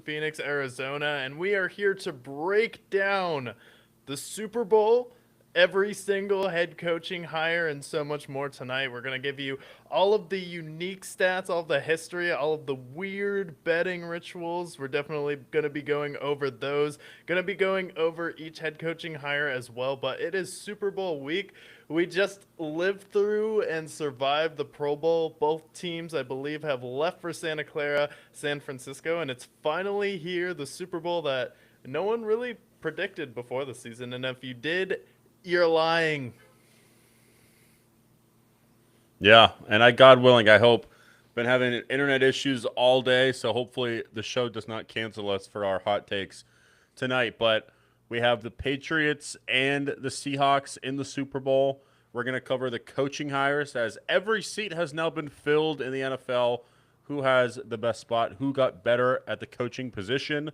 Phoenix, Arizona, and we are here to break down the Super Bowl, every single head coaching hire, and so much more tonight. We're going to give you all of the unique stats, all of the history, all of the weird betting rituals. We're definitely going to be going over those. Going to be going over each head coaching hire as well, but it is Super Bowl week. We just lived through and survived the Pro Bowl. Both teams, I believe, have left for Santa Clara, San Francisco, and it's finally here, the Super Bowl that no one really predicted before the season. And if you did, you're lying. Yeah, and God willing, I hope. Been having internet issues all day, so hopefully the show does not cancel us for our hot takes tonight. But we have the Patriots and the Seahawks in the Super Bowl. We're going to cover the coaching hires as every seat has now been filled in the NFL. Who has the best spot? Who got better at the coaching position?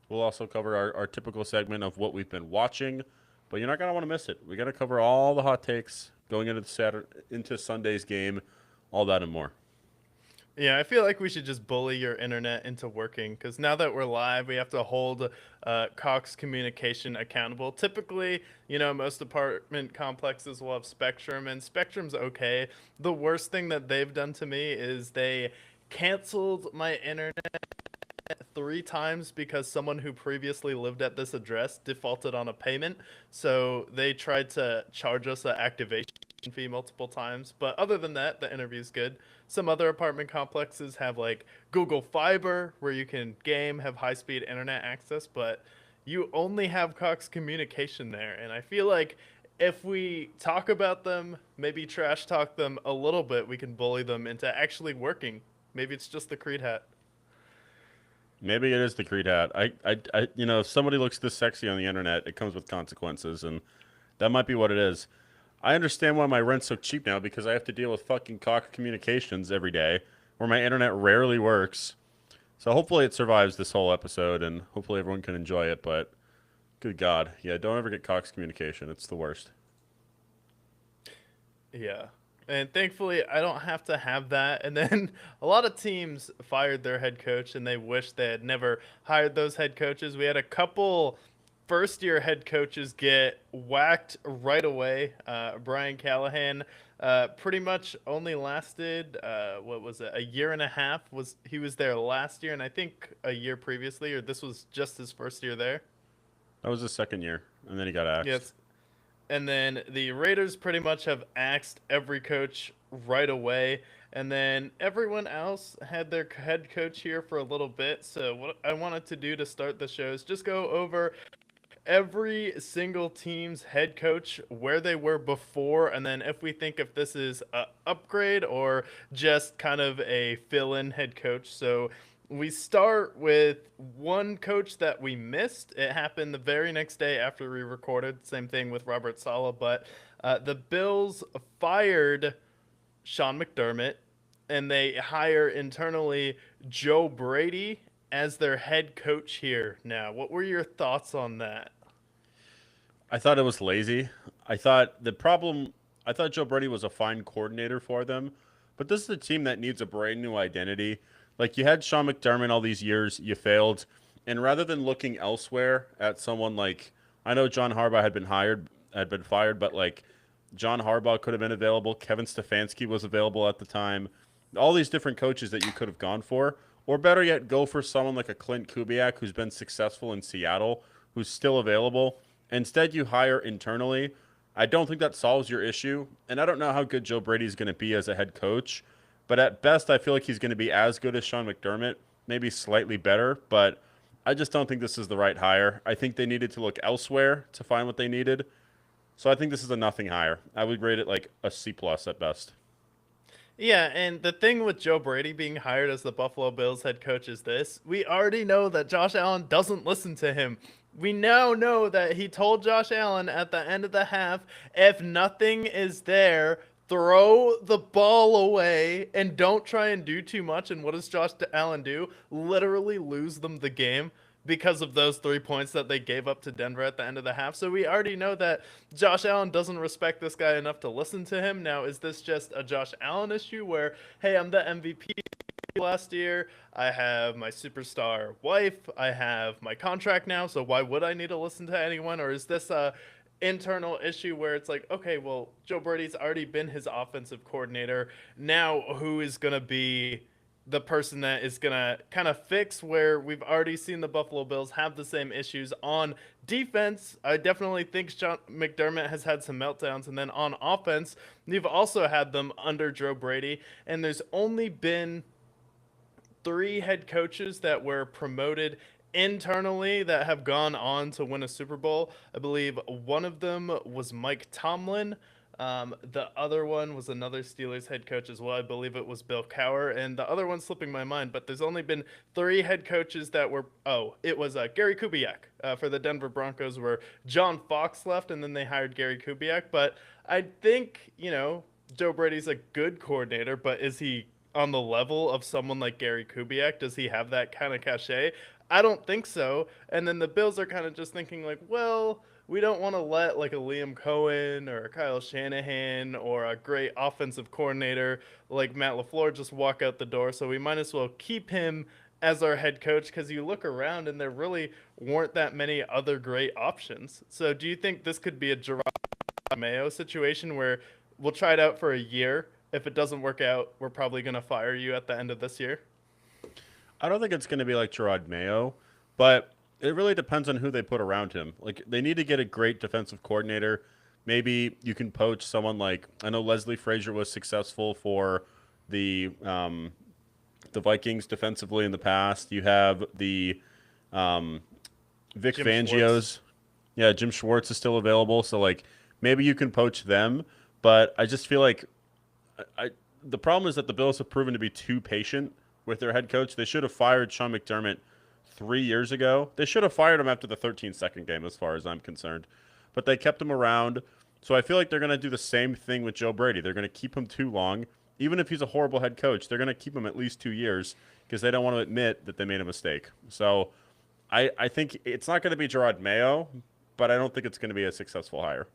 We'll also cover our typical segment of what we've been watching, but you're not going to want to miss it. We're going to cover all the hot takes going into Sunday's game, all that and more. Yeah, I feel like we should just bully your internet into working because now that we're live, we have to hold Cox Communication accountable. Typically, most apartment complexes will have Spectrum, and Spectrum's okay. The worst thing that they've done to me is they canceled my internet three times because someone who previously lived at this address defaulted on a payment. So they tried to charge us an activation fee multiple times. But other than that, the interview's good. Some other apartment complexes have like Google Fiber where you can game, have high speed internet access, but you only have Cox Communication there. And I feel like if we talk about them, maybe trash talk them a little bit, we can bully them into actually working. Maybe it's just the Creed hat. Maybe it is the Creed hat. If somebody looks this sexy on the internet, it comes with consequences, and that might be what it is. I understand why my rent's so cheap now because I have to deal with fucking Cox Communications every day, where my internet rarely works. So hopefully it survives this whole episode, and hopefully everyone can enjoy it. But good God, yeah, don't ever get Cox Communication. It's the worst. Yeah. And thankfully, I don't have to have that. And then a lot of teams fired their head coach and they wish they had never hired those head coaches. We had a couple first year head coaches get whacked right away. Brian Callahan pretty much only lasted, what was it, a year and a half? He was there last year, and I think a year previously, or this was just his first year there. That was his second year, and then he got axed. Yes, and then the Raiders pretty much have axed every coach right away. And then everyone else had their head coach here for a little bit. So what I wanted to do to start the show is just go over every single team's head coach, where they were before, and then if we think if this is a upgrade or just kind of a fill-in head coach. So we start with one coach that we missed. It happened the very next day after we recorded. Same thing with Robert Saleh, but the Bills fired Sean McDermott and they hire internally Joe Brady as their head coach here now. What were your thoughts on that? I thought it was lazy. I thought Joe Brady was a fine coordinator for them, but this is a team that needs a brand new identity. Like you had Sean McDermott all these years, you failed, and rather than looking elsewhere at someone like I know John Harbaugh had been fired, but like John Harbaugh could have been available. Kevin Stefanski was available at the time. All these different coaches that you could have gone for, or better yet, go for someone like a Clint Kubiak who's been successful in Seattle, who's still available. Instead, you hire internally. I don't think that solves your issue, and I don't know how good Joe Brady's going to be as a head coach. But at best, I feel like he's going to be as good as Sean McDermott, maybe slightly better. But I just don't think this is the right hire. I think they needed to look elsewhere to find what they needed. So I think this is a nothing hire. I would grade it like a C plus at best. Yeah, and the thing with Joe Brady being hired as the Buffalo Bills head coach is this. We already know that Josh Allen doesn't listen to him. We now know that he told Josh Allen at the end of the half, if nothing is there, throw the ball away and don't try and do too much. And what does Josh Allen do? Literally lose them the game because of those 3 points that they gave up to Denver at the end of the half. So we already know that Josh Allen doesn't respect this guy enough to listen to him. Now, is this just a Josh Allen issue where, hey, I'm the MVP? last year. I have my superstar wife. I have my contract now. So why would I need to listen to anyone? Or is this a internal issue where it's like, okay, well, Joe Brady's already been his offensive coordinator. Now, who is going to be the person that is going to kind of fix where we've already seen the Buffalo Bills have the same issues on defense? I definitely think Sean McDermott has had some meltdowns. And then on offense, you've also had them under Joe Brady. And there's only been three head coaches that were promoted internally that have gone on to win a Super Bowl. I believe one of them was Mike Tomlin. The other one was another Steelers head coach as well. I believe it was Bill Cowher, and the other one's slipping my mind. But there's only been three head coaches that were. Oh, it was Gary Kubiak for the Denver Broncos, where John Fox left, and then they hired Gary Kubiak. But I think Joe Brady's a good coordinator, but is he on the level of someone like Gary Kubiak? Does he have that kind of cachet? I don't think so. And then the Bills are kind of just thinking like, well, we don't want to let like a Liam Cohen or a Kyle Shanahan or a great offensive coordinator like Matt LaFleur just walk out the door. So we might as well keep him as our head coach because you look around and there really weren't that many other great options. So do you think this could be a Gerard Mayo situation where we'll try it out for a year? If it doesn't work out, we're probably going to fire you at the end of this year. I don't think it's going to be like Gerard Mayo, but it really depends on who they put around him. Like they need to get a great defensive coordinator. Maybe you can poach someone like I know Leslie Frazier was successful for the Vikings defensively in the past. You have the um, Vic Jim Schwartz. Fangio's. Yeah, Jim Schwartz is still available, so like maybe you can poach them. But I just feel like I the problem is that the Bills have proven to be too patient with their head coach. They should have fired Sean McDermott 3 years ago. They should have fired him after the 13-second game, as far as I'm concerned. But they kept him around. So I feel like they're going to do the same thing with Joe Brady. They're going to keep him too long. Even if he's a horrible head coach, they're going to keep him at least 2 years because they don't want to admit that they made a mistake. So I think it's not going to be Gerard Mayo, but I don't think it's going to be a successful hire.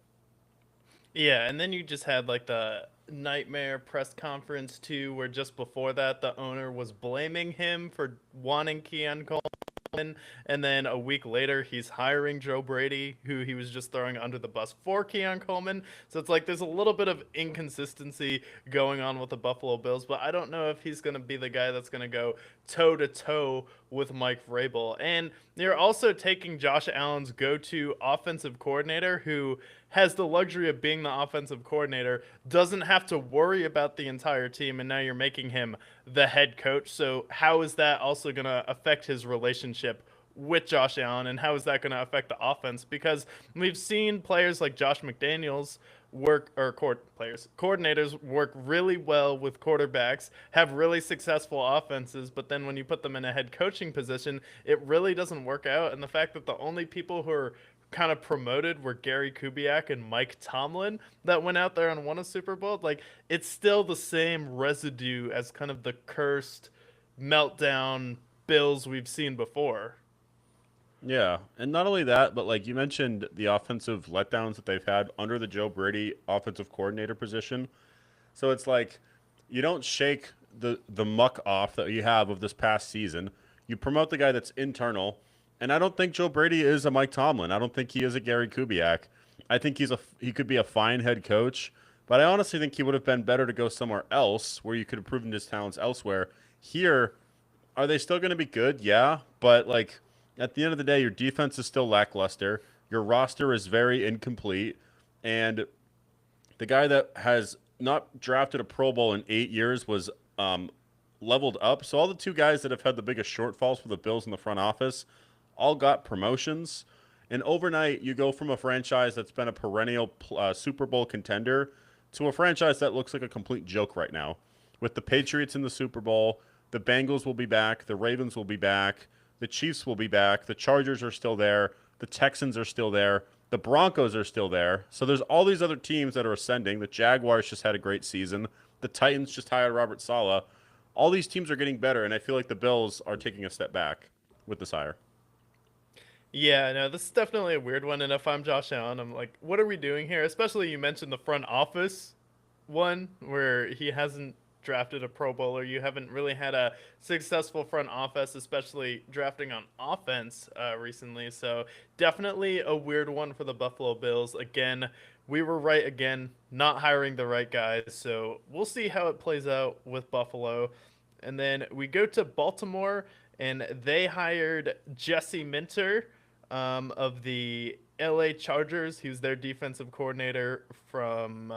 Yeah, and then you just had like the nightmare press conference too, where just before that the owner was blaming him for wanting Keon Coleman, and then a week later he's hiring Joe Brady, who he was just throwing under the bus for Keon Coleman. So it's like there's a little bit of inconsistency going on with the Buffalo Bills, but I don't know if he's going to be the guy that's going to go toe to toe with Mike Vrabel. And you're also taking Josh Allen's go-to offensive coordinator, who has the luxury of being the offensive coordinator, doesn't have to worry about the entire team, and now you're making him the head coach. So how is that also going to affect his relationship with Josh Allen, and how is that going to affect the offense? Because we've seen players like Josh McDaniels coordinators work really well with quarterbacks, have really successful offenses, but then when you put them in a head coaching position, it really doesn't work out. And the fact that the only people who are kind of promoted were Gary Kubiak and Mike Tomlin that went out there and won a Super Bowl, like it's still the same residue as kind of the cursed meltdown Bills we've seen before. Yeah, and not only that, but like you mentioned, the offensive letdowns that they've had under the Joe Brady offensive coordinator position. So it's like you don't shake the muck off that you have of this past season. You promote the guy that's internal, and I don't think Joe Brady is a Mike Tomlin. I don't think he is a Gary Kubiak. I think he could be a fine head coach, but I honestly think he would have been better to go somewhere else where you could have proven his talents elsewhere. Here, are they still going to be good? Yeah, but like at the end of the day, your defense is still lackluster. Your roster is very incomplete, and the guy that has not drafted a Pro Bowl in 8 years was leveled up. So all the two guys that have had the biggest shortfalls for the Bills in the front office all got promotions. And overnight, you go from a franchise that's been a perennial Super Bowl contender to a franchise that looks like a complete joke right now. With the Patriots in the Super Bowl, the Bengals will be back, the Ravens will be back, the Chiefs will be back, the Chargers are still there, the Texans are still there, the Broncos are still there. So there's all these other teams that are ascending. The Jaguars just had a great season. The Titans just hired Robert Saleh. All these teams are getting better, and I feel like the Bills are taking a step back with this hire. Yeah, no, this is definitely a weird one. And if I'm Josh Allen, I'm like, what are we doing here? Especially you mentioned the front office one where he hasn't drafted a Pro Bowler. You haven't really had a successful front office, especially drafting on offense recently. So definitely a weird one for the Buffalo Bills. Again, we were right again, not hiring the right guys. So we'll see how it plays out with Buffalo. And then we go to Baltimore, and they hired Jesse Minter of the LA Chargers. He was their defensive coordinator from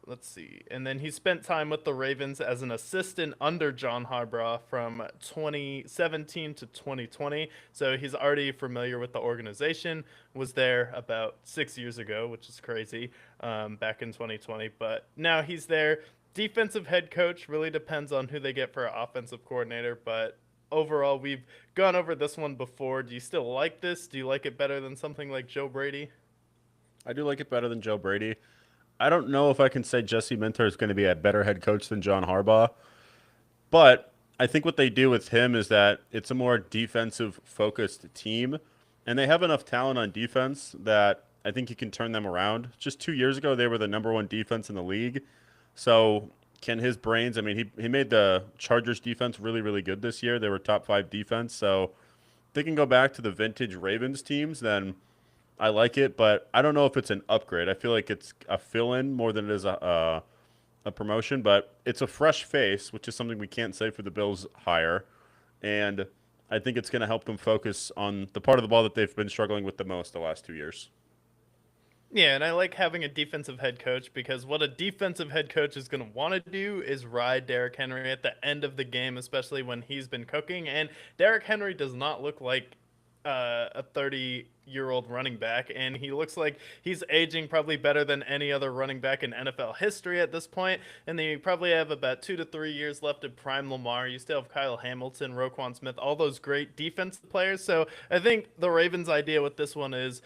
let's see. And then he spent time with the Ravens as an assistant under John Harbaugh from 2017 to 2020. So he's already familiar with the organization. Was there about 6 years ago, which is crazy, back in 2020. But now he's there. Defensive head coach really depends on who they get for an offensive coordinator. But overall, we've gone over this one before. Do you still like this? Do you like it better than something like Joe Brady? I do like it better than Joe Brady. I don't know if I can say Jesse Minter is going to be a better head coach than John Harbaugh, but I think what they do with him is that it's a more defensive focused team, and they have enough talent on defense that I think you can turn them around. Just 2 years ago, they were the number one defense in the league. So can his brains? I mean, he made the Chargers defense really, really good this year. They were top five defense. So if they can go back to the vintage Ravens teams, then I like it, but I don't know if it's an upgrade. I feel like it's a fill-in more than it is a promotion, but it's a fresh face, which is something we can't say for the Bills hire, and I think it's going to help them focus on the part of the ball that they've been struggling with the most the last 2 years. Yeah, and I like having a defensive head coach because what a defensive head coach is going to want to do is ride Derrick Henry at the end of the game, especially when he's been cooking. And Derrick Henry does not look like a 30-year-old running back, and he looks like he's aging probably better than any other running back in NFL history at this point. And then you probably have about 2 to 3 years left of prime Lamar. You still have Kyle Hamilton, Roquan Smith, all those great defensive players. So I think the Ravens' idea with this one is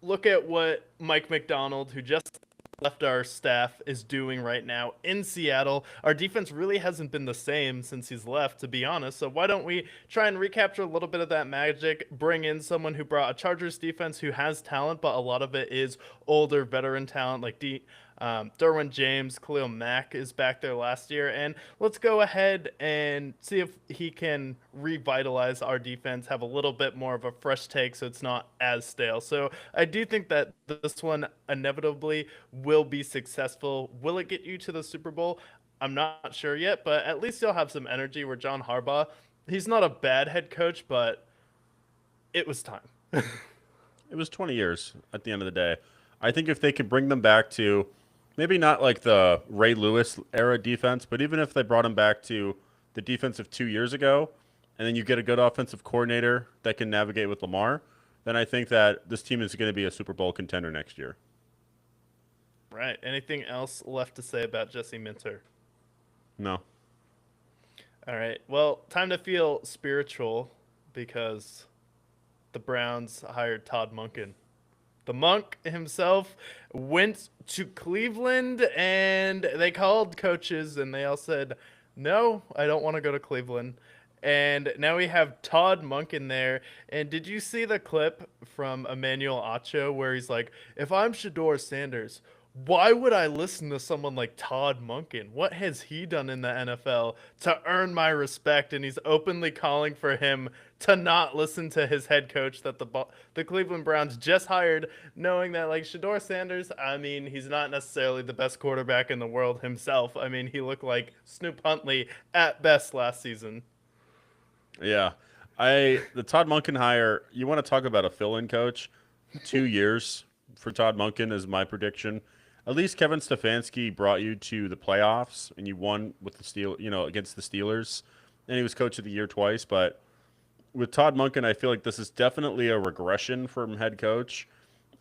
look at what Mike McDonald, who just left our staff, is doing right now in Seattle. Our defense really hasn't been the same since he's left, to be honest. So why don't we try and recapture a little bit of that magic, bring in someone who brought a Chargers defense who has talent, but a lot of it is older veteran talent like Derwin James, Khalil Mack is back there last year, and let's go ahead and see if he can revitalize our defense, have a little bit more of a fresh take so it's not as stale. So I do think that this one inevitably will be successful. Will it get you to the Super Bowl? I'm not sure yet, but at least you'll have some energy where John Harbaugh, he's not a bad head coach, but it was time. It was 20 years at the end of the day. I think if they could bring them back to maybe not like the Ray Lewis era defense, but even if they brought him back to the defense of 2 years ago, and then you get a good offensive coordinator that can navigate with Lamar, then I think that this team is going to be a Super Bowl contender next year. Right. Anything else left to say about Jesse Minter? No. All right. Well, time to feel spiritual because the Browns hired Todd Monken. The monk himself went to Cleveland, and they called coaches and they all said, no, I don't want to go to Cleveland. And now we have Todd Monken there. And did you see the clip from Emmanuel Acho where he's like, if I'm Shador Sanders, why would I listen to someone like Todd Monken? What has he done in the NFL to earn my respect? And he's openly calling for him to not listen to his head coach that the Cleveland Browns just hired, knowing that like Shador Sanders, I mean, he's not necessarily the best quarterback in the world himself. I mean, he looked like Snoop Huntley at best last season. Yeah. The Todd Monken hire, you want to talk about a fill-in coach? 2 years for Todd Monken is my prediction. At least Kevin Stefanski brought you to the playoffs and you won with against the Steelers. And he was coach of the year twice, but with Todd Monken, I feel like this is definitely a regression from head coach.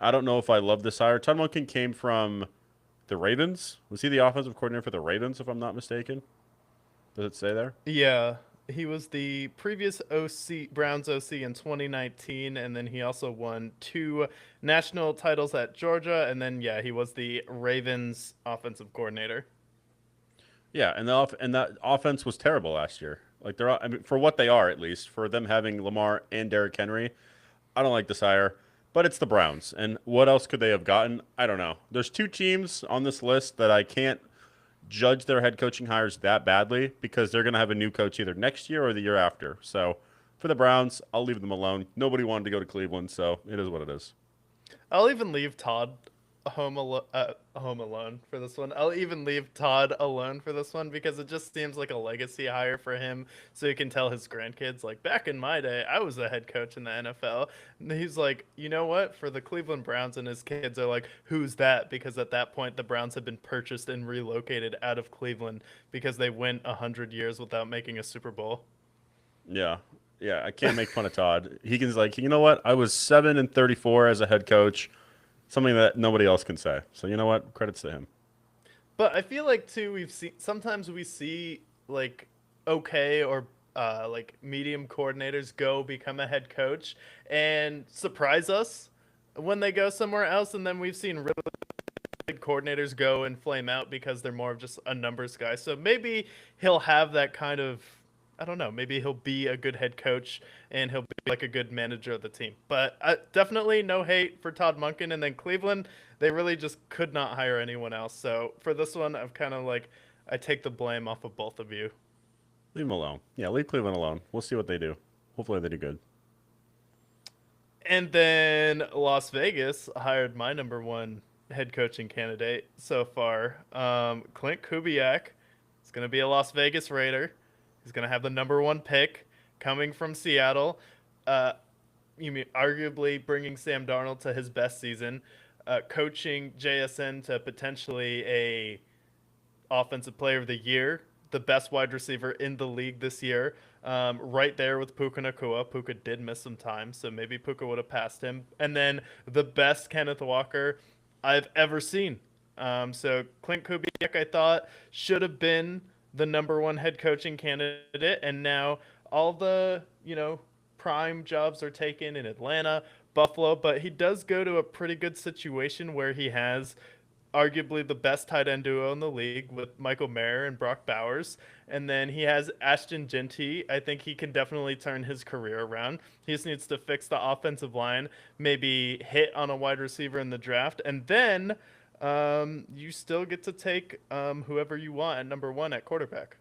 I don't know if I love this hire. Todd Monken came from the Ravens. Was he the offensive coordinator for the Ravens, if I'm not mistaken? Does it say there? Yeah, he was the previous Browns OC in 2019, and then he also won 2 national titles at Georgia, and then yeah, he was the Ravens offensive coordinator. Yeah, and that offense was terrible last year. Like I mean, for what they are, at least for them having Lamar and Derrick Henry, I don't like this hire. But it's the Browns, and what else could they have gotten? I don't know. There's 2 teams on this list that I can't judge their head coaching hires that badly because they're going to have a new coach either next year or the year after. So for the Browns, I'll leave them alone. Nobody wanted to go to Cleveland, so it is what it is. I'll even leave Todd home alone for this one. I'll even leave Todd alone for this one because it just seems like a legacy hire for him, so he can tell his grandkids, like, back in my day, I was a head coach in the NFL. And he's like, you know what? For the Cleveland Browns, and his kids are like, who's that? Because at that point, the Browns had been purchased and relocated out of Cleveland because they went 100 years without making a Super Bowl. Yeah. Yeah, I can't make fun of Todd. Higgins like, you know what? I was 7-34 as a head coach, something that nobody else can say. So you know what? Credits to him. But I feel like too we've seen sometimes we see like okay or like medium coordinators go become a head coach and surprise us when they go somewhere else, and then we've seen really good coordinators go and flame out because they're more of just a numbers guy. So maybe he'll have that kind of, I don't know, maybe he'll be a good head coach and he'll be like a good manager of the team. But definitely no hate for Todd Monken. And then Cleveland, they really just could not hire anyone else. So for this one, I've kind of like, I take the blame off of both of you. Leave him alone. Yeah, leave Cleveland alone. We'll see what they do. Hopefully they do good. And then Las Vegas hired my number one head coaching candidate so far, Clint Kubiak. He's going to be a Las Vegas Raider. He's going to have the number one pick coming from Seattle. Uh, you mean arguably bringing Sam Darnold to his best season, coaching JSN to potentially a offensive player of the year, the best wide receiver in the league this year, right there with Puka Nakua. Puka did miss some time, so maybe Puka would have passed him. And then the best Kenneth Walker I've ever seen. So Clint Kubiak, I thought, should have been the number one head coaching candidate, and now all the prime jobs are taken in Atlanta, Buffalo, but he does go to a pretty good situation where he has arguably the best tight end duo in the league with Michael Mayer and Brock Bowers. And then he has Ashton Genty. I think he can definitely turn his career around. He just needs to fix the offensive line, maybe hit on a wide receiver in the draft. And then you still get to take whoever you want at number one at quarterback.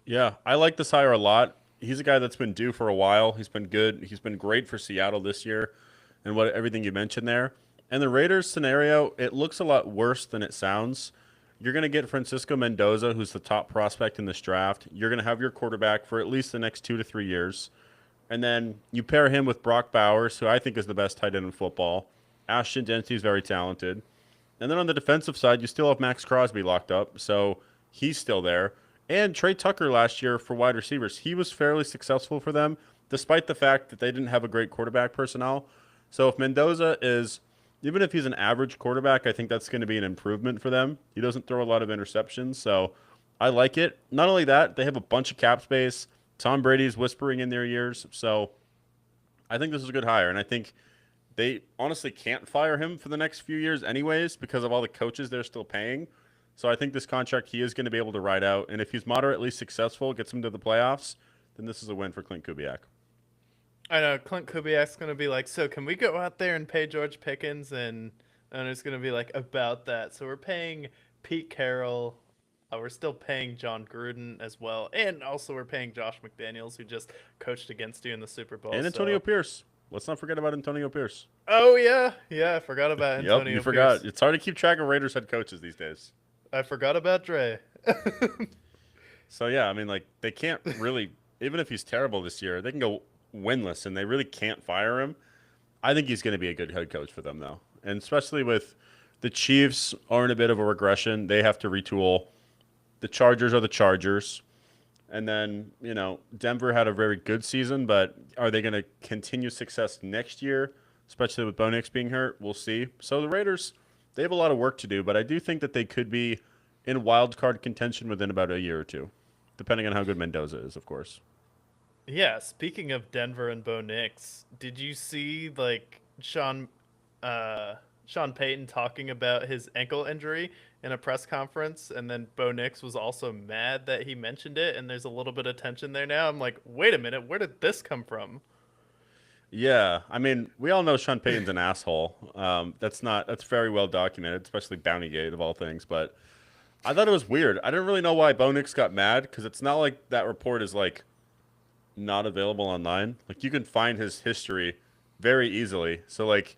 Yeah, I like this hire a lot. He's a guy that's been due for a while. He's been good. He's been great for Seattle this year and what everything you mentioned there. And the Raiders scenario, it looks a lot worse than it sounds. You're going to get Francisco Mendoza, who's the top prospect in this draft. You're going to have your quarterback for at least the next 2 to 3 years. And then you pair him with Brock Bowers, who I think is the best tight end in football. Ashton Dempsey is very talented. And then on the defensive side, you still have Max Crosby locked up, so he's still there. And Trey Tucker last year for wide receivers, he was fairly successful for them, despite the fact that they didn't have a great quarterback personnel. So if Mendoza is, even if he's an average quarterback, I think that's going to be an improvement for them. He doesn't throw a lot of interceptions, so I like it. Not only that, they have a bunch of cap space. Tom Brady's whispering in their ears, so I think this is a good hire, and I think they honestly can't fire him for the next few years anyways because of all the coaches they're still paying. So I think this contract he is going to be able to ride out, and if he's moderately successful, gets him to the playoffs, then this is a win for Clint Kubiak. I know Clint Kubiak's gonna be like, so can we go out there and pay George Pickens? And it's gonna be like about that. So we're paying Pete Carroll. We're still paying John Gruden as well, and also we're paying Josh McDaniels, who just coached against you in the Super Bowl. And Antonio Pierce. Let's not forget about Antonio Pierce. Oh yeah, I forgot about Antonio. Yep, you Pierce. forgot. It's hard to keep track of Raiders head coaches these days. I forgot about Dre. So yeah, I mean, like they can't really, even if he's terrible this year, they can go winless, and they really can't fire him. I think he's going to be a good head coach for them, though, and especially with the Chiefs are in a bit of a regression. They have to retool. The Chargers are the Chargers, and then Denver had a very good season, but are they going to continue success next year? Especially with Bo Nix being hurt, we'll see. So the Raiders, they have a lot of work to do, but I do think that they could be in wild card contention within about a year or two, depending on how good Mendoza is, of course. Yeah, speaking of Denver and Bo Nix, did you see like Sean Payton talking about his ankle injury in a press conference, and then Bo Nix was also mad that he mentioned it, and there's a little bit of tension there now. I'm like, wait a minute, where did this come from? Yeah, I mean, we all know Sean Payton's an asshole. That's very well documented, especially Bountygate of all things. But I thought it was weird. I didn't really know why Bo Nix got mad because it's not like that report is like not available online. Like you can find his history very easily. So like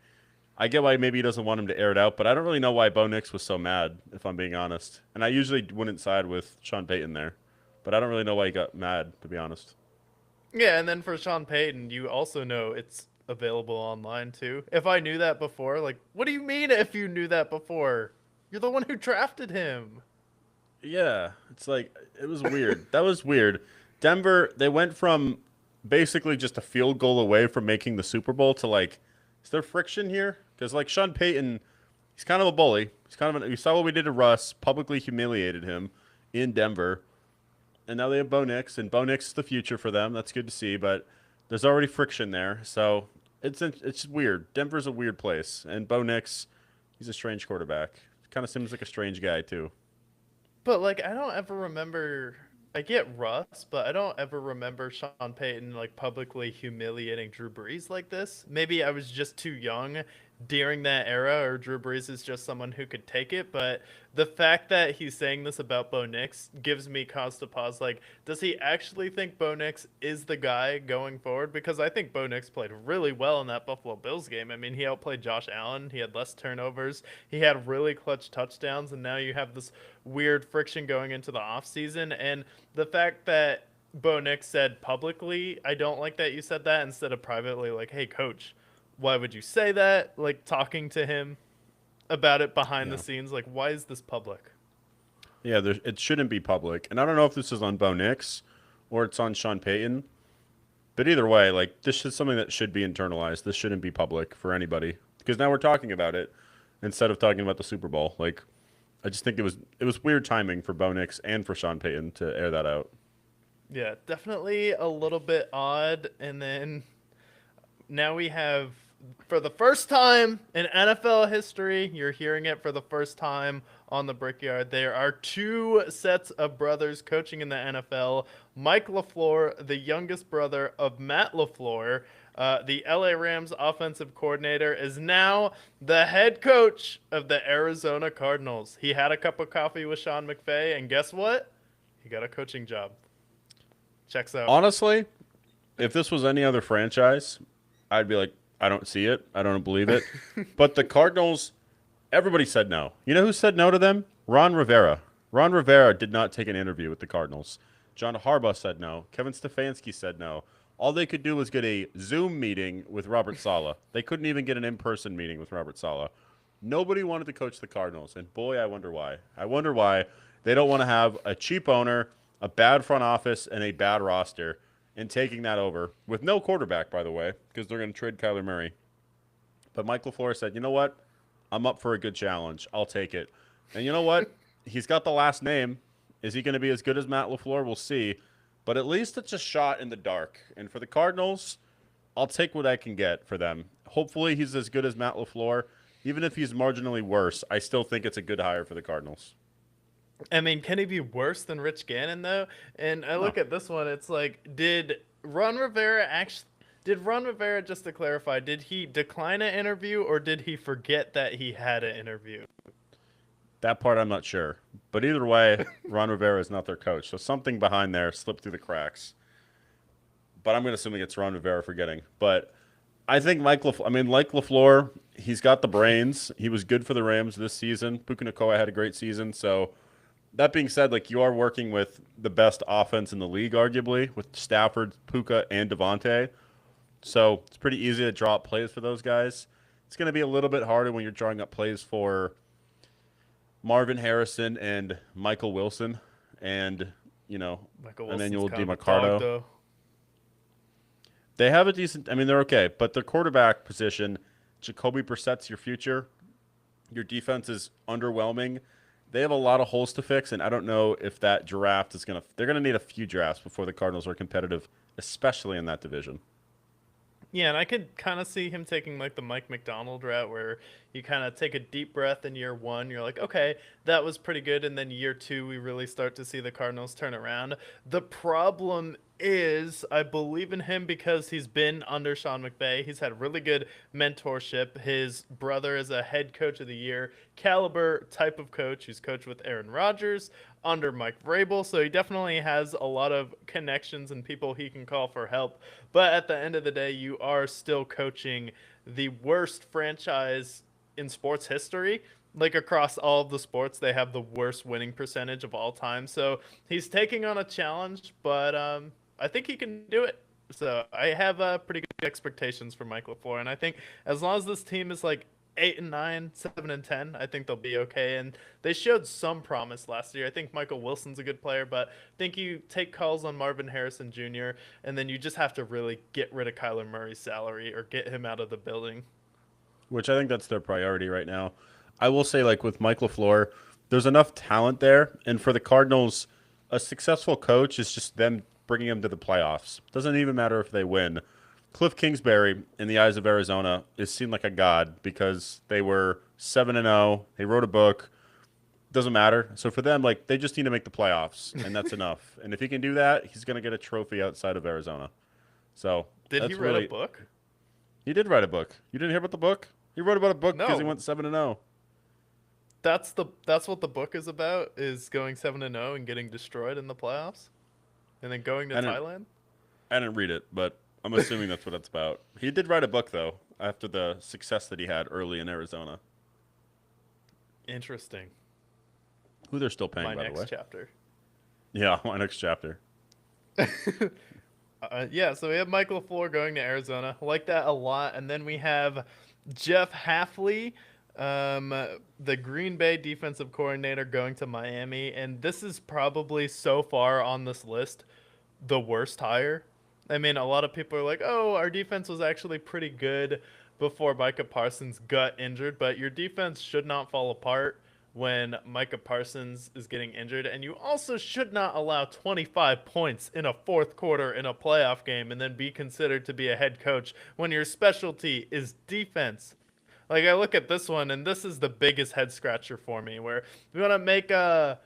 I get why maybe he doesn't want him to air it out, but I don't really know why Bo Nix was so mad, if I'm being honest. And I usually wouldn't side with Sean Payton there, but I don't really know why he got mad, to be honest. Yeah, and then for Sean Payton, you also know it's available online too. If I knew that before, like, what do you mean if you knew that before? You're the one who drafted him. Yeah, it's like it was weird. That was weird. Denver, they went from basically just a field goal away from making the Super Bowl to like, is there friction here? Because like Sean Payton, he's kind of a bully. He's kind of you saw what we did to Russ, publicly humiliated him in Denver, and now they have Bo Nix, and Bo Nix is the future for them. That's good to see, but there's already friction there, so it's weird. Denver's a weird place, and Bo Nix, he's a strange quarterback. Kind of seems like a strange guy too. But like, I don't ever remember. I get Russ, but I don't ever remember Sean Payton like publicly humiliating Drew Brees like this. Maybe I was just too young during that era, or Drew Brees is just someone who could take it. But the fact that he's saying this about Bo Nix gives me cause to pause. Like, does he actually think Bo Nix is the guy going forward? Because I think Bo Nix played really well in that Buffalo Bills game. I mean, he outplayed Josh Allen. He had less turnovers. He had really clutch touchdowns, and now you have this weird friction going into the offseason. And the fact that Bo Nix said publicly, I don't like that you said that instead of privately, like, hey, coach, why would you say that? Like, talking to him about it behind the Yeah. scenes, like, why is this public? Yeah, it shouldn't be public. And I don't know if this is on Bo Nix or it's on Sean Payton. But either way, like this is something that should be internalized. This shouldn't be public for anybody. Because now we're talking about it instead of talking about the Super Bowl. Like I just think it was weird timing for Bo Nix and for Sean Payton to air that out. Yeah, definitely a little bit odd. And then now we have, for the first time in NFL history, you're hearing it for the first time on the Brickyard. There are two sets of brothers coaching in the NFL. Mike LaFleur, the youngest brother of Matt LaFleur, the LA Rams offensive coordinator, is now the head coach of the Arizona Cardinals. He had a cup of coffee with Sean McVay, and guess what? He got a coaching job. Checks out. Honestly, if this was any other franchise, I'd be like, I don't see it. I don't believe it. But the Cardinals, everybody said no. You know who said no to them? Ron Rivera. Ron Rivera did not take an interview with the Cardinals. John Harbaugh said no. Kevin Stefanski said no. All they could do was get a Zoom meeting with Robert Saleh. They couldn't even get an in-person meeting with Robert Saleh. Nobody wanted to coach the Cardinals, and boy, I wonder why. I wonder why they don't want to have a cheap owner, a bad front office, and a bad roster, and taking that over with no quarterback, by the way, because they're going to trade Kyler Murray. But Mike LaFleur said, you know what? I'm up for a good challenge. I'll take it. And you know what? He's got the last name. Is he going to be as good as Matt LaFleur? We'll see. But at least it's a shot in the dark. And for the Cardinals, I'll take what I can get for them. Hopefully he's as good as Matt LaFleur. Even if he's marginally worse, I still think it's a good hire for the Cardinals. I mean, can he be worse than Rich Gannon though? And I No. look at this one, it's like, Ron Rivera actually did Ron Rivera, just to clarify, did he decline an interview or did he forget that he had an interview? That part I'm not sure. But either way, Ron Rivera is not their coach. So something behind there slipped through the cracks. But I'm going to assume it's Ron Rivera forgetting. But I think like LaFleur, he's got the brains. He was good for the Rams this season. Puka Nacua had a great season. So that being said, like you are working with the best offense in the league, arguably, with Stafford, Puka, and Devontae. So it's pretty easy to draw up plays for those guys. It's going to be a little bit harder when you're drawing up plays for Marvin Harrison and Michael Wilson and, Michael Wilson's Emmanuel kind of a dog DiMarcardo. though. They have a decent, they're okay. But the quarterback position, Jacoby Brissett's your future. Your defense is underwhelming. They have a lot of holes to fix, and I don't know if that draft is they're going to need a few drafts before the Cardinals are competitive, especially in that division. Yeah, and I could kind of see him taking like the Mike McDonald route where you kind of take a deep breath in year one. You're like, okay, that was pretty good. And then year two, we really start to see the Cardinals turn around. The problem is I believe in him because he's been under Sean McVay. He's had really good mentorship. His brother is a head coach of the year caliber type of coach. He's coached with Aaron Rodgers under Mike Vrabel, so he definitely has a lot of connections and people he can call for help. But at the end of the day, you are still coaching the worst franchise in sports history. Like across all of the sports, they have the worst winning percentage of all time. So he's taking on a challenge, but I think he can do it. So I have pretty good expectations for Mike LaFleur, and I think as long as this team is like 8-9, 7-10, I think they'll be okay. And they showed some promise last year. I think Michael Wilson's a good player, but I think you take calls on Marvin Harrison Jr. and then you just have to really get rid of Kyler Murray's salary or get him out of the building. which I think that's their priority right now. I will say, like with Mike LaFleur, there's enough talent there, and for the Cardinals, a successful coach is just them bringing them to the playoffs. Doesn't even matter if they win. Cliff Kingsbury, in the eyes of Arizona, is seen like a god because they were 7-0. They wrote a book. Doesn't matter. So for them, like they just need to make the playoffs, and that's enough. And if he can do that, he's going to get a trophy outside of Arizona. So Did he that's write a really book? he did write a book. You didn't hear about the book? He wrote about a book because he No. went 7-0. That's what the book is about, is going 7-0 and getting destroyed in the playoffs and then going to I didn't Thailand. I didn't read it, but I'm assuming that's what it's about. He did write a book though after the success that he had early in Arizona. Interesting. Who they're still paying, My by the way. next chapter. Yeah, my next chapter. Yeah, so we have Michael LaFleur going to Arizona. I like that a lot. And then we have Jeff Hafley, the Green Bay defensive coordinator, going to Miami. And this is probably so far on this list the worst hire. I mean, a lot of people are like, oh, our defense was actually pretty good before Micah Parsons got injured, but your defense should not fall apart when Micah Parsons is getting injured. And you also should not allow 25 points in a fourth quarter in a playoff game and then be considered to be a head coach when your specialty is defense. Like, I look at this one, and this is the biggest head scratcher for me, where we want to make a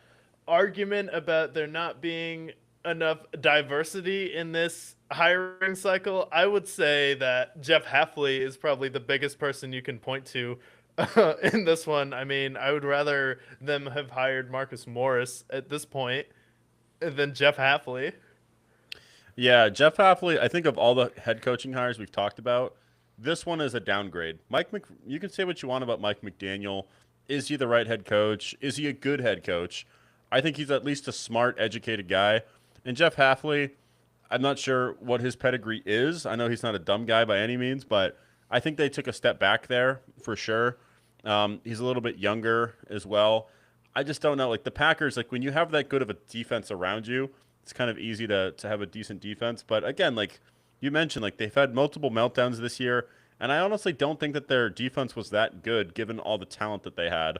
argument about there not being enough diversity in this hiring cycle. I would say that Jeff Hafley is probably the biggest person you can point to in this one. I mean, I would rather them have hired Marcus Morris at this point than Jeff Hafley. Yeah, Jeff Hafley, I think of all the head coaching hires we've talked about, this one is a downgrade. You can say what you want about Mike McDaniel. Is he the right head coach? Is he a good head coach? I think he's at least a smart, educated guy. And Jeff Hafley, I'm not sure what his pedigree is. I know he's not a dumb guy by any means, but I think they took a step back there for sure. He's a little bit younger as well. I just don't know. Like the Packers, like when you have that good of a defense around you, it's kind of easy to have a decent defense. But again, like you mentioned, like they've had multiple meltdowns this year, and I honestly don't think that their defense was that good given all the talent that they had.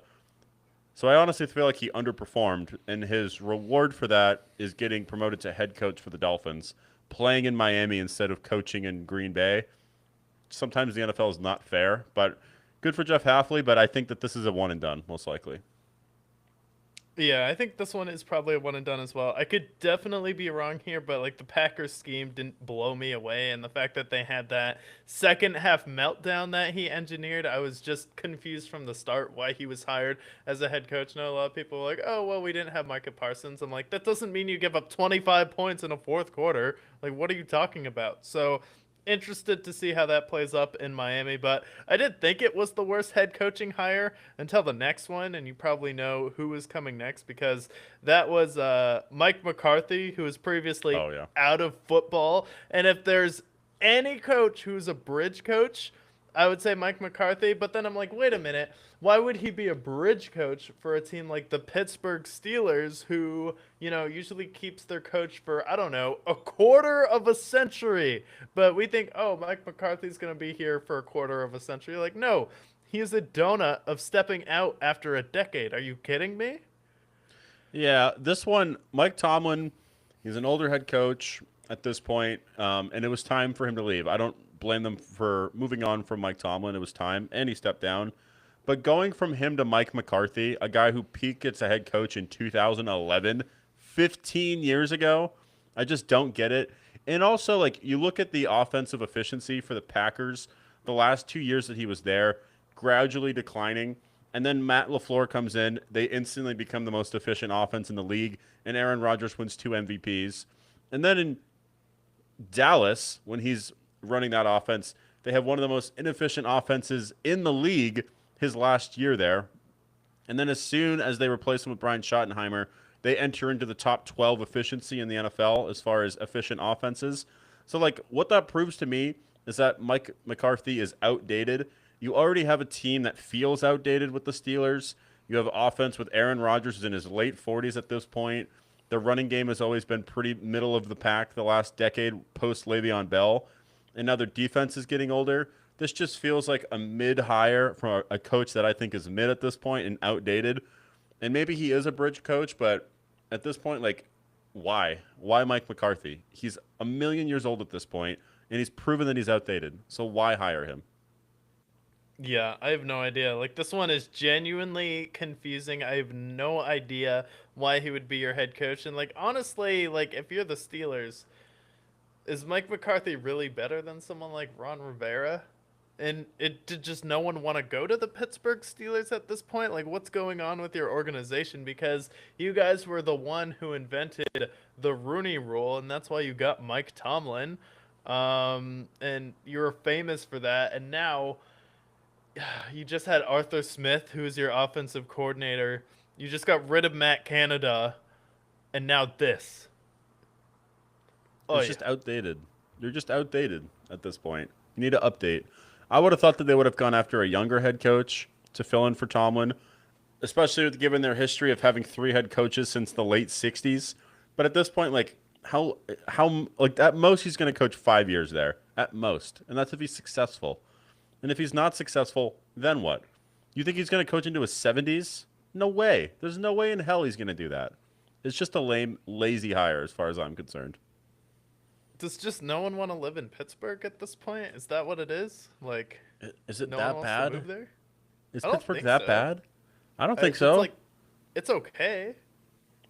So I honestly feel like he underperformed, and his reward for that is getting promoted to head coach for the Dolphins, playing in Miami instead of coaching in Green Bay. Sometimes the NFL is not fair, but good for Jeff Hafley, but I think that this is a one and done, most likely. Yeah, I think this one is probably a one and done as well. I could definitely be wrong here, but like the Packers scheme didn't blow me away, and the fact that they had that second half meltdown that he engineered, I was just confused from the start why he was hired as a head coach. Now a lot of people were like, "Oh, well, we didn't have Micah Parsons." I'm like, that doesn't mean you give up 25 points in a fourth quarter. Like, what are you talking about? So interested to see how that plays up in Miami, but I did think it was the worst head coaching hire until the next one, and you probably know who is coming next because that was Mike McCarthy, who was previously Oh yeah. out of football. And if there's any coach who's a bridge coach, I would say Mike McCarthy, but then I'm like, wait a minute, why would he be a bridge coach for a team like the Pittsburgh Steelers, who, usually keeps their coach for, I don't know, a quarter of a century? But we think, oh, Mike McCarthy's going to be here for a quarter of a century. Like, no, he is a donut of stepping out after a decade. Are you kidding me? Yeah, this one, Mike Tomlin, he's an older head coach at this point, and it was time for him to leave. I don't blame them for moving on from Mike Tomlin. It was time, and he stepped down. But going from him to Mike McCarthy, a guy who peaked as a head coach in 2011, 15 years ago, I just don't get it. And also, like, you look at the offensive efficiency for the Packers the last 2 years that he was there, gradually declining. And then Matt LaFleur comes in. They instantly become the most efficient offense in the league. And Aaron Rodgers wins 2 MVPs. And then in Dallas, when he's running that offense, they have one of the most inefficient offenses in the league his last year there. And then as soon as they replace him with Brian Schottenheimer, they enter into the top 12 efficiency in the NFL as far as efficient offenses. So, like, what that proves to me is that Mike McCarthy is outdated. You already have a team that feels outdated with the Steelers. You have offense with Aaron Rodgers who's in his late 40s at this point. The running game has always been pretty middle of the pack the last decade post Le'Veon Bell. And now their defense is getting older. This just feels like a mid hire from a coach that I think is mid at this point and outdated. And maybe he is a bridge coach, but at this point, like, why? Why Mike McCarthy? He's a million years old at this point, and he's proven that he's outdated. So why hire him? Yeah, I have no idea. Like this one is genuinely confusing. I have no idea why he would be your head coach. And like honestly, like if you're the Steelers, is Mike McCarthy really better than someone like Ron Rivera? And it did just no one want to go to the Pittsburgh Steelers at this point? Like what's going on with your organization? Because you guys were the one who invented the Rooney Rule, and that's why you got Mike Tomlin. And you're famous for that. And now you just had Arthur Smith, who's your offensive coordinator. You just got rid of Matt Canada, and now this. Oh It's yeah, just outdated. You're just outdated at this point. You need to update. I would have thought that they would have gone after a younger head coach to fill in for Tomlin, especially with given their history of having 3 head coaches since the late '60s. But at this point, like how like at most he's going to coach 5 years there at most, and that's if he's successful. And if he's not successful, then what? You think he's going to coach into his 70s? No way. There's no way in hell he's going to do that. It's just a lame, lazy hire as far as I'm concerned. does just no one want to live in Pittsburgh at this point? Is that what it is? Like, Is it no one that wants to bad? move there? Is I don't Pittsburgh think that so. bad? I don't think It's so. like, it's okay.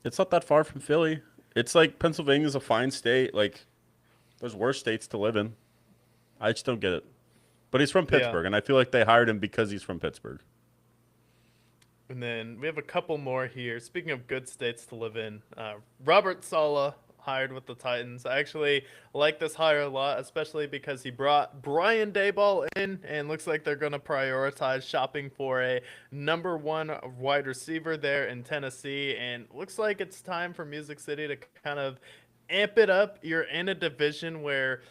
It's not that far from Philly. It's like Pennsylvania's a fine state. Like, there's worse states to live in. I just don't get it. But he's from Yeah. Pittsburgh, and I feel like they hired him because he's from Pittsburgh. And then we have a couple more here. Speaking of good states to live in, Robert Sala hired with the Titans. I actually like this hire a lot, especially because he brought Brian Dayball in, and looks like they're going to prioritize shopping for a number one wide receiver there in Tennessee. And looks like it's time for Music City to kind of amp it up. You're in a division where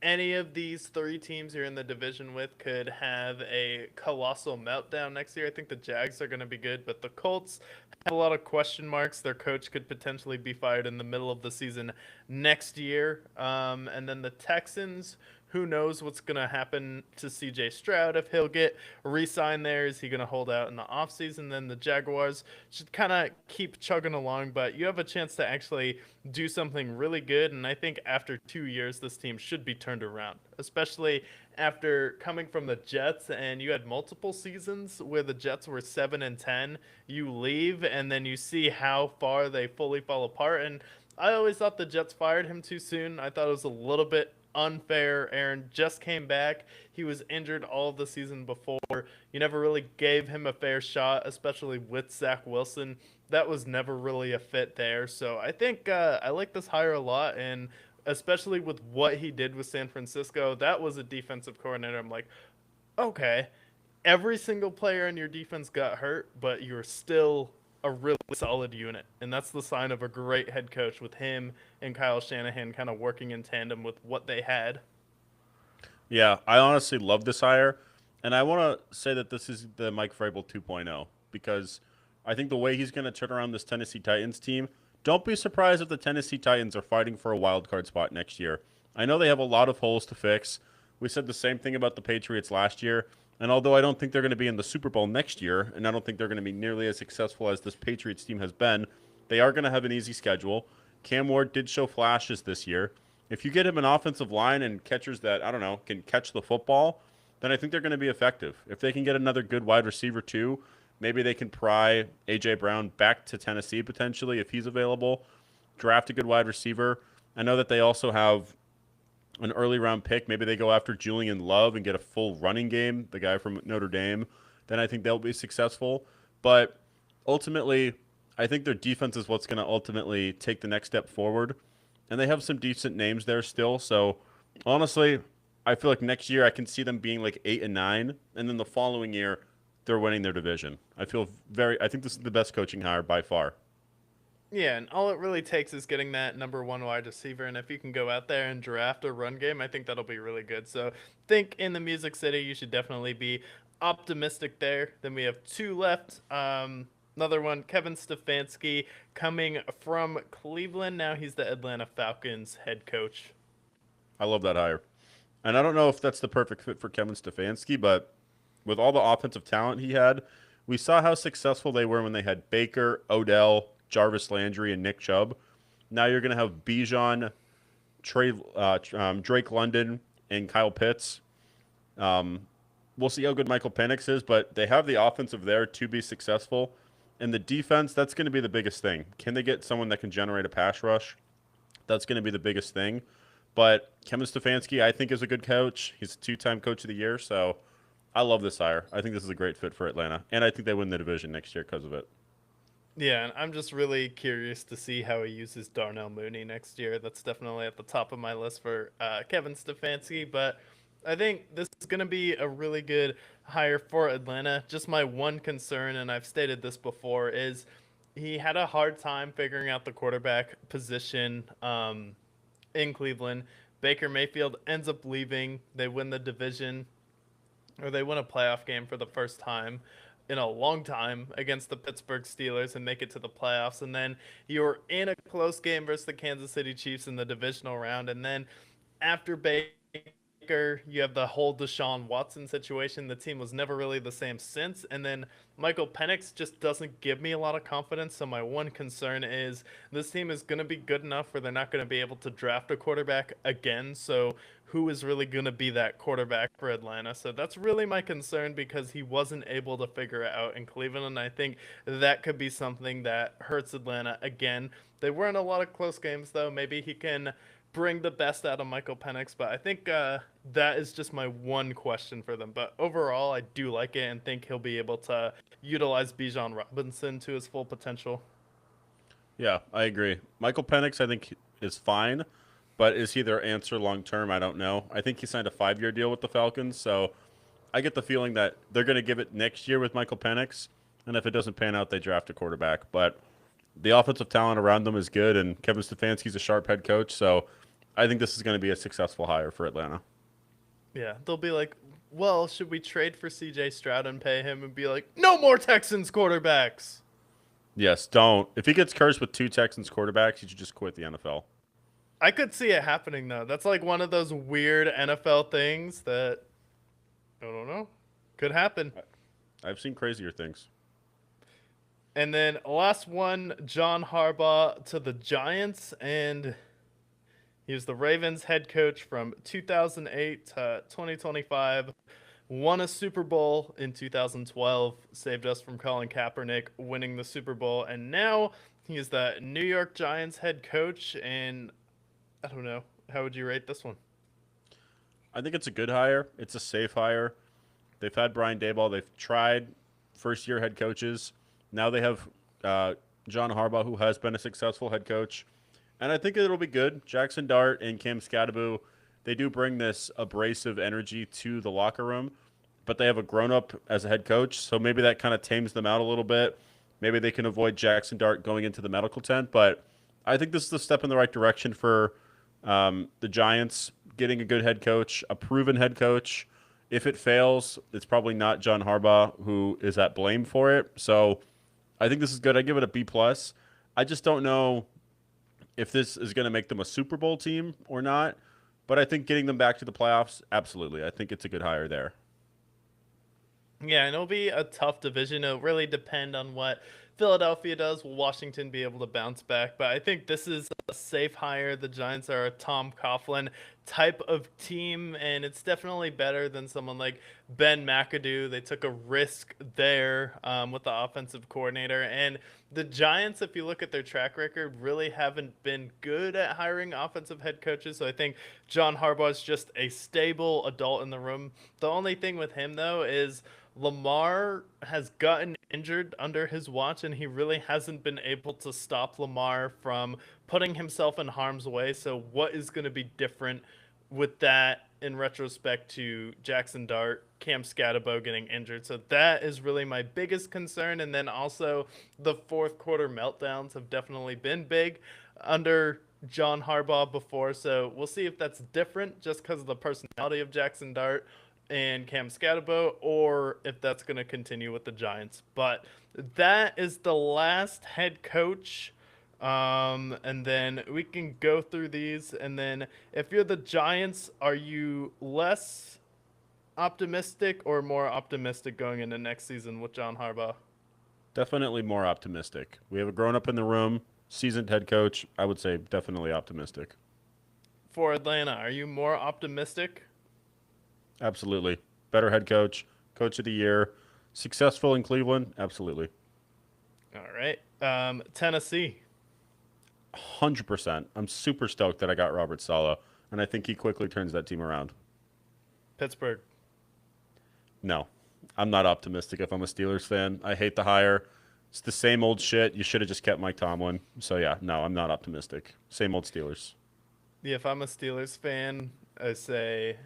any of these three teams you're in the division with could have a colossal meltdown next year. I think the Jags are going to be good, but the Colts have a lot of question marks. Their coach could potentially be fired in the middle of the season next year. And then the Texans, who knows what's going to happen to CJ Stroud, if he'll get re signed there? Is he going to hold out in the offseason? Then the Jaguars should kind of keep chugging along, but you have a chance to actually do something really good. And I think after 2 years, this team should be turned around, especially after coming from the Jets, and you had multiple seasons where the Jets were 7-10. You leave, and then you see how far they fully fall apart. And I always thought the Jets fired him too soon. I thought it was a little bit unfair. Aaron just came back. He was injured all of the season before. You never really gave him a fair shot, especially with Zach Wilson. That was never really a fit there. So I think I like this hire a lot, and especially with what he did with San Francisco, that was a defensive coordinator. I'm like, okay, every single player in your defense got hurt, but you're still a really solid unit. And that's the sign of a great head coach, with him and Kyle Shanahan kind of working in tandem with what they had. Yeah, I honestly love this hire, and I want to say that this is the Mike Vrabel 2.0 because I think the way he's going to turn around this Tennessee Titans team, don't be surprised if the Tennessee Titans are fighting for a wild card spot next year. I know they have a lot of holes to fix. We said the same thing about the Patriots last year, and although I don't think they're going to be in the Super Bowl next year, and I don't think they're going to be nearly as successful as this Patriots team has been, they are going to have an easy schedule. Cam Ward did show flashes this year. If you get him an offensive line and catchers that, I don't know, can catch the football, then I think they're going to be effective. If they can get another good wide receiver too, maybe they can pry A.J. Brown back to Tennessee potentially if he's available, draft a good wide receiver. I know that they also have an early round pick. Maybe they go after Julian Love and get a full running game, the guy from Notre Dame. Then I think they'll be successful. But ultimately, I think their defense is what's going to ultimately take the next step forward. And they have some decent names there still. So honestly, I feel like next year I can see them being like 8-9, and then the following year they're winning their division. I think this is the best coaching hire by far. Yeah, and all it really takes is getting that number one wide receiver. And if you can go out there and draft a run game, I think that'll be really good. So, think in the Music City, you should definitely be optimistic there. Then we have two left. Another one, Kevin Stefanski, coming from Cleveland. Now he's the Atlanta Falcons head coach. I love that hire. And I don't know if that's the perfect fit for Kevin Stefanski, but with all the offensive talent he had, we saw how successful they were when they had Baker, Odell, Jarvis Landry, and Nick Chubb. Now you're going to have Bijan, Drake London, and Kyle Pitts. We'll see how good Michael Penix is, but they have the offensive there to be successful. And the defense, that's going to be the biggest thing. Can they get someone that can generate a pass rush? That's going to be the biggest thing. But Kevin Stefanski, I think, is a good coach. He's a two-time coach of the year, so I love this hire. I think this is a great fit for Atlanta, and I think they win the division next year because of it. Yeah, and I'm just really curious to see how he uses Darnell Mooney next year. That's definitely at the top of my list for Kevin Stefanski. But I think this is going to be a really good hire for Atlanta. Just my one concern, and I've stated this before, is he had a hard time figuring out the quarterback position in Cleveland. Baker Mayfield ends up leaving. They win the division, or they win a playoff game for the first time in a long time against the Pittsburgh Steelers and make it to the playoffs. And then you're in a close game versus the Kansas City Chiefs in the divisional round. And then after Baker, you have the whole Deshaun Watson situation. The team was never really the same since. And then Michael Penix just doesn't give me a lot of confidence. So my one concern is this team is going to be good enough where they're not going to be able to draft a quarterback again. So who is really going to be that quarterback for Atlanta? So that's really my concern because he wasn't able to figure it out in Cleveland. And I think that could be something that hurts Atlanta again. They were in a lot of close games, though. Maybe he can bring the best out of Michael Penix, but I think that is just my one question for them. But overall, I do like it and think he'll be able to utilize Bijan Robinson to his full potential. Yeah, I agree. Michael Penix, I think, is fine, but is he their answer long term? I don't know. I think he signed a 5-year deal with the Falcons, so I get the feeling that they're going to give it next year with Michael Penix, and if it doesn't pan out, they draft a quarterback. But the offensive talent around them is good, and Kevin Stefanski's a sharp head coach, so I think this is going to be a successful hire for Atlanta. Yeah, they'll be like, well, should we trade for CJ Stroud and pay him and be like, no more Texans quarterbacks? Yes, don't. If he gets cursed with two Texans quarterbacks, he should just quit the NFL. I could see it happening, though. That's like one of those weird NFL things that, I don't know, could happen. I've seen crazier things. And then last one, John Harbaugh to the Giants, and he was the Ravens head coach from 2008 to 2025. Won a Super Bowl in 2012, saved us from Colin Kaepernick winning the Super Bowl, and now he is the New York Giants head coach. And I don't know, how would you rate this one? I think it's a good hire. It's a safe hire. They've had Brian Daboll. They've tried first-year head coaches. Now they have John Harbaugh, who has been a successful head coach. And I think it'll be good. Jackson Dart and Cam Scadaboo, they do bring this abrasive energy to the locker room, but they have a grown-up as a head coach, so maybe that kind of tames them out a little bit. Maybe they can avoid Jackson Dart going into the medical tent, but I think this is a step in the right direction for the Giants, getting a good head coach, a proven head coach. If it fails, it's probably not John Harbaugh who is at blame for it. So I think this is good. I give it a B plus. I just don't know if this is going to make them a Super Bowl team or not. But I think getting them back to the playoffs, absolutely. I think it's a good hire there. Yeah, and it'll be a tough division. It'll really depend on what Philadelphia does, will Washington be able to bounce back? But I think this is a safe hire. The Giants are a Tom Coughlin type of team, and it's definitely better than someone like Ben McAdoo. They took a risk there with the offensive coordinator. And the Giants, if you look at their track record, really haven't been good at hiring offensive head coaches. So I think John Harbaugh is just a stable adult in the room. The only thing with him, though, is Lamar has gotten injured under his watch, and he really hasn't been able to stop Lamar from putting himself in harm's way. So, what is going to be different with that in retrospect to Jackson Dart, Cam Scatterbo getting injured? So, that is really my biggest concern. And then also, the fourth quarter meltdowns have definitely been big under John Harbaugh before. So, we'll see if that's different just because of the personality of Jackson Dart and Cam Scatterbo, or if that's going to continue with the Giants. But that is the last head coach. And then we can go through these. And then if you're the Giants, are you less optimistic or more optimistic going into next season with John Harbaugh? Definitely more optimistic. We have a grown up in the room, seasoned head coach. I would say definitely optimistic. For Atlanta, are you more optimistic? Absolutely. Better head coach, coach of the year, successful in Cleveland. Absolutely. All right. Tennessee. 100%. I'm super stoked that I got Robert Saleh, and I think he quickly turns that team around. Pittsburgh. No, I'm not optimistic if I'm a Steelers fan. I hate the hire. It's the same old shit. You should have just kept Mike Tomlin. So, yeah, no, I'm not optimistic. Same old Steelers. Yeah, if I'm a Steelers fan, I say,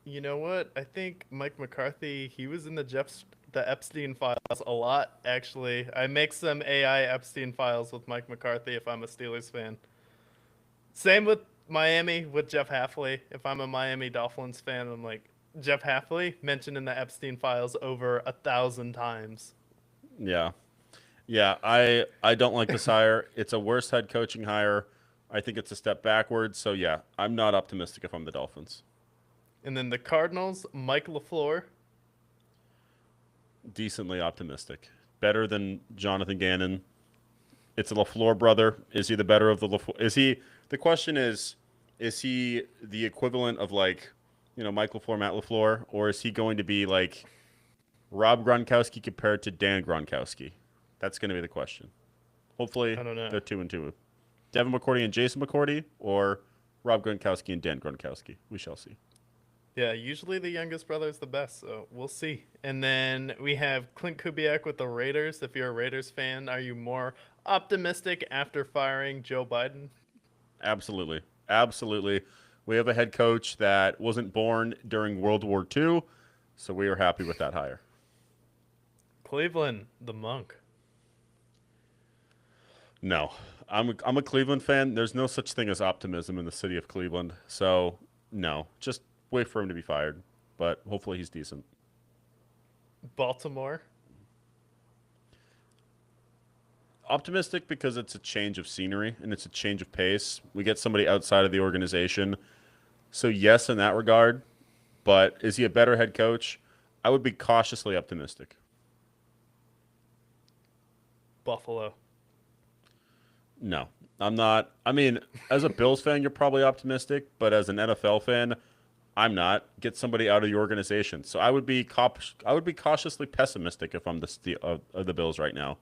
you know what? I think Mike McCarthy, he was in the Epstein files a lot, actually. I make some AI Epstein files with Mike McCarthy if I'm a Steelers fan. Same with Miami with Jeff Halfley. If I'm a Miami Dolphins fan, I'm like, Jeff Halfley mentioned in the Epstein files over 1,000 times. Yeah. Yeah, I don't like this hire. It's a worse head coaching hire. I think it's a step backwards. So, yeah, I'm not optimistic if I'm the Dolphins. And then the Cardinals, Mike LaFleur. Decently optimistic. Better than Jonathan Gannon. It's a LaFleur brother. Is he the better of the LaFleur? The question is he the equivalent of like, Mike LaFleur, Matt LaFleur, or is he going to be like Rob Gronkowski compared to Dan Gronkowski? That's going to be the question. Hopefully, I don't know. they're 2-2. Devin McCourty and Jason McCourty, or Rob Gronkowski and Dan Gronkowski. We shall see. Yeah, usually the youngest brother is the best, so we'll see. And then we have Clint Kubiak with the Raiders. If you're a Raiders fan, are you more optimistic after firing Joe Biden? Absolutely. Absolutely. We have a head coach that wasn't born during World War II, so we are happy with that hire. Cleveland, the Monk. No. I'm a Cleveland fan. There's no such thing as optimism in the city of Cleveland. So, no. Just wait for him to be fired, but hopefully he's decent. Baltimore. Optimistic because it's a change of scenery and it's a change of pace. We get somebody outside of the organization. So, yes, in that regard, but is he a better head coach? I would be cautiously optimistic. Buffalo. No, I'm not. I mean, as a Bills fan, you're probably optimistic, but as an NFL fan, I'm not. Get somebody out of the organization. So I would be cautiously pessimistic if I'm the Bills right now.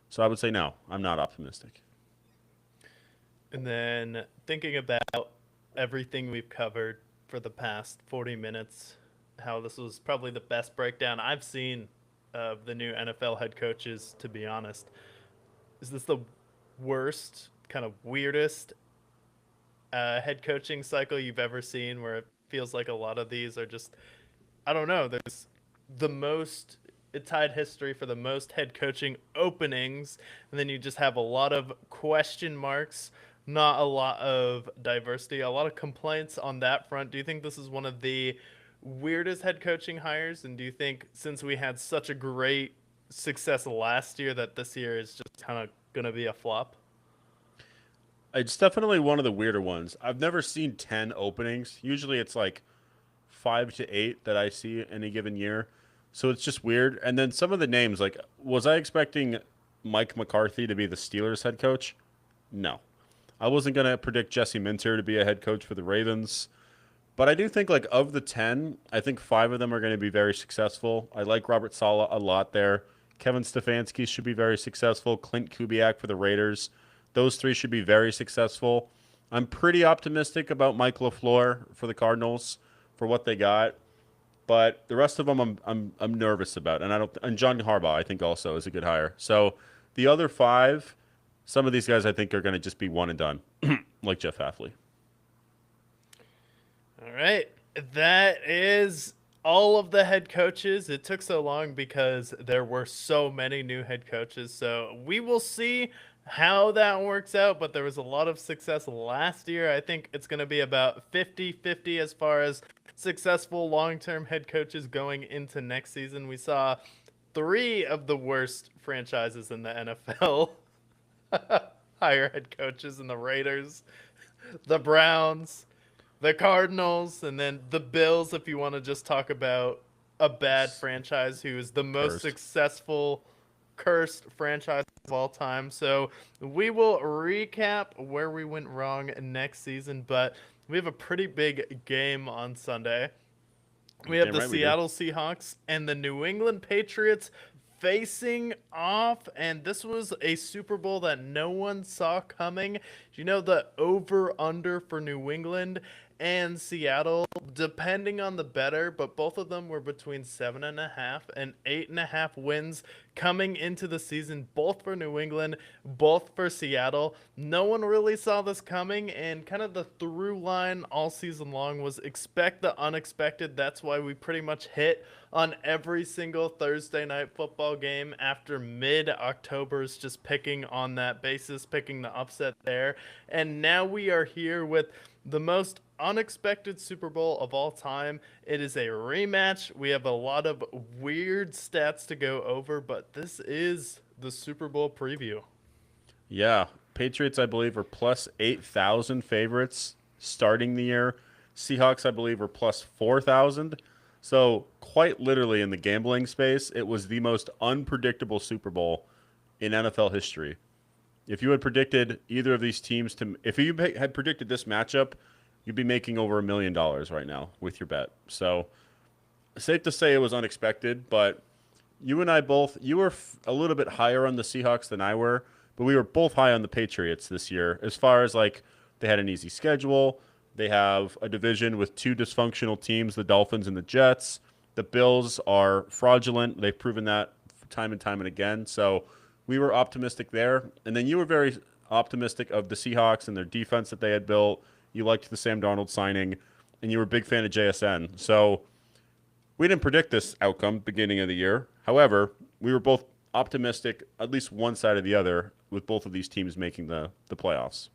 So I would say no, I'm not optimistic. And then thinking about everything we've covered for the past 40 minutes, how this was probably the best breakdown I've seen of the new NFL head coaches, to be honest. Is this the worst, kind of weirdest head coaching cycle you've ever seen, where it feels like a lot of these are just, I don't know, there's the most, it tied history for the most head coaching openings, and then you just have a lot of question marks, not a lot of diversity, a lot of complaints on that front. Do you think this is one of the weirdest head coaching hires, and do you think since we had such a great success last year that this year is just kind of going to be a flop? It's definitely one of the weirder ones. I've never seen 10 openings. Usually it's like 5 to 8 that I see any given year. So it's just weird. And then some of the names, like, was I expecting Mike McCarthy to be the Steelers head coach? No. I wasn't going to predict Jesse Minter to be a head coach for the Ravens. But I do think, like, of the 10, I think 5 of them are going to be very successful. I like Robert Saleh a lot there. Kevin Stefanski should be very successful. Clint Kubiak for the Raiders. Those 3 should be very successful. I'm pretty optimistic about Mike LaFleur for the Cardinals for what they got. But the rest of them, I'm nervous about, and John Harbaugh I think also is a good hire. So the other 5, some of these guys I think are going to just be one and done, like Jeff Hafley. All right. That is all of the head coaches. It took so long because there were so many new head coaches. So we will see how that works out. But there was a lot of success last year. I think it's going to be about 50-50 as far as successful long term head coaches going into next season. We saw 3 of the worst franchises in the NFL hire head coaches in the Raiders, the Browns, the Cardinals, and then the Bills, if you want to just talk about a bad franchise who is the most Cursed. successful cursed franchise of all time. So we will recap where we went wrong next season, but we have a pretty big game on Sunday. We have Damn the right we do. Seattle Seahawks and the New England Patriots facing off, and this was a Super Bowl that no one saw coming. You know, the over under for New England and Seattle, depending on the better, but both of them were between 7.5 and 8.5 wins coming into the season, both for New England, both for Seattle. No one really saw this coming, and kind of the through line all season long was expect the unexpected. That's why we pretty much hit on every single Thursday night football game after mid-October, is just picking on that basis, picking the upset there. And now we are here with the most unexpected Super Bowl of all time. It is a rematch. We have a lot of weird stats to go over, but this is the Super Bowl preview. Yeah, Patriots I believe are plus 8,000 favorites starting the year. Seahawks I believe are plus 4,000. So quite literally in the gambling space, it was the most unpredictable Super Bowl in NFL history. If you had predicted either of these teams to, if you had predicted this matchup, you'd be making over $1 million right now with your bet. So safe to say it was unexpected, but you and I both, you were a little bit higher on the Seahawks than I were, but we were both high on the Patriots this year as far as like they had an easy schedule. They have a division with 2 dysfunctional teams, the Dolphins and the Jets. The Bills are fraudulent. They've proven that time and time and again. So we were optimistic there. And then you were very optimistic of the Seahawks and their defense that they had built. You liked the Sam Darnold signing, and you were a big fan of JSN. So we didn't predict this outcome beginning of the year. However, we were both optimistic, at least one side or the other, with both of these teams making the playoffs.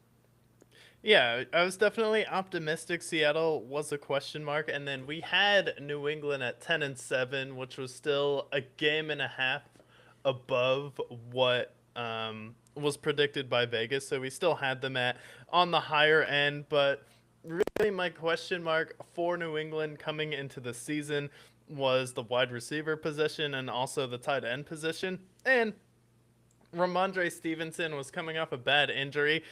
Yeah, I was definitely optimistic. Seattle was a question mark, and then we had New England at 10-7, which was still a game and a half above what was predicted by Vegas. So we still had them at on the higher end, but really my question mark for New England coming into the season was the wide receiver position and also the tight end position. And Ramondre Stevenson was coming off a bad injury.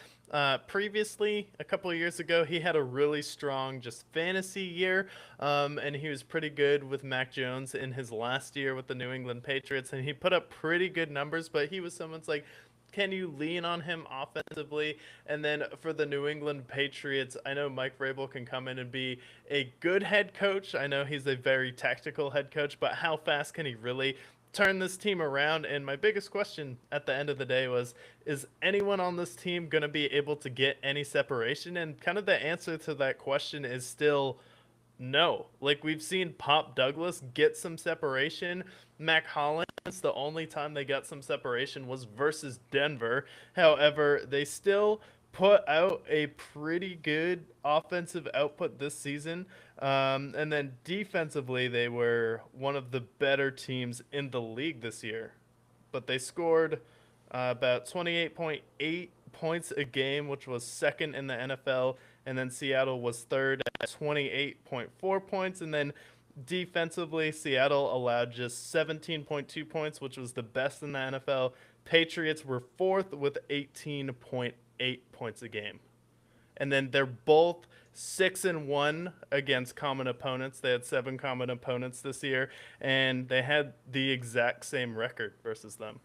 Previously, a couple of years ago, he had a really strong just fantasy year, and he was pretty good with Mac Jones in his last year with the New England Patriots, and he put up pretty good numbers, but he was someone's like, can you lean on him offensively? And then for the New England Patriots, I know Mike Vrabel can come in and be a good head coach. I know he's a very tactical head coach, but how fast can he really turn this team around? And my biggest question at the end of the day was, is anyone on this team going to be able to get any separation? And kind of the answer to that question is still no. Like, we've seen Pop Douglas get some separation. Mac Hollins, the only time they got some separation was versus Denver. However, they still put out a pretty good offensive output this season. And then defensively, they were one of the better teams in the league this year. But they scored about 28.8 points a game, which was second in the NFL. And then Seattle was third at 28.4 points. And then Defensively, Seattle allowed just 17.2 points, which was the best in the NFL. Patriots were fourth with 18.8 points a game. And then they're both 6-1 against common opponents. They had 7 common opponents this year, and they had the exact same record versus them.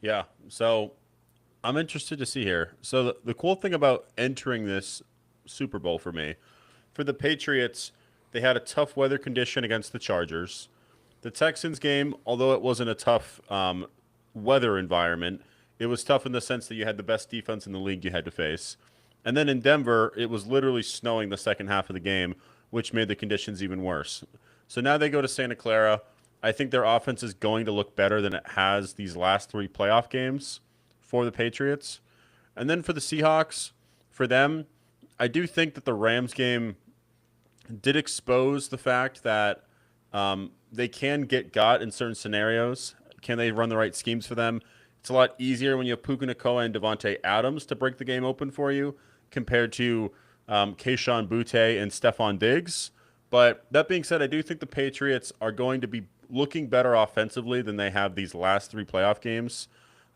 Yeah. So I'm interested to see here. So the cool thing about entering this Super Bowl for me, for the Patriots, they had a tough weather condition against the Chargers. The Texans game, although it wasn't a tough weather environment, it was tough in the sense that you had the best defense in the league you had to face. And then in Denver, it was literally snowing the second half of the game, which made the conditions even worse. So now they go to Santa Clara. I think their offense is going to look better than it has these last 3 playoff games for the Patriots. And then for the Seahawks, for them, I do think that the Rams game did expose the fact that they can get got in certain scenarios. Can they run the right schemes for them? It's a lot easier when you have Puka Nacua and Devontae Adams to break the game open for you compared to Keyshawn Butte and Stephon Diggs. But that being said, I do think the Patriots are going to be looking better offensively than they have these last 3 playoff games.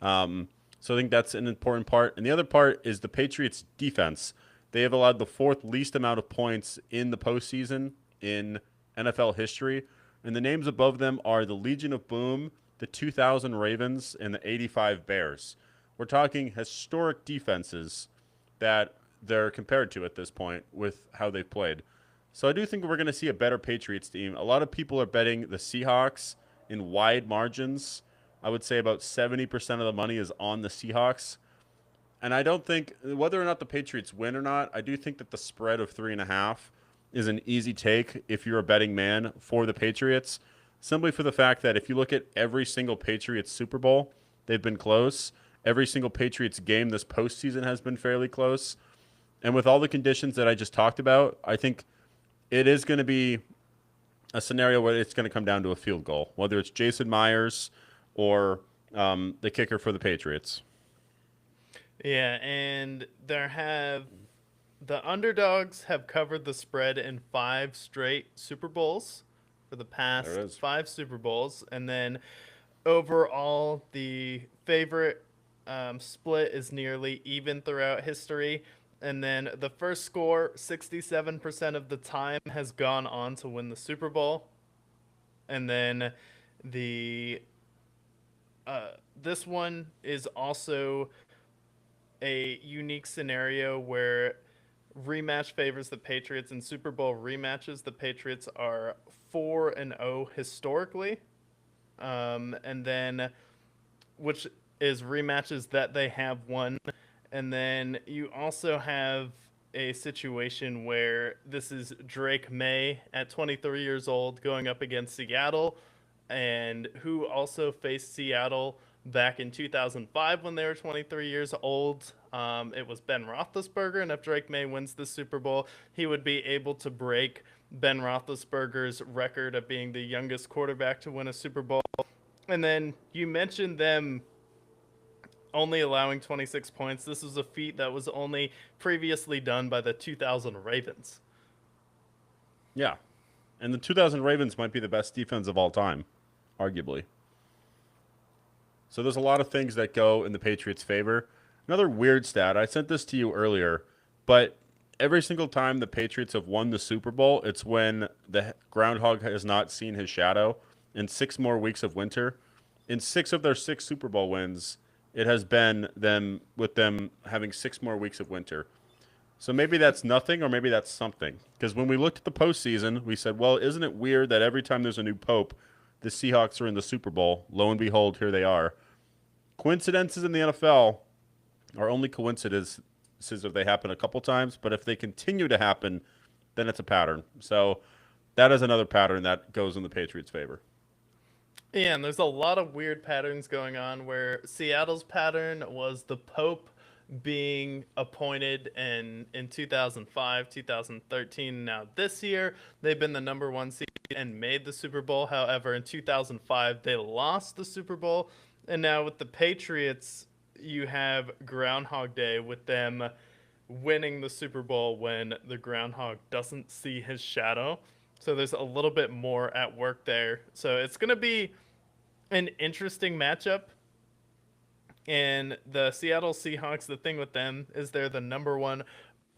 So I think that's an important part. And the other part is the Patriots' defense. They have allowed the 4th least amount of points in the postseason in NFL history. And the names above them are the Legion of Boom, the 2000 Ravens, and the 85 Bears. We're talking historic defenses that they're compared to at this point with how they've played. So I do think we're going to see a better Patriots team. A lot of people are betting the Seahawks in wide margins. I would say about 70% of the money is on the Seahawks. And I don't think, whether or not the Patriots win or not, I do think that the spread of 3.5 is an easy take if you're a betting man for the Patriots. Simply for the fact that if you look at every single Patriots Super Bowl, they've been close. Every single Patriots game this postseason has been fairly close. And with all the conditions that I just talked about, I think it is going to be a scenario where it's going to come down to a field goal, whether it's Jason Myers or the kicker for the Patriots. Yeah, and the underdogs have covered the spread in 5 straight Super Bowls for the There it past is. 5 Super Bowls, and then overall the favorite split is nearly even throughout history. And then the first score, 67% of the time, has gone on to win the Super Bowl. And then the this one is also a unique scenario where rematch favors the Patriots. In Super Bowl rematches, the Patriots are 4-0 historically. And then which is rematches that they have won. And then you also have a situation where this is Drake May at 23 years old going up against Seattle, and who also faced Seattle back in 2005 when they were 23 years old. It was Ben Roethlisberger, and if Drake May wins the Super Bowl, he would be able to break Ben Roethlisberger's record of being the youngest quarterback to win a Super Bowl. And then you mentioned them only allowing 26 points. This was a feat that was only previously done by the 2000 Ravens. Yeah. And the 2000 Ravens might be the best defense of all time, arguably. So there's a lot of things that go in the Patriots' favor. Another weird stat, I sent this to you earlier, but every single time the Patriots have won the Super Bowl, it's when the groundhog has not seen his shadow in 6 more weeks of winter. In 6 of their 6 Super Bowl wins, it has been them with them having 6 more weeks of winter. So maybe that's nothing, or maybe that's something. Because when we looked at the postseason, we said, well, isn't it weird that every time there's a new pope, the Seahawks are in the Super Bowl? Lo and behold, here they are. Coincidences in the NFL are only coincidences if they happen a couple times, but if they continue to happen, then it's a pattern. So that is another pattern that goes in the Patriots' favor. Yeah, and there's a lot of weird patterns going on where Seattle's pattern was the Pope being appointed in 2005, 2013. Now this year, they've been the number 1 seed and made the Super Bowl. However, in 2005, they lost the Super Bowl. And now with the Patriots, you have Groundhog Day with them winning the Super Bowl when the groundhog doesn't see his shadow. So there's a little bit more at work there. So it's going to be an interesting matchup. And the Seattle Seahawks, the thing with them is they're the number one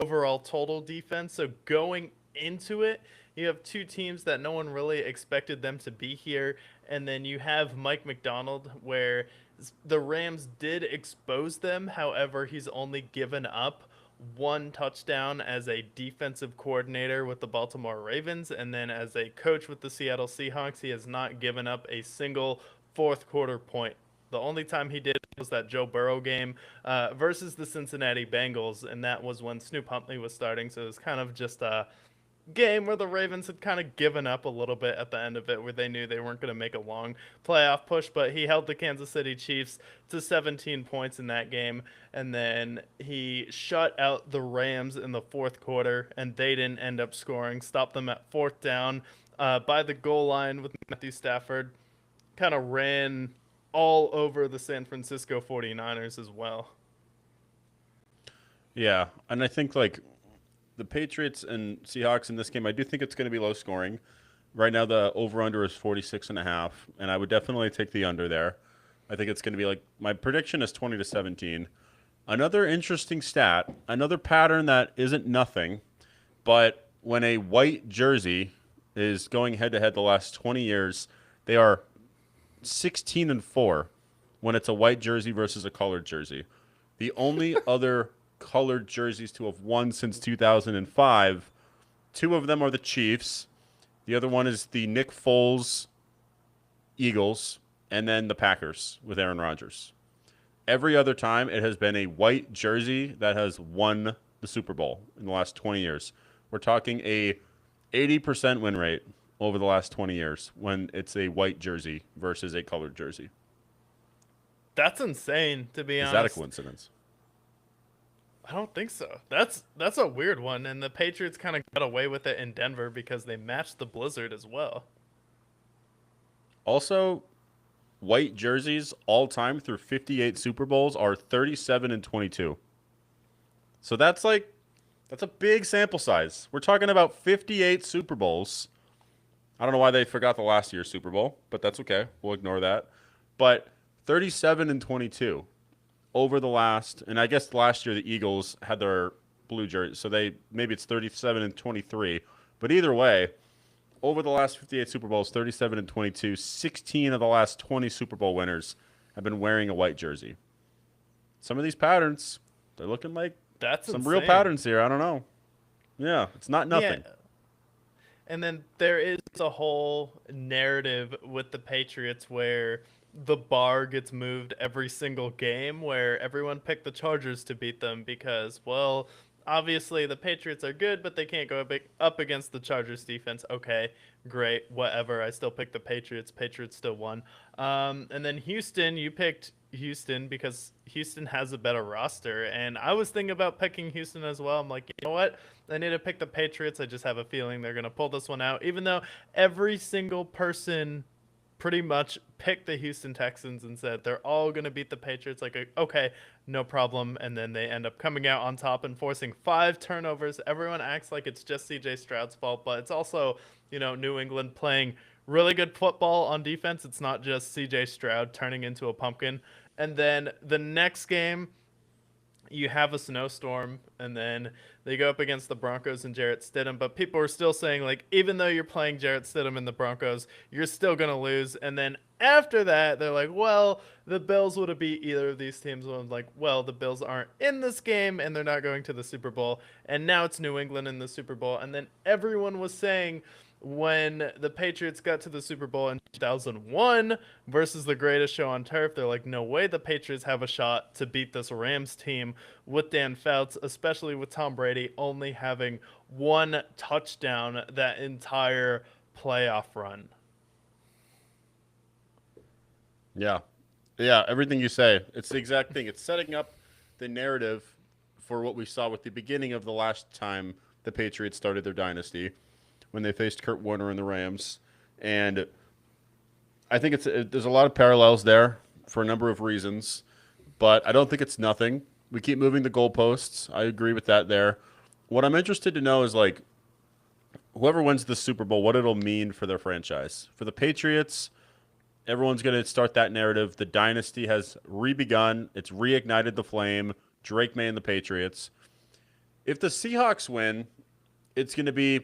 overall total defense. So going into it, you have two teams that no one really expected them to be here. And then you have Mike McDonald, where the Rams did expose them. However, he's only given up one touchdown as a defensive coordinator with the Baltimore Ravens. And then as a coach with the Seattle Seahawks, he has not given up a single fourth quarter point. The only time he did was that Joe Burrow game versus the Cincinnati Bengals, and that was when Snoop Huntley was starting. So it was kind of just a game where the Ravens had kind of given up a little bit at the end of it, where they knew they weren't going to make a long playoff push. But he held the Kansas City Chiefs to 17 points in that game, and then he shut out the Rams in the fourth quarter, and they didn't end up scoring. Stopped them at fourth down by the goal line with Matthew Stafford. Kind of ran all over the San Francisco 49ers as well. Yeah, and I think like the Patriots and Seahawks in this game, I do think it's going to be low scoring. Right now, the over/under is 46.5, and I would definitely take the under there. I think it's going to be like my prediction is 20-17. Another interesting stat, another pattern that isn't nothing, but when a white jersey is going head to head the last 20 years, they are 16-4 when it's a white jersey versus a colored jersey. The only other colored jerseys to have won since 2005, two of them are the Chiefs. The other one is the Nick Foles Eagles, and then the Packers with Aaron Rodgers. Every other time, it has been a white jersey that has won the Super Bowl in the last 20 years. We're talking a 80% win rate over the last 20 years when it's a white jersey versus a colored jersey. That's insane, to be honest. Is that a coincidence? I don't think so. That's a weird one, and the Patriots kind of got away with it in Denver because they matched the blizzard as well. Also, white jerseys all time through 58 Super Bowls are 37-22. So that's a big sample size. We're talking about 58 Super Bowls. I don't know why they forgot the last year's Super Bowl, but that's okay. We'll ignore that. But 37-22 over the last, and I guess last year the Eagles had their blue jersey, so maybe it's 37-23. But either way, over the last 58 Super Bowls, 37-22, 16 of the last 20 Super Bowl winners have been wearing a white jersey. Some of these patterns, they're looking like that's some insane. real patterns here. I don't know. Yeah, it's not nothing. Yeah. And then there is a whole narrative with the Patriots where the bar gets moved every single game, where everyone picked the Chargers to beat them because, well, obviously the Patriots are good, but they can't go up against the Chargers defense. Okay, great, whatever. I still picked the Patriots. Patriots still won. And then Houston, you picked Houston because Houston has a better roster. And I was thinking about picking Houston as well. I'm like, you know what? I need to pick the Patriots. I just have a feeling they're going to pull this one out, even though every single person pretty much picked the Houston Texans and said they're all going to beat the Patriots. Like, okay, no problem. And then they end up coming out on top and forcing 5 turnovers. Everyone acts like it's just CJ Stroud's fault, but it's also, New England playing really good football on defense. It's not just CJ Stroud turning into a pumpkin. And then the next game, you have a snowstorm, and then they go up against the Broncos and Jarrett Stidham. But people are still saying, like, even though you're playing Jarrett Stidham and the Broncos, you're still going to lose. And then after that, they're like, well, the Bills would have beat either of these teams. And I'm like, well, the Bills aren't in this game, and they're not going to the Super Bowl. And now it's New England in the Super Bowl. And then everyone was saying, when the Patriots got to the Super Bowl in 2001 versus the greatest show on turf, they're like, no way the Patriots have a shot to beat this Rams team with Dan Fouts, especially with Tom Brady only having 1 touchdown that entire playoff run. Yeah, everything you say. It's the exact thing. It's setting up the narrative for what we saw with the beginning of the last time the Patriots started their dynasty, when they faced Kurt Warner and the Rams. And I think there's a lot of parallels there for a number of reasons, but I don't think it's nothing. We keep moving the goalposts. I agree with that there. What I'm interested to know is, like, whoever wins the Super Bowl, what it'll mean for their franchise. For the Patriots, everyone's going to start that narrative. The dynasty has re-begun. It's reignited the flame. Drake May and the Patriots. If the Seahawks win, it's going to be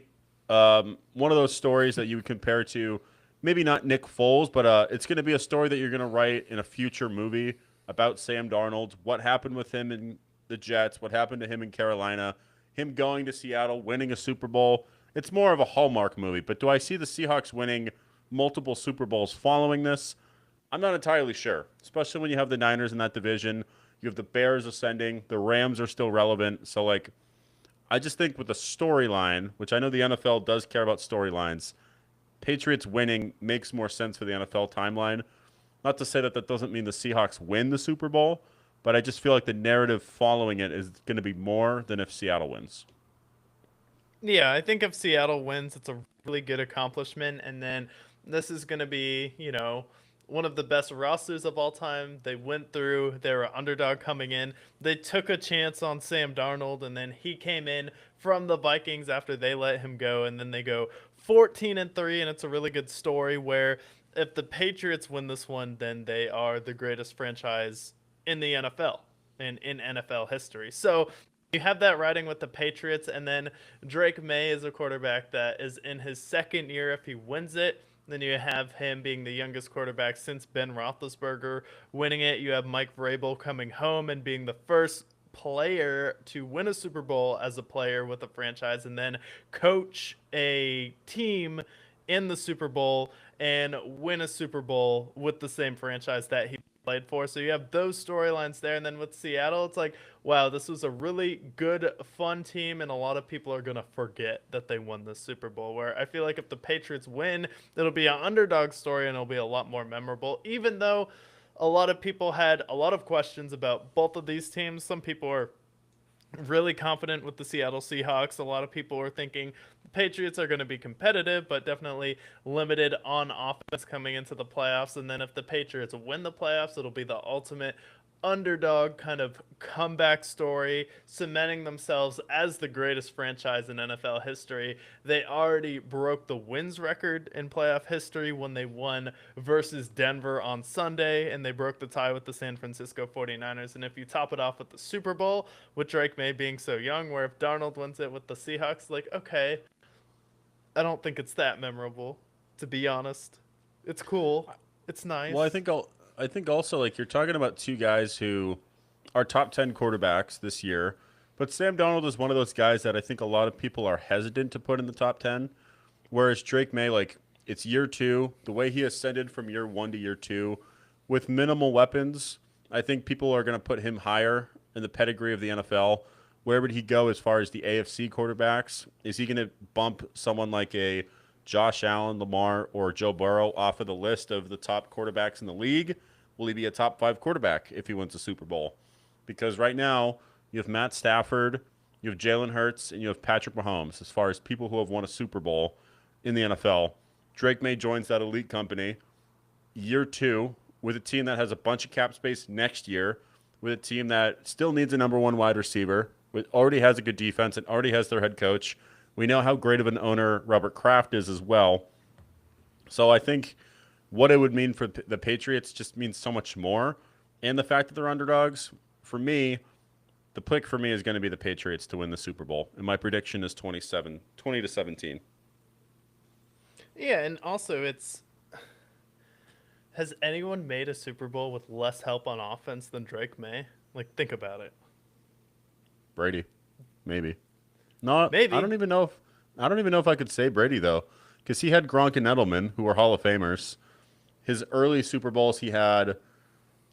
one of those stories that you would compare to maybe not Nick Foles, but it's going to be a story that you're going to write in a future movie about Sam Darnold, what happened with him in the Jets, what happened to him in Carolina, him going to Seattle, winning a Super Bowl. It's more of a Hallmark movie. But do I see the Seahawks winning multiple Super Bowls following this? I'm not entirely sure, especially when you have the Niners in that division. You have the Bears ascending. The Rams are still relevant. So, like, I just think with the storyline, which I know the NFL does care about storylines, Patriots winning makes more sense for the NFL timeline. Not to say that that doesn't mean the Seahawks win the Super Bowl, but I just feel like the narrative following it is going to be more than if Seattle wins. Yeah, I think if Seattle wins, it's a really good accomplishment. And then this is going to be, one of the best rosters of all time. They went through, they were underdog coming in. They took a chance on Sam Darnold, and then he came in from the Vikings after they let him go. And then they go 14-3, and it's a really good story where if the Patriots win this one, then they are the greatest franchise in the NFL and in NFL history. So you have that riding with the Patriots, and then Drake May is a quarterback that is in his second year if he wins it. Then you have him being the youngest quarterback since Ben Roethlisberger winning it. You have Mike Vrabel coming home and being the first player to win a Super Bowl as a player with a franchise, and then coach a team in the Super Bowl and win a Super Bowl with the same franchise that he played for. So you have those storylines there. And then with Seattle, it's like, wow, this was a really good, fun team. And a lot of people are going to forget that they won the Super Bowl. Where I feel like if the Patriots win, it'll be an underdog story and it'll be a lot more memorable. Even though a lot of people had a lot of questions about both of these teams, some people are really confident with the Seattle Seahawks. A lot of people are thinking the Patriots are going to be competitive, but definitely limited on offense coming into the playoffs. And then if the Patriots win the playoffs, it'll be the ultimate underdog kind of comeback story, cementing themselves as the greatest franchise in NFL history. They already broke the wins record in playoff history when they won versus Denver on Sunday, and they broke the tie with the San Francisco 49ers. And if you top it off with the Super Bowl, with Drake May being so young, where if Darnold wins it with the Seahawks, like, okay, I don't think it's that memorable, to be honest. It's cool. It's Well, nice. I think also like you're talking about two guys who are top 10 quarterbacks this year, but Sam Donald is one of those guys that I think a lot of people are hesitant to put in the top 10. Whereas Drake May, like, it's year two, the way he ascended from year one to year two with minimal weapons, I think people are going to put him higher in the pedigree of the NFL. Where would he go as far as the AFC quarterbacks? Is he going to bump someone like a Josh Allen, Lamar, or Joe Burrow off of the list of the top quarterbacks in the league? Will he be a top five quarterback if he wins a Super Bowl? Because right now, you have Matt Stafford, you have Jalen Hurts, and you have Patrick Mahomes as far as people who have won a Super Bowl in the NFL. Drake May joins that elite company year two with a team that has a bunch of cap space next year, with a team that still needs a number one wide receiver, with already has a good defense and already has their head coach. We know how great of an owner Robert Kraft is as well. So I think what it would mean for the Patriots just means so much more. And the fact that they're underdogs, for me, the pick for me is going to be the Patriots to win the Super Bowl. And my prediction is 20 to 17. Yeah, and also it's has anyone made a Super Bowl with less help on offense than Drake May? Like, think about it. Brady, maybe. No, Maybe. I don't even know if I could say Brady though, because he had Gronk and Edelman, who were Hall of Famers. His early Super Bowls, he had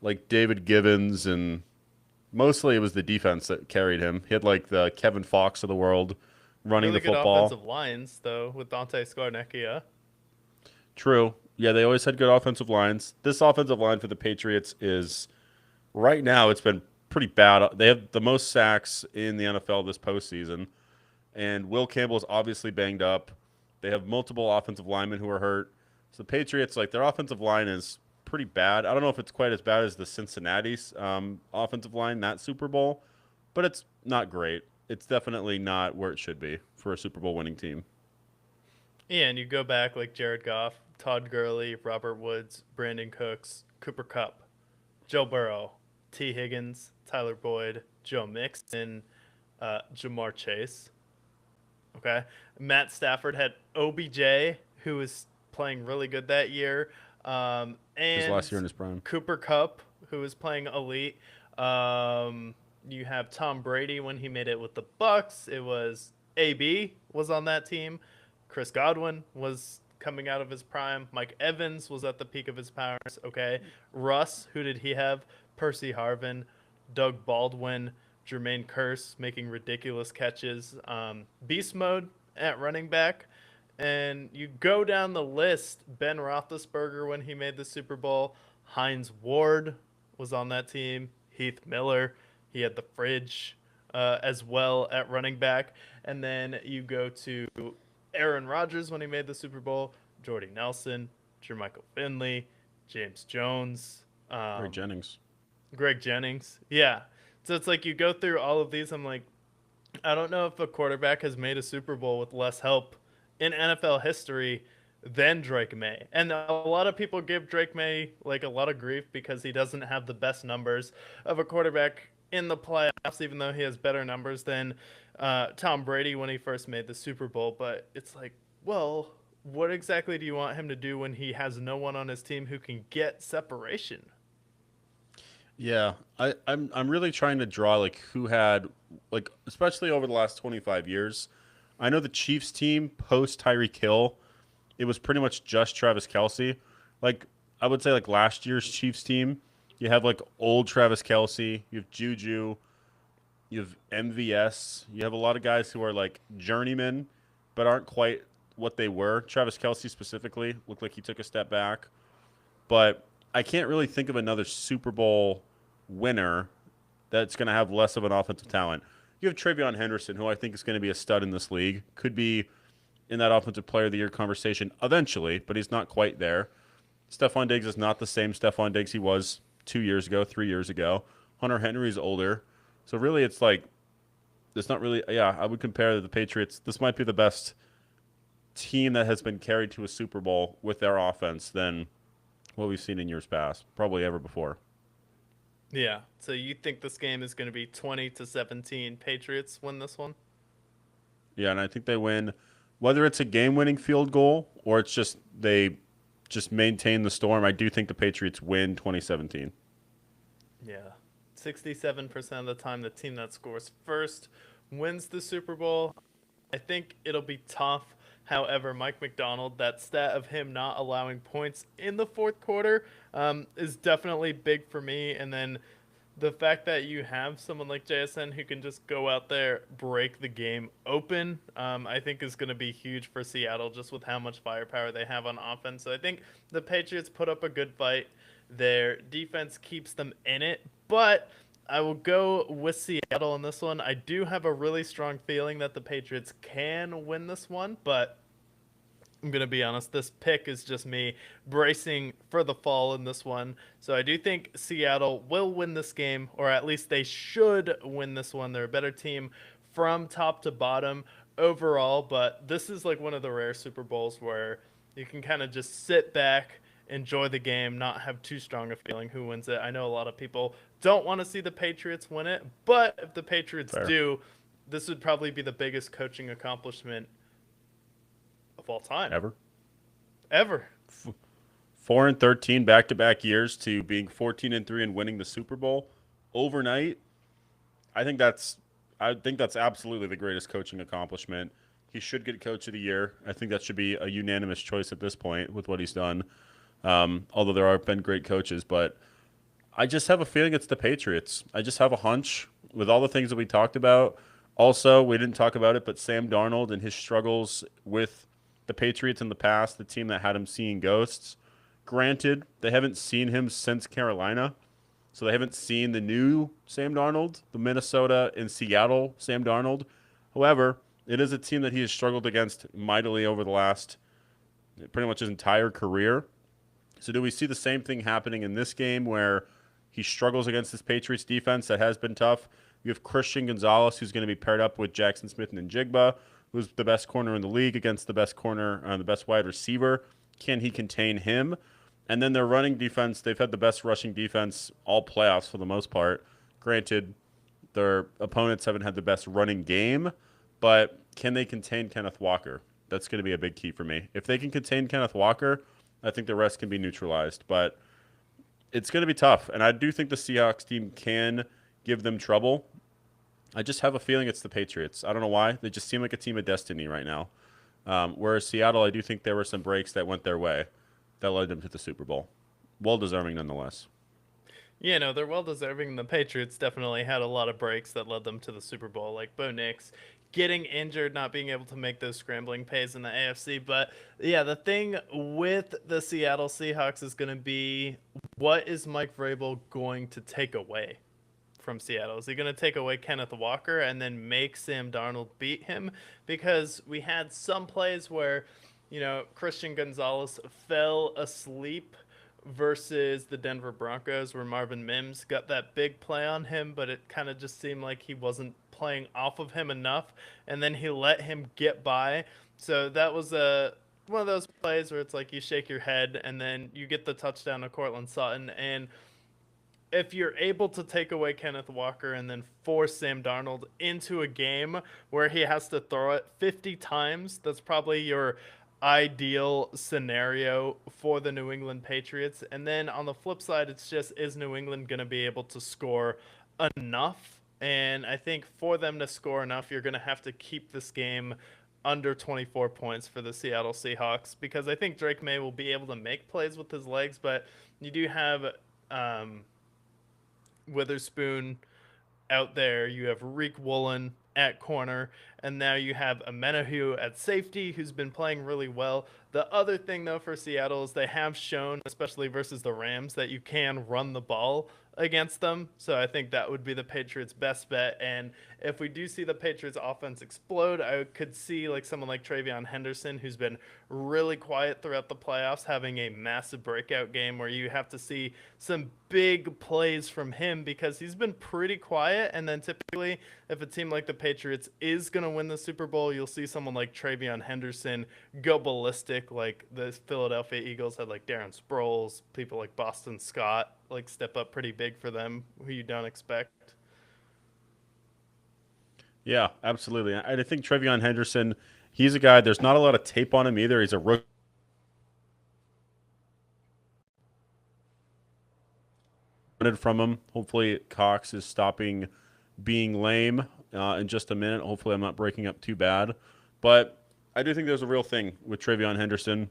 like David Givens, and mostly it was the defense that carried him. He had like the Kevin Fox of the world running the Really good football. offensive lines, though, with Dante Scarnecchia. True. Yeah, they always had good offensive lines. This offensive line for the Patriots is right now it's been pretty bad. They have the most sacks in the NFL this postseason, and Will Campbell is obviously banged up. They have multiple offensive linemen who are hurt. So the Patriots, like their offensive line is pretty bad. I don't know if it's quite as bad as the Cincinnati's offensive line that Super Bowl, but it's not great. It's definitely not where it should be for a Super Bowl winning team. Yeah, and you go back like Jared Goff, Todd Gurley, Robert Woods, Brandon Cooks, Cooper Cup, Joe Burrow, T. Higgins, Tyler Boyd, Joe Mixon, Jamar Chase. Okay. Matt Stafford had OBJ, who was playing really good that year, His and last year in his prime. Cooper Cup, who was playing elite. You have Tom Brady when he made it with the Bucks. It was AB was on that team. Chris Godwin was coming out of his prime. Mike Evans was at the peak of his powers. Okay. Russ, who did he have? Percy Harvin, Doug Baldwin, Jermaine Curse making ridiculous catches. Beast mode at running back. And you go down the list. Ben Roethlisberger when he made the Super Bowl. Hines Ward was on that team. Heath Miller. He had the fridge as well at running back. And then you go to Aaron Rodgers when he made the Super Bowl. Jordy Nelson. Jermichael Finley. James Jones. Greg Jennings. Greg Jennings. Yeah. So it's like you go through all of these. I'm like, I don't know if a quarterback has made a Super Bowl with less help in NFL history than Drake May. And a lot of people give Drake May like a lot of grief because he doesn't have the best numbers of a quarterback in the playoffs, even though he has better numbers than Tom Brady when he first made the Super Bowl. But it's like, well, what exactly do you want him to do when he has no one on his team who can get separation? Yeah, I'm really trying to draw like who had like especially over the last 25 years. I know the Chiefs team post Tyreek Hill, it was pretty much just Travis Kelsey. Like I would say like last year's Chiefs team, you have like old Travis Kelsey, you have Juju, you have MVS, you have a lot of guys who are like journeymen, but aren't quite what they were. Travis Kelsey specifically looked like he took a step back. But I can't really think of another Super Bowl winner that's going to have less of an offensive talent. You have Travion Henderson, who I think is going to be a stud in this league. Could be in that Offensive Player of the Year conversation eventually, but he's not quite there. Stephon Diggs is not the same Stephon Diggs he was 2 years ago, 3 years ago. Hunter Henry's older. So really, it's like, it's not really, yeah, I would compare the Patriots. This might be the best team that has been carried to a Super Bowl with their offense than what we've seen in years past, probably ever before. Yeah. So you think this game is going to be 20-17 Patriots win this one? Yeah, and I think they win, whether it's a game-winning field goal or it's just they just maintain the storm. I do think the Patriots win 2017. Yeah. 67% of the time, the team that scores first wins the Super Bowl. I think it'll be tough. However, Mike McDonald, that stat of him not allowing points in the fourth quarter is definitely big for me. And then the fact that you have someone like JSN who can just go out there, break the game open, I think is going to be huge for Seattle just with how much firepower they have on offense. So I think the Patriots put up a good fight. Their defense keeps them in it, but I will go with Seattle in this one. I do have a really strong feeling that the Patriots can win this one, but I'm going to be honest. This pick is just me bracing for the fall in this one. So I do think Seattle will win this game, or at least they should win this one. They're a better team from top to bottom overall, but this is like one of the rare Super Bowls where you can kind of just sit back, enjoy the game, not have too strong a feeling who wins it. I know a lot of people don't want to see the Patriots win it, but if the Patriots Fair. do, this would probably be the biggest coaching accomplishment of all time. Ever. 4-13 back-to-back years to being 14-3 and winning the Super Bowl overnight. I think that's absolutely the greatest coaching accomplishment. He should get Coach of the Year. I think that should be a unanimous choice at this point with what he's done. Although there have been great coaches, but I just have a feeling it's the Patriots. I just have a hunch with all the things that we talked about. Also, we didn't talk about it, but Sam Darnold and his struggles with the Patriots in the past, the team that had him seeing ghosts. Granted, they haven't seen him since Carolina, so they haven't seen the new Sam Darnold, the Minnesota and Seattle Sam Darnold. However, it is a team that he has struggled against mightily over the last pretty much his entire career. So do we see the same thing happening in this game where he struggles against this Patriots defense that has been tough? You have Christian Gonzalez, who's going to be paired up with Jackson Smith and Njigba, who's the best corner in the league, against the best corner, the best wide receiver. Can he contain him? And then their running defense, they've had the best rushing defense all playoffs for the most part. Granted, their opponents haven't had the best running game, but can they contain Kenneth Walker? That's going to be a big key for me. If they can contain Kenneth Walker, I think the rest can be neutralized. But it's going to be tough, and I do think the Seahawks team can give them trouble. I just have a feeling it's the Patriots. I don't know why. They just seem like a team of destiny right now. Whereas Seattle, I do think there were some breaks that went their way that led them to the Super Bowl. Well deserving nonetheless. Yeah, no, they're well deserving. The Patriots definitely had a lot of breaks that led them to the Super Bowl, like Bo Nix getting injured, not being able to make those scrambling plays in the AFC. But yeah, the thing with the Seattle Seahawks is going to be, what is Mike Vrabel going to take away from Seattle? Is he going to take away Kenneth Walker and then make Sam Darnold beat him? Because we had some plays where, Christian Gonzalez fell asleep versus the Denver Broncos, where Marvin Mims got that big play on him, but it kind of just seemed like he wasn't playing off of him enough, and then he let him get by. So that was one of those plays where it's like you shake your head, and then you get the touchdown to Cortland Sutton. And if you're able to take away Kenneth Walker and then force Sam Darnold into a game where he has to throw it 50 times, that's probably your ideal scenario for the New England Patriots. And then on the flip side, it's just, is New England going to be able to score enough? And I think for them to score enough, you're going to have to keep this game under 24 points for the Seattle Seahawks, because I think Drake May will be able to make plays with his legs, but you do have Witherspoon out there. You have Reek Woolen at corner, and now you have Amenahu at safety, who's been playing really well. The other thing, though, for Seattle is they have shown, especially versus the Rams, that you can run the ball against them. So I think that would be the Patriots' best bet. And if we do see the Patriots' offense explode, I could see like someone like Travion Henderson, who's been really quiet throughout the playoffs, having a massive breakout game where you have to see some big plays from him, because he's been pretty quiet. And then typically, if a team like the Patriots is going to win the Super Bowl, you'll see someone like Travion Henderson go ballistic. Like the Philadelphia Eagles had like Darren Sproles, people like Boston Scott like step up pretty big for them, who you don't expect. Yeah, absolutely. I think Trevion Henderson, he's a guy, there's not a lot of tape on him either. He's a rookie from him. Hopefully Cox is stopping being lame in just a minute. Hopefully I'm not breaking up too bad. But I do think there's a real thing with Trevion Henderson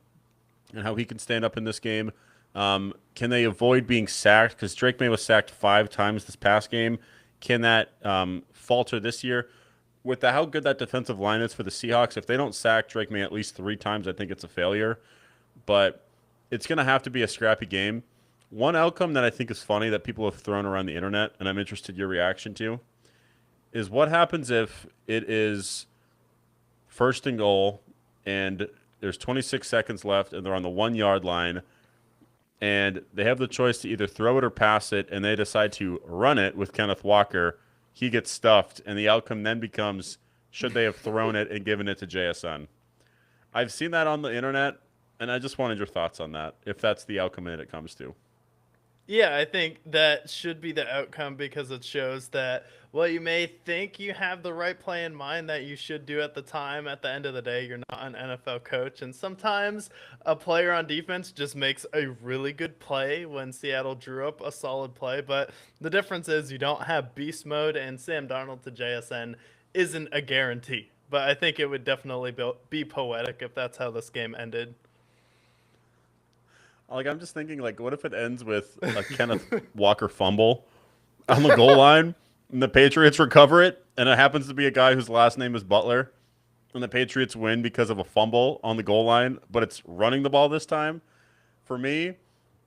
and how he can stand up in this game. Can they avoid being sacked? Because Drake May was sacked 5 times this past game. Can that falter this year? With how good that defensive line is for the Seahawks, if they don't sack Drake May at least 3 times, I think it's a failure. But it's going to have to be a scrappy game. One outcome that I think is funny that people have thrown around the internet, and I'm interested in your reaction to, is what happens if it is 1st and goal and there's 26 seconds left and they're on the 1-yard line, and they have the choice to either throw it or pass it, and they decide to run it with Kenneth Walker. He gets stuffed, and the outcome then becomes, should they have thrown it and given it to JSN? I've seen that on the internet, and I just wanted your thoughts on that, if that's the outcome that it comes to. Yeah, I think that should be the outcome, because it shows that, well, you may think you have the right play in mind that you should do at the time. At the end of the day, you're not an NFL coach. And sometimes a player on defense just makes a really good play, when Seattle drew up a solid play. But the difference is you don't have beast mode, and Sam Darnold to JSN isn't a guarantee. But I think it would definitely be poetic if that's how this game ended. Like, I'm just thinking, like, what if it ends with a Kenneth Walker fumble on the goal line, and the Patriots recover it, and it happens to be a guy whose last name is Butler, and the Patriots win because of a fumble on the goal line, but it's running the ball this time? For me,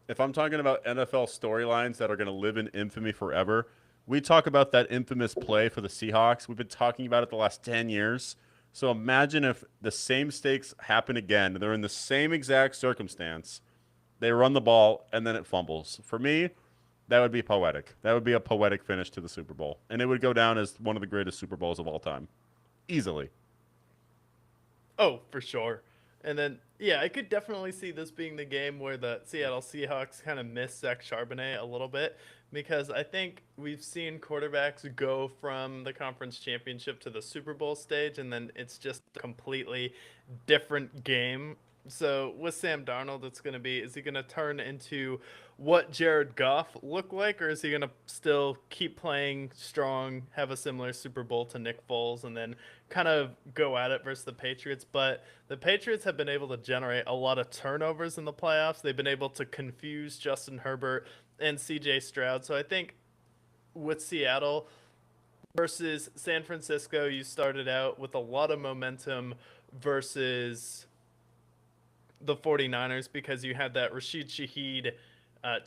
if I'm talking about NFL storylines that are going to live in infamy forever, we talk about that infamous play for the Seahawks. We've been talking about it the last 10 years. So imagine if the same stakes happen again. They're in the same exact circumstance. They run the ball, and then it fumbles. For me, that would be poetic. That would be a poetic finish to the Super Bowl. And it would go down as one of the greatest Super Bowls of all time. Easily. Oh, for sure. And then, yeah, I could definitely see this being the game where the Seattle Seahawks kind of miss Zach Charbonnet a little bit because I think we've seen quarterbacks go from the conference championship to the Super Bowl stage, and then it's just a completely different game. So with Sam Darnold, it's going to be, is he going to turn into what Jared Goff looked like, or is he going to still keep playing strong, have a similar Super Bowl to Nick Foles, and then kind of go at it versus the Patriots? But the Patriots have been able to generate a lot of turnovers in the playoffs. They've been able to confuse Justin Herbert and CJ Stroud. So I think with Seattle versus San Francisco, you started out with a lot of momentum versus the 49ers because you had that Rashid Shaheed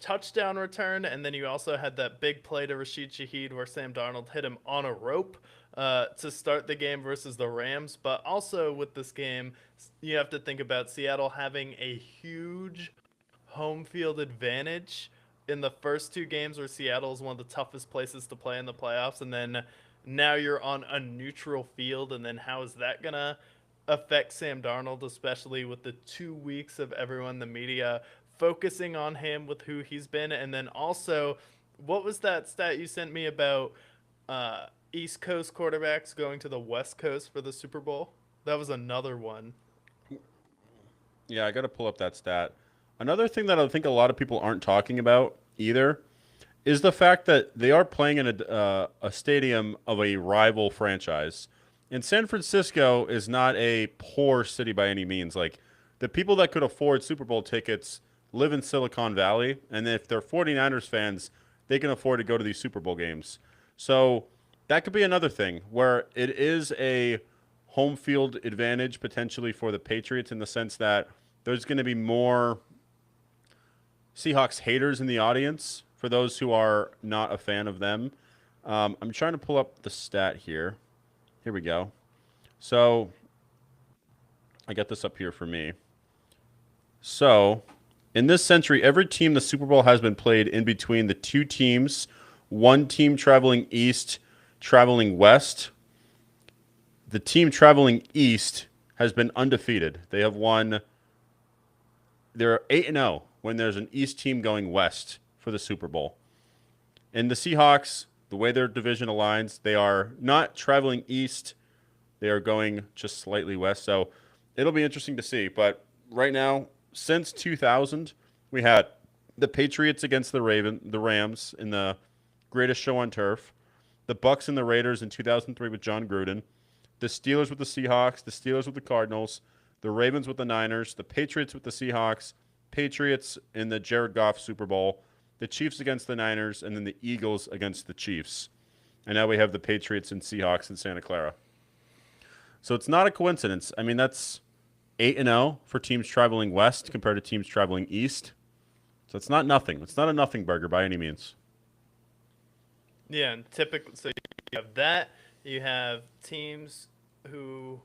touchdown return, and then you also had that big play to Rashid Shaheed where Sam Darnold hit him on a rope to start the game versus the Rams. But also with this game, you have to think about Seattle having a huge home field advantage in the first two games where Seattle is one of the toughest places to play in the playoffs, and then now you're on a neutral field, and then how is that gonna affect Sam Darnold, especially with the 2 weeks of everyone, the media focusing on him with who he's been, and then also, what was that stat you sent me about East Coast quarterbacks going to the West Coast for the Super Bowl? That was another one. Yeah, I got to pull up that stat. Another thing that I think a lot of people aren't talking about either is the fact that they are playing in a stadium of a rival franchise. And San Francisco is not a poor city by any means. Like, the people that could afford Super Bowl tickets live in Silicon Valley. And if they're 49ers fans, they can afford to go to these Super Bowl games. So that could be another thing where it is a home field advantage potentially for the Patriots in the sense that there's going to be more Seahawks haters in the audience for those who are not a fan of them. I'm trying to pull up the stat here. Here we go. So I got this up here for me. So in this century, every team the Super Bowl has been played in between the two teams, one team traveling east, traveling west. The team traveling east has been undefeated. They have won. They're 8-0 when there's an east team going west for the Super Bowl. And the Seahawks, the way their division aligns, they are not traveling east. They are going just slightly west. So it'll be interesting to see. But right now, since 2000, we had the Patriots against the Rams in the greatest show on turf, the Bucks and the Raiders in 2003 with John Gruden, the Steelers with the Seahawks, the Steelers with the Cardinals, the Ravens with the Niners, the Patriots with the Seahawks, Patriots in the Jared Goff Super Bowl, the Chiefs against the Niners, and then the Eagles against the Chiefs. And now we have the Patriots and Seahawks in Santa Clara. So it's not a coincidence. I mean, that's 8-0 for teams traveling west compared to teams traveling east. So it's not nothing. It's not a nothing burger by any means. Yeah, and typically, so you have that. You have teams who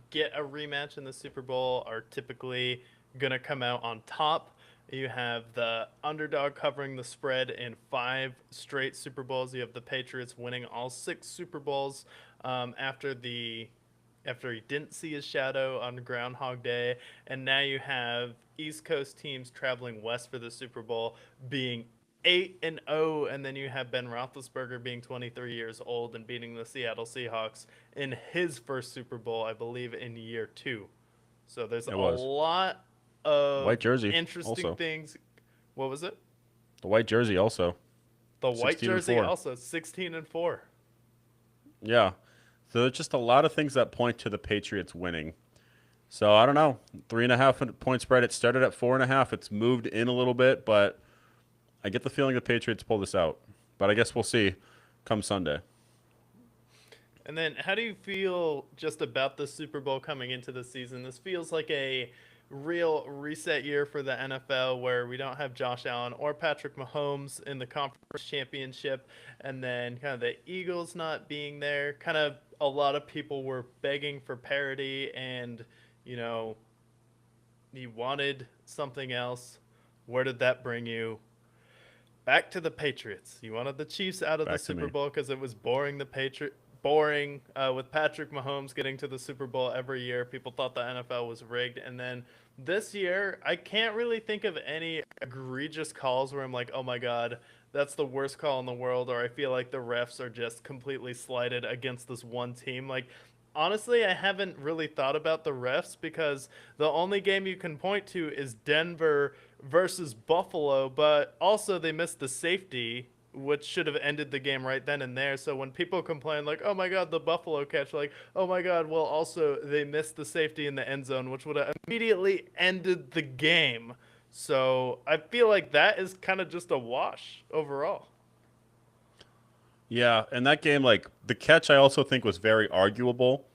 get a rematch in the Super Bowl are typically going to come out on top. You have the underdog covering the spread in 5 straight Super Bowls. You have the Patriots winning all 6 Super Bowls after he didn't see his shadow on Groundhog Day, and now you have East Coast teams traveling west for the Super Bowl being 8-0, and then you have Ben Roethlisberger being 23 years old and beating the Seattle Seahawks in his first Super Bowl, I believe, in year 2. So there's It a was. lot The of white jersey interesting also. things. What was it? The white jersey also. The white 16 and jersey 4. also 16-4. Yeah. So there's just a lot of things that point to the Patriots winning. So I don't know. 3.5 point spread. It started at 4.5. It's moved in a little bit, but I get the feeling the Patriots pull this out. But I guess we'll see come Sunday. And then, how do you feel just about the Super Bowl coming into the season? This feels like a real reset year for the NFL where we don't have Josh Allen or Patrick Mahomes in the conference championship, and then kind of the Eagles not being there. Kind of a lot of people were begging for parity, and, you know, you wanted something else. Where did that bring you? Back to the Patriots. You wanted the Chiefs out of the Back to Super me. Bowl because it was boring. The boring. With Patrick Mahomes getting to the Super Bowl every year, people thought the NFL was rigged. And then this year, I can't really think of any egregious calls where I'm like, oh my God, that's the worst call in the world, or I feel like the refs are just completely slighted against this one team. Like, honestly, I haven't really thought about the refs because the only game you can point to is Denver versus Buffalo, but also they missed the safety, which should have ended the game right then and there. So when people complain like, "Oh my God, the Buffalo catch," like, "Oh my God, well also they missed the safety in the end zone, which would have immediately ended the game." So I feel like that is kind of just a wash overall. Yeah, and that game, like the catch, I also think was very arguable.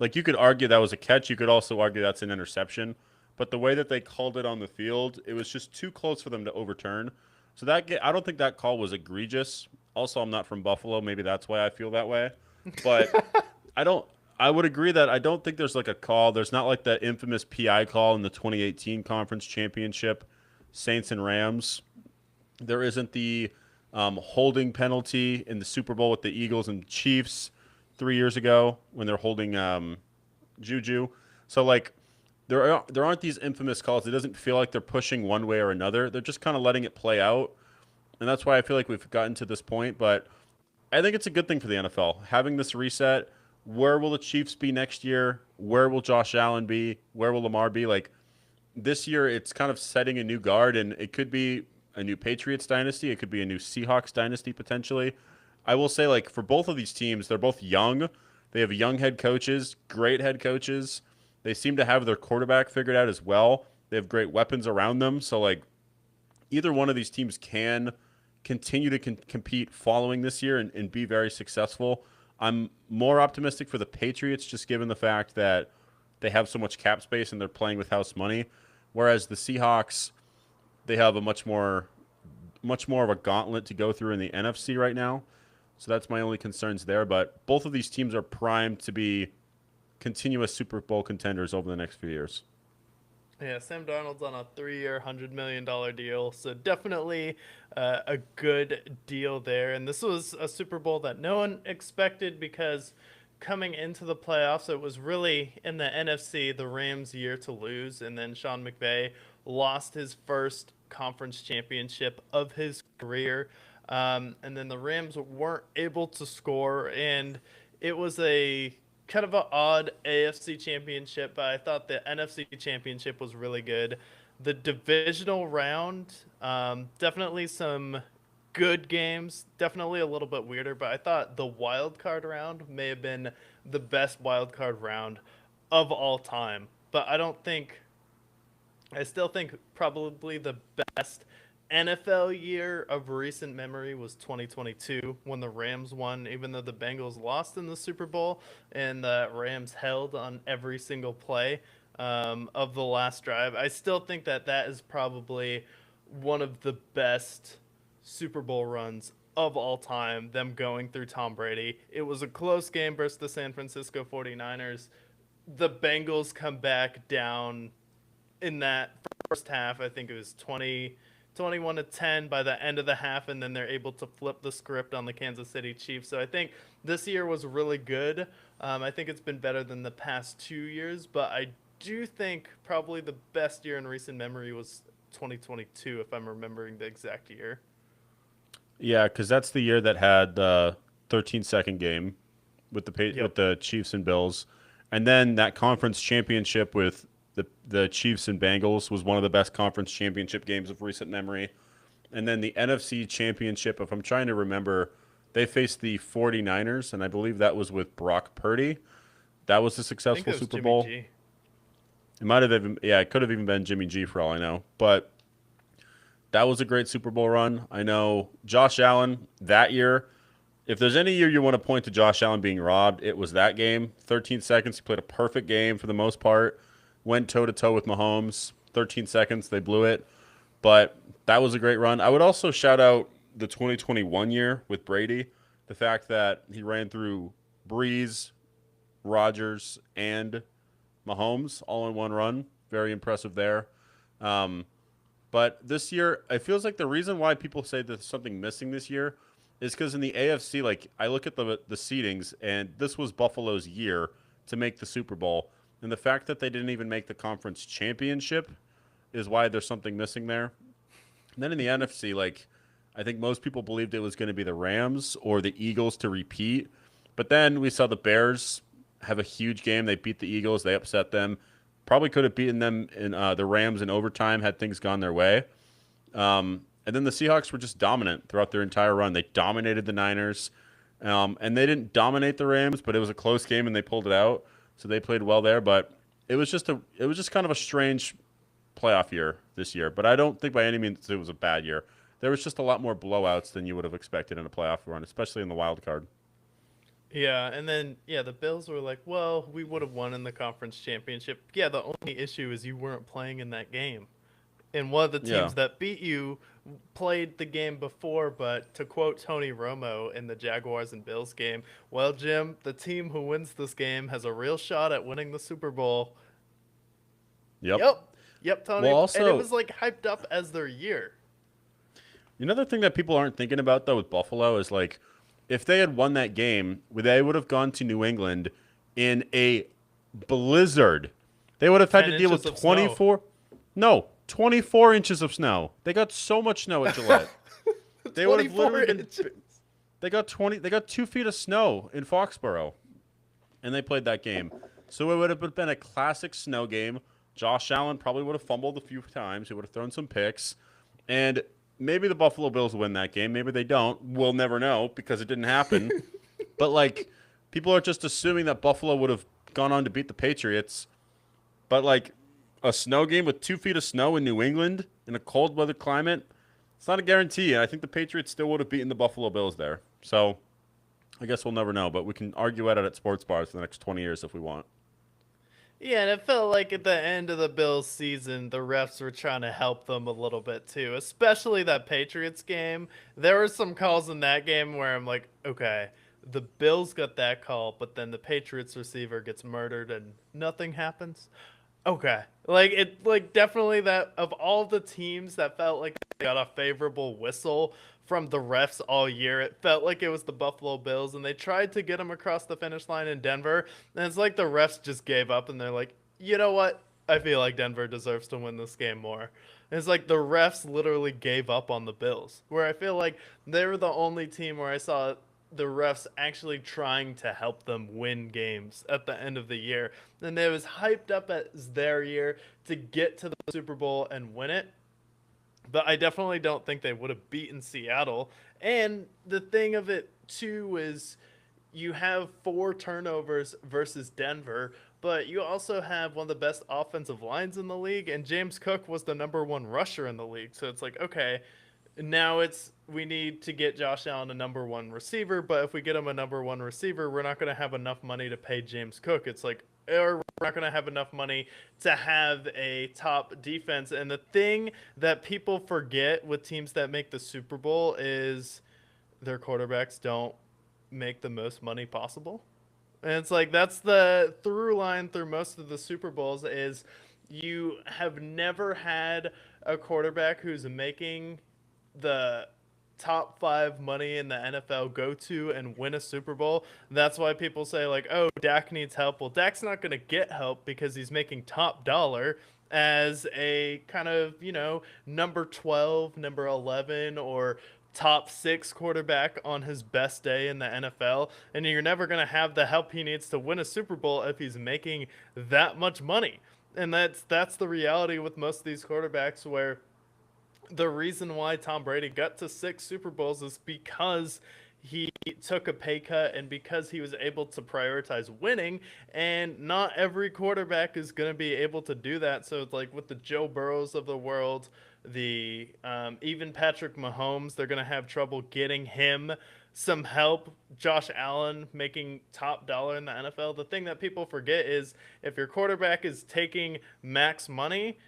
Like you could argue that was a catch. You could also argue that's an interception. But the way that they called it on the field, it was just too close for them to overturn. So I don't think that call was egregious. Also, I'm not from Buffalo. Maybe that's why I feel that way. But I don't. I would agree that I don't think there's like a call. There's not like the infamous PI call in the 2018 Conference Championship, Saints and Rams. There isn't the holding penalty in the Super Bowl with the Eagles and Chiefs 3 years ago when they're holding Juju. So like there aren't these infamous calls. It doesn't feel like they're pushing one way or another. They're just kind of letting it play out, and that's why I feel like we've gotten to this point. But I think it's a good thing for the NFL having this reset. Where will the Chiefs be next year? Where will Josh Allen be? Where will Lamar be? Like this year, it's kind of setting a new guard, and it could be a new Patriots dynasty. It could be a new Seahawks dynasty potentially. I will say, like for both of these teams, they're both young. They have young head coaches, great head coaches. They seem to have their quarterback figured out as well. They have great weapons around them. So like either one of these teams can continue to compete following this year and be very successful. I'm more optimistic for the Patriots just given the fact that they have so much cap space and they're playing with house money, whereas the Seahawks they have a much more of a gauntlet to go through in the NFC right now. So that's my only concerns there. But both of these teams are primed to be continuous Super Bowl contenders over the next few years. Yeah, Sam Darnold's on a 3-year, $100 million deal, so definitely a good deal there. And this was a Super Bowl that no one expected because coming into the playoffs, it was really in the NFC, the Rams' year to lose, and then Sean McVay lost his first conference championship of his career. And then the Rams weren't able to score, and it was a kind of an odd AFC championship, but I thought the NFC championship was really good. The divisional round, definitely some good games, definitely a little bit weirder, but I thought the wild card round may have been the best wild card round of all time. But I still think probably the best NFL year of recent memory was 2022 when the Rams won, even though the Bengals lost in the Super Bowl and the Rams held on every single play of the last drive. I still think that that is probably one of the best Super Bowl runs of all time, them going through Tom Brady. It was a close game versus the San Francisco 49ers. The Bengals come back down in that first half. I think it was 21-10 by the end of the half, and then they're able to flip the script on the Kansas City Chiefs. So I think this year was really good. I think it's been better than the past 2 years, but I do think probably the best year in recent memory was 2022, if I'm remembering the exact year. Yeah, because that's the year that had the 13-second game with Yep. with the Chiefs and Bills, and then that conference championship with the Chiefs and Bengals was one of the best conference championship games of recent memory. And then the NFC championship, if I'm trying to remember, they faced the 49ers, and I believe that was with Brock Purdy. That was a I think successful it was Super Jimmy Bowl. G. It might have even, yeah, it could have even been Jimmy G for all I know. But that was a great Super Bowl run. I know Josh Allen that year. If there's any year you want to point to Josh Allen being robbed, it was that game. 13 seconds, he played a perfect game for the most part. Went toe to toe with Mahomes. 13 seconds, they blew it. But that was a great run. I would also shout out the 2021 year with Brady. The fact that he ran through Breeze, Rodgers, and Mahomes all in one run. Very impressive there. Um, but this year, it feels like the reason why people say there's something missing this year is because in the AFC, like I look at the seedings, and this was Buffalo's year to make the Super Bowl, and the fact that they didn't even make the conference championship is why there's something missing there. And then in the NFC, like I think most people believed it was going to be the Rams or the Eagles to repeat, but then we saw the Bears have a huge game. They beat the Eagles. They upset them. Probably could have beaten them in the Rams in overtime had things gone their way. And then the Seahawks were just dominant throughout their entire run. They dominated the Niners, and they didn't dominate the Rams, but it was a close game and they pulled it out. So they played well there. But it was just kind of a strange playoff year this year. But I don't think by any means it was a bad year. There was just a lot more blowouts than you would have expected in a playoff run, especially in the wild card. Yeah, and then yeah, the Bills were like, "Well, we would have won in the conference championship." Yeah, the only issue is you weren't playing in that game. And one of the Yeah. teams that beat you played the game before, but to quote Tony Romo in the Jaguars and Bills game, "Well, Jim, the team who wins this game has a real shot at winning the Super Bowl." Yep. Yep. Yep, Well, Tony. And it also, was like hyped up as their year. another thing that people aren't thinking about though with Buffalo is like if they had won that game, they would have gone to New England in a blizzard. They would have had 10 to deal with inches of snow. 24 inches of snow. They got so much snow at Gillette. They would have 24 literally been. inches. They got 2 feet of snow in Foxborough, and they played that game. So it would have been a classic snow game. Josh Allen probably would have fumbled a few times. He would have thrown some picks, and maybe the Buffalo Bills win that game. Maybe they don't. We'll never know because it didn't happen. But like, people are just assuming that Buffalo would have gone on to beat the Patriots. But like, a snow game with 2 feet of snow in New England in a cold weather climate, it's not a guarantee. And I think the Patriots still would have beaten the Buffalo Bills there. So I guess we'll never know. But we can argue at it at sports bars for the next 20 years if we want. Yeah, and it felt like at the end of the Bills season, the refs were trying to help them a little bit too, especially that Patriots game. There were some calls in that game where I'm like, okay, the Bills got that call, but then the Patriots receiver gets murdered and nothing happens. Okay. Like definitely that of all the teams that felt like they got a favorable whistle from the refs all year, it felt like it was the Buffalo Bills and they tried to get them across the finish line in Denver, and it's like the refs just gave up and they're like, "You know what? I feel like Denver deserves to win this game more." And it's like the refs literally gave up on the Bills, where I feel like they were the only team where I saw the refs actually trying to help them win games at the end of the year. And it was hyped up as their year to get to the Super Bowl and win it. But I definitely don't think they would have beaten Seattle. And the thing of it, too, is you have four turnovers versus Denver, but you also have one of the best offensive lines in the league, and James Cook was the number one rusher in the league. So it's like, okay, now it's we need to get Josh Allen a number one receiver, but if we get him a number one receiver, we're not going to have enough money to pay James Cook. It's like, or we're not going to have enough money to have a top defense. And the thing that people forget with teams that make the Super Bowl is their quarterbacks don't make the most money possible. And it's like that's the through line through most of the Super Bowls is you have never had a quarterback who's making the top five money in the NFL go to and win a Super Bowl. That's why people say like, "Oh, Dak needs help." Well, Dak's not going to get help because he's making top dollar as a kind of, number 12, number 11 or top 6 quarterback on his best day in the NFL, and you're never going to have the help he needs to win a Super Bowl if he's making that much money. And that's the reality with most of these quarterbacks where the reason why Tom Brady got to 6 Super Bowls is because he took a pay cut and because he was able to prioritize winning. And not every quarterback is going to be able to do that. So it's like with the Joe Burrows of the world, the even Patrick Mahomes, they're going to have trouble getting him some help. Josh Allen making top dollar in the NFL. The thing that people forget is if your quarterback is taking max money,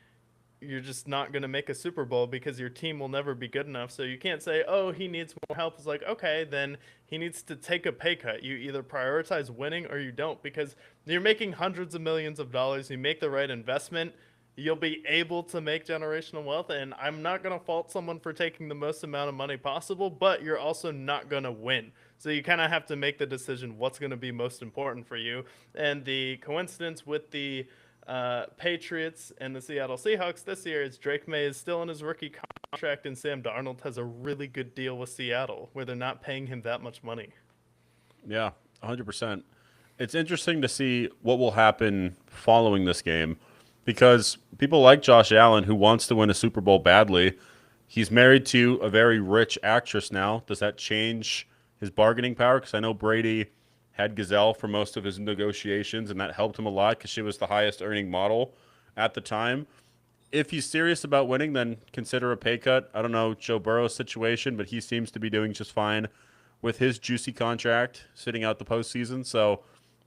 you're just not going to make a Super Bowl because your team will never be good enough. So you can't say, "Oh, he needs more help." It's like, okay, then he needs to take a pay cut. You either prioritize winning or you don't because you're making hundreds of millions of dollars. You make the right investment. you'll be able to make generational wealth. And I'm not going to fault someone for taking the most amount of money possible, but you're also not going to win. So you kind of have to make the decision what's going to be most important for you. And the coincidence with the Patriots and the Seattle Seahawks this year is Drake May is still in his rookie contract, and Sam Darnold has a really good deal with Seattle where they're not paying him that much money. Yeah, 100%. It's interesting to see what will happen following this game because people like Josh Allen, who wants to win a Super Bowl badly, he's married to a very rich actress now. Does that change his bargaining power? Because I know Brady had Gazelle for most of his negotiations, and that helped him a lot because she was the highest earning model at the time. If he's serious about winning, then consider a pay cut. I don't know Joe Burrow's situation, but he seems to be doing just fine with his juicy contract sitting out the postseason. So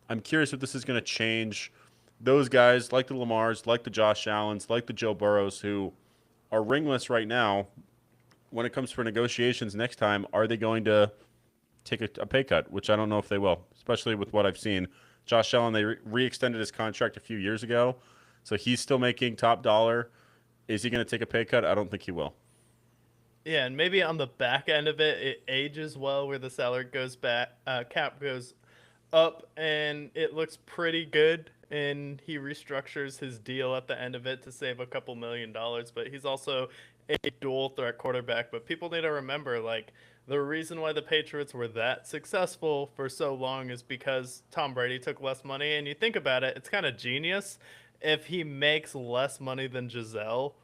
I'm curious if this is going to change those guys like the Lamars, like the Josh Allens, like the Joe Burrows, who are ringless right now. When it comes for negotiations next time, are they going to take a pay cut? Which I don't know if they will, especially with what I've seen. Josh Allen, they re-extended his contract a few years ago, so he's still making top dollar. Is he going to take a pay cut? I don't think he will. Yeah, and maybe on the back end of it, it ages well where the salary goes back, cap goes up, and it looks pretty good. And he restructures his deal at the end of it to save a couple $1 million. But he's also a dual threat quarterback. But people need to remember, like, the reason why the Patriots were that successful for so long is because Tom Brady took less money. And you think about it, it's kind of genius if he makes less money than Giselle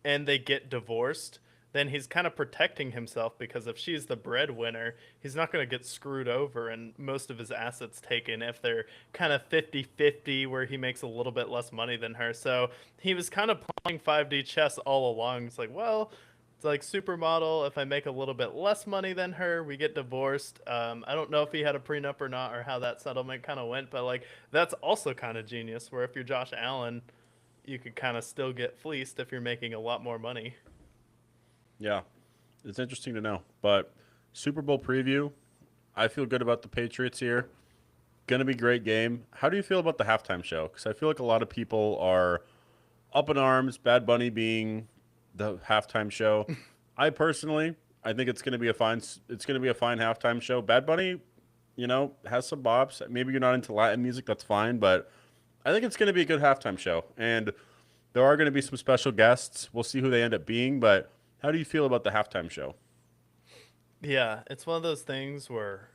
and they get divorced, then he's kind of protecting himself because if she's the breadwinner, he's not going to get screwed over and most of his assets taken if they're kind of 50-50 where he makes a little bit less money than her. So he was kind of playing 5D chess all along. It's like, well, it's like supermodel. If I make a little bit less money than her, we get divorced. I don't know if he had a prenup or not or how that settlement kind of went, but like that's also kind of genius where if you're Josh Allen, you could kind of still get fleeced if you're making a lot more money. Yeah, it's interesting to know. But Super Bowl preview, I feel good about the Patriots here. Going to be a great game. How do you feel about the halftime show? Because I feel like a lot of people are up in arms, Bad Bunny being the halftime show. I personally, I think it's going to be a fine. It's going to be a fine halftime show. Bad Bunny, has some bops. Maybe you're not into Latin music, that's fine. But I think it's going to be a good halftime show, and there are going to be some special guests. We'll see who they end up being. But how do you feel about the halftime show? Yeah, it's one of those things where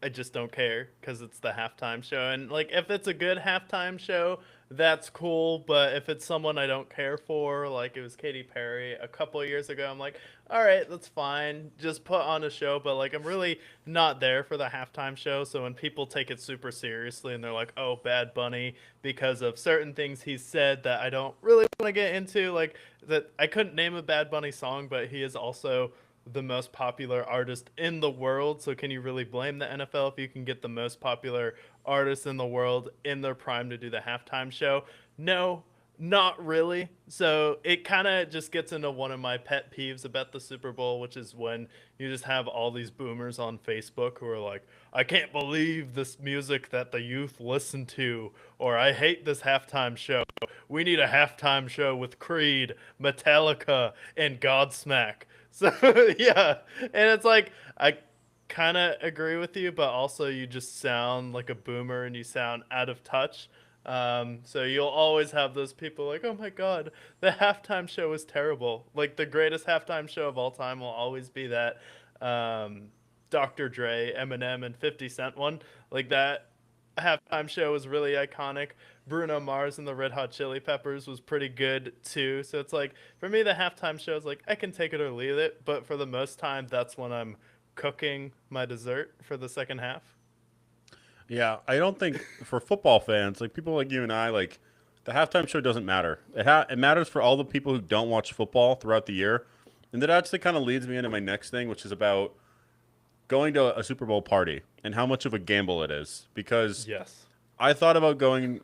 I just don't care because it's the halftime show. And like, if it's a good halftime show, that's cool. But if it's someone I don't care for, like it was Katy Perry a couple of years ago, I'm like, all right, that's fine. Just put on a show. But like, I'm really not there for the halftime show. So when people take it super seriously and they're like, oh, Bad Bunny, because of certain things he said that I don't really want to get into, like that I couldn't name a Bad Bunny song, but he is also the most popular artist in the world. So can you really blame the NFL if you can get the most popular artists in the world in their prime to do the halftime show? No, not really. So it kind of just gets into one of my pet peeves about the Super Bowl, which is when you just have all these boomers on Facebook who are like, I can't believe this music that the youth listen to, or I hate this halftime show. We need a halftime show with Creed, Metallica, and Godsmack. So yeah, and it's like I kind of agree with you, but also you just sound like a boomer and you sound out of touch. So you'll always have those people like, oh my god, the halftime show is terrible. Like the greatest halftime show of all time will always be that um, Dr. Dre, Eminem, and 50 Cent one. Like that halftime show was really iconic. Bruno Mars and the Red Hot Chili Peppers was pretty good too. So it's like for me the halftime show is like I can take it or leave it, but for the most time that's when I'm cooking my dessert for the second half. Yeah, I don't think for football fans, like people like you and I, like the halftime show doesn't matter. It matters for all the people who don't watch football throughout the year, and that actually kind of leads me into my next thing, which is about going to a Super Bowl party and how much of a gamble it is. Because Yes. I thought about going,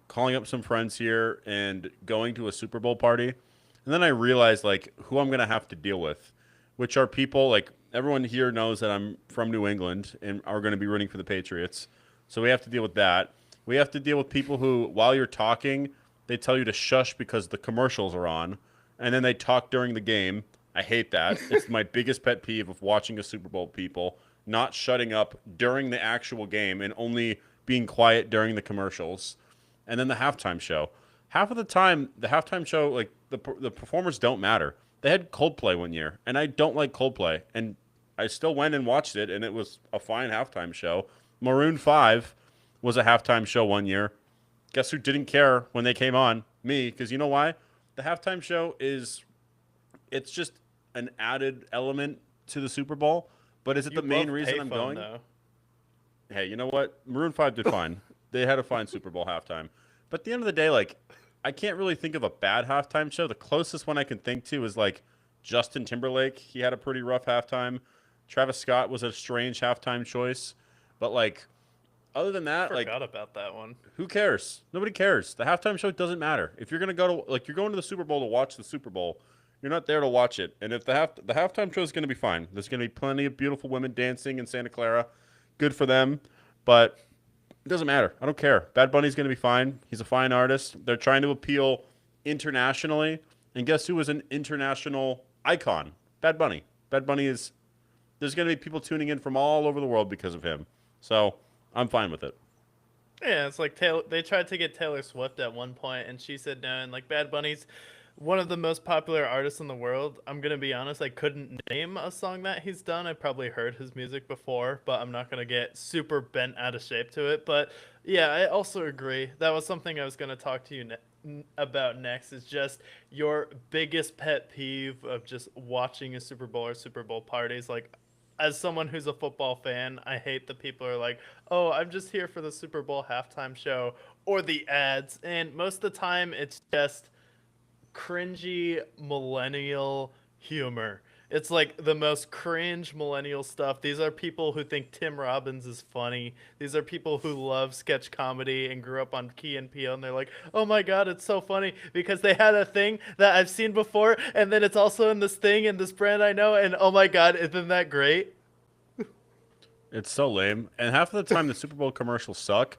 calling up some friends here and going to a Super Bowl party, and then I realized like who I'm gonna have to deal with, which are people like everyone here knows that I'm from New England and are going to be rooting for the Patriots. So we have to deal with that. We have to deal with people who, while you're talking, They tell you to shush because the commercials are on, and then they talk during the game. I hate that. It's my biggest pet peeve of watching a Super Bowl, people not shutting up during the actual game and only being quiet during the commercials. And then the halftime show. Half of the time, the halftime show, like the performers don't matter. They had Coldplay one year, and I don't like Coldplay, and I still went and watched it, and it was a fine halftime show. Maroon 5 was a halftime show one year. Guess who didn't care when they came on? Me, because you know why? The halftime show it's just an added element to the Super Bowl, but is it You the main love reason I'm payphone going? though. Hey, you know what? Maroon 5 did fine. They had a fine Super Bowl halftime. But at the end of the day, like, I can't really think of a bad halftime show. The closest one I can think to is like Justin Timberlake. He had a pretty rough halftime. Travis Scott was a strange halftime choice. But like other than that, like Forgot about that one. who cares? Nobody cares. The halftime show doesn't matter. If you're gonna go to like you're going to the Super Bowl to watch the Super Bowl, you're not there to watch it. And if the halftime show is gonna be fine. There's gonna be plenty of beautiful women dancing in Santa Clara. Good for them. But it doesn't matter. I don't care. Bad Bunny's gonna be fine. He's a fine artist. They're trying to appeal internationally. And guess who is an international icon? Bad Bunny. Bad Bunny is there's gonna be people tuning in from all over the world because of him. So I'm fine with it. Yeah, it's like Taylor. They tried to get Taylor Swift at one point, and she said no. And like Bad Bunny's one of the most popular artists in the world. I'm gonna be honest. I couldn't name a song that he's done. I probably heard his music before, but I'm not gonna get super bent out of shape to it. But yeah, I also agree. That was something I was gonna talk to you about next. Is just your biggest pet peeve of just watching a Super Bowl or Super Bowl parties. Like as someone who's a football fan, I hate that people are like, "Oh, I'm just here for the Super Bowl halftime show or the ads." And most of the time it's just cringy millennial humor. It's like the most cringe millennial stuff. These are people who think Tim Robbins is funny. These are people who love sketch comedy and grew up on Key and Peele, and they're like, "Oh my god, it's so funny because they had a thing that I've seen before, and then it's also in this thing and this brand I know, and oh my god, isn't that great?" It's so lame. And half of the time the Super Bowl commercials suck.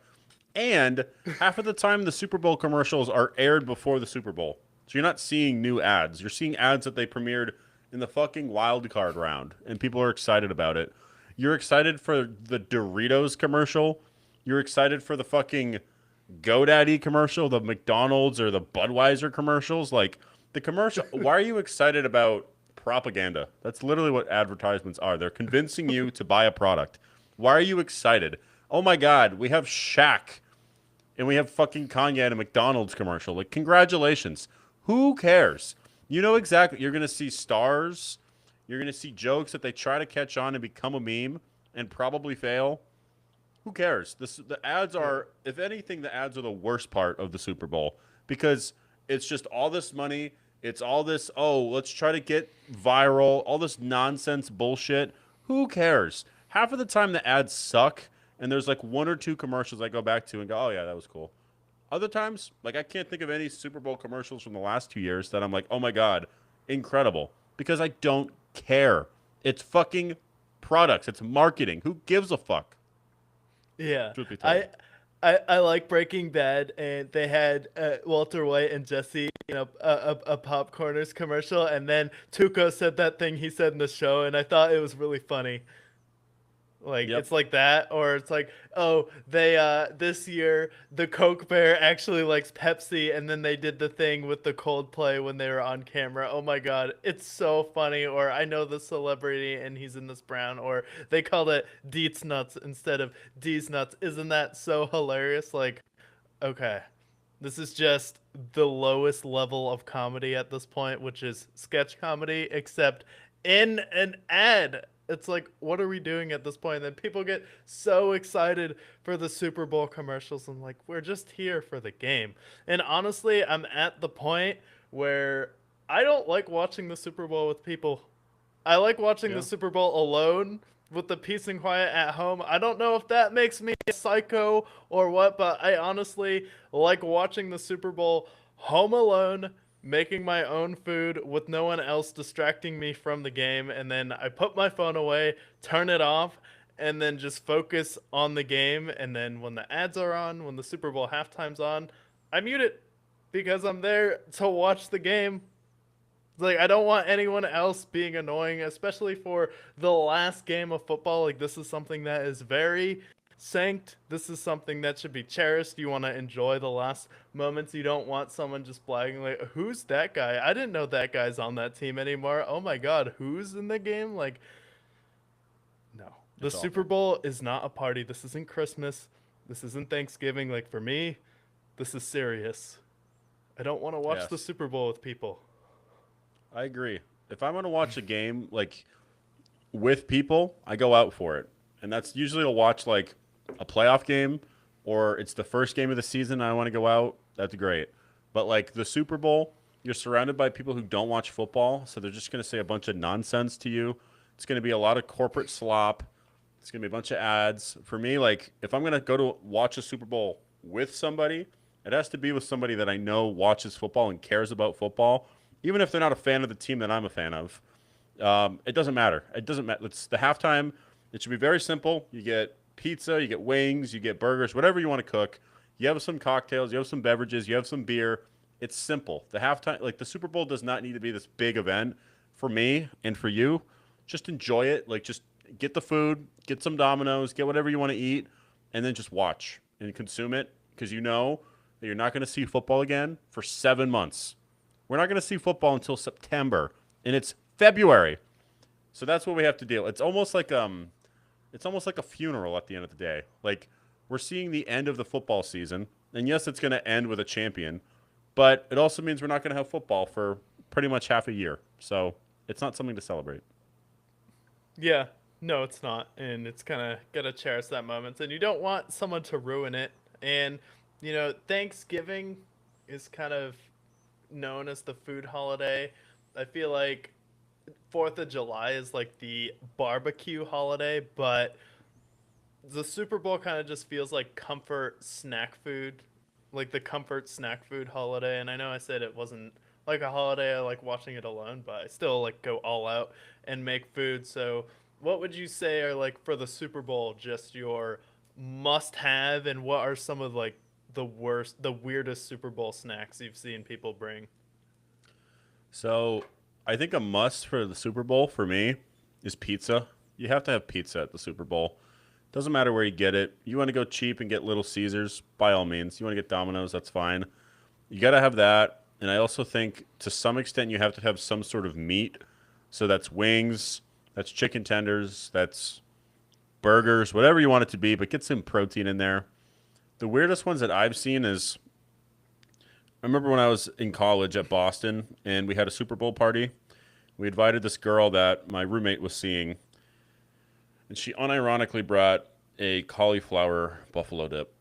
And half of the time the Super Bowl commercials are aired before the Super Bowl. So you're not seeing new ads. You're seeing ads that they premiered in the fucking wild card round. And people are excited about it. You're excited for the Doritos commercial. You're excited for the fucking GoDaddy commercial, the McDonald's or the Budweiser commercials. Like the commercial, why are you excited about propaganda? That's literally what advertisements are. They're convincing you to buy a product. Why are you excited? Oh my God, we have Shaq and we have fucking Kanye at a McDonald's commercial. Like, congratulations. Who cares? You know exactly. You're going to see stars. You're going to see jokes that they try to catch on and become a meme and probably fail. Who cares? The ads are, if anything, the ads are the worst part of the Super Bowl because it's just all this money. It's all this, oh, let's try to get viral, all this nonsense bullshit. Who cares? Half of the time the ads suck, and there's like one or two commercials I go back to and go, oh, yeah, that was cool. Other times, like I can't think of any Super Bowl commercials from the last 2 years that I'm like, oh my God, incredible. Because I don't care. It's fucking products. It's marketing. Who gives a fuck? Yeah, Truth be told. I like Breaking Bad, and they had Walter White and Jesse, a Popcorners commercial, and then Tuco said that thing he said in the show, and I thought it was really funny. Like Yep. it's like that, or it's like, oh, they this year the Coke Bear actually likes Pepsi, and then they did the thing with the Coldplay when they were on camera. Oh my god, it's so funny. Or I know the celebrity and he's in this brown, or they called it Deets Nuts instead of D's Nuts. Isn't that so hilarious? Like, okay, this is just the lowest level of comedy at this point, which is sketch comedy, except in an ad. It's like, what are we doing at this point? And then people get so excited for the Super Bowl commercials. And like, we're just here for the game. And honestly, I'm at the point where I don't like watching the Super Bowl with people. I like watching the Yeah. Super Bowl alone with the peace and quiet at home. I don't know if that makes me a psycho or what, but I honestly like watching the Super Bowl home alone, making my own food with no one else distracting me from the game, and then I put my phone away, turn it off, and then just focus on the game. And then when the ads are on, when the Super Bowl halftime's on, I mute it. because I'm there to watch the game. Like, I don't want anyone else being annoying, especially for the last game of football. Like, this is something that is very sanct. This is something that should be cherished. You want to enjoy the last moments. You don't want someone just blagging like, "Who's that guy? I didn't know that guy's on that team anymore. Oh my god, who's in the game?" Like, no. The It's Super awful. Bowl is not a party. This isn't Christmas. This isn't Thanksgiving. Like, for me, this is serious. I don't want to watch the Yes, Super Bowl with people. I agree. If I'm gonna watch a game like with people, I go out for it, and that's usually to watch like a playoff game, or it's the first game of the season. And I want to go out. That's great. But like the Super Bowl, you're surrounded by people who don't watch football, so they're just gonna say a bunch of nonsense to you. It's gonna be a lot of corporate slop. It's gonna be a bunch of ads. For me, like if I'm gonna go to watch a Super Bowl with somebody, it has to be with somebody that I know watches football and cares about football, even if they're not a fan of the team that I'm a fan of. It doesn't matter. It doesn't matter. It's the halftime. It should be very simple. You get pizza, you get wings, you get burgers, whatever you want to cook. You have some cocktails, you have some beverages, you have some beer. It's simple. The halftime, like the Super Bowl, does not need to be this big event for me and for you. Just enjoy it. Like just get the food, get some Domino's, get whatever you want to eat, and then just watch and consume it because you know that you're not going to see football again for 7 months. We're not going to see football until September, and it's February. So that's what we have to deal. It's almost like a funeral at the end of the day. Like we're seeing the end of the football season, and yes, it's going to end with a champion, but it also means we're not going to have football for pretty much half a year. So it's not something to celebrate. Yeah, no, it's not, and it's kind of gotta cherish that moment, and you don't want someone to ruin it. And Thanksgiving is kind of known as the food holiday. I feel like Fourth of July is like the barbecue holiday, but the Super Bowl kind of just feels like comfort snack food, like the comfort snack food holiday. And I know I said it wasn't like a holiday. I like watching it alone, but I still like go all out and make food. So, what would you say are like for the Super Bowl just your must have, and what are some of like the weirdest Super Bowl snacks you've seen people bring? So I think a must for the Super Bowl for me is pizza. You have to have pizza at the Super Bowl. Doesn't matter where you get it. You want to go cheap and get Little Caesars, by all means. You want to get Domino's, that's fine. You got to have that. And I also think to some extent you have to have some sort of meat. So that's wings, that's chicken tenders, that's burgers, whatever you want it to be, but get some protein in there. The weirdest ones that I've seen is I remember when I was in college at Boston and we had a Super Bowl party. We invited this girl that my roommate was seeing, and she unironically brought a cauliflower buffalo dip.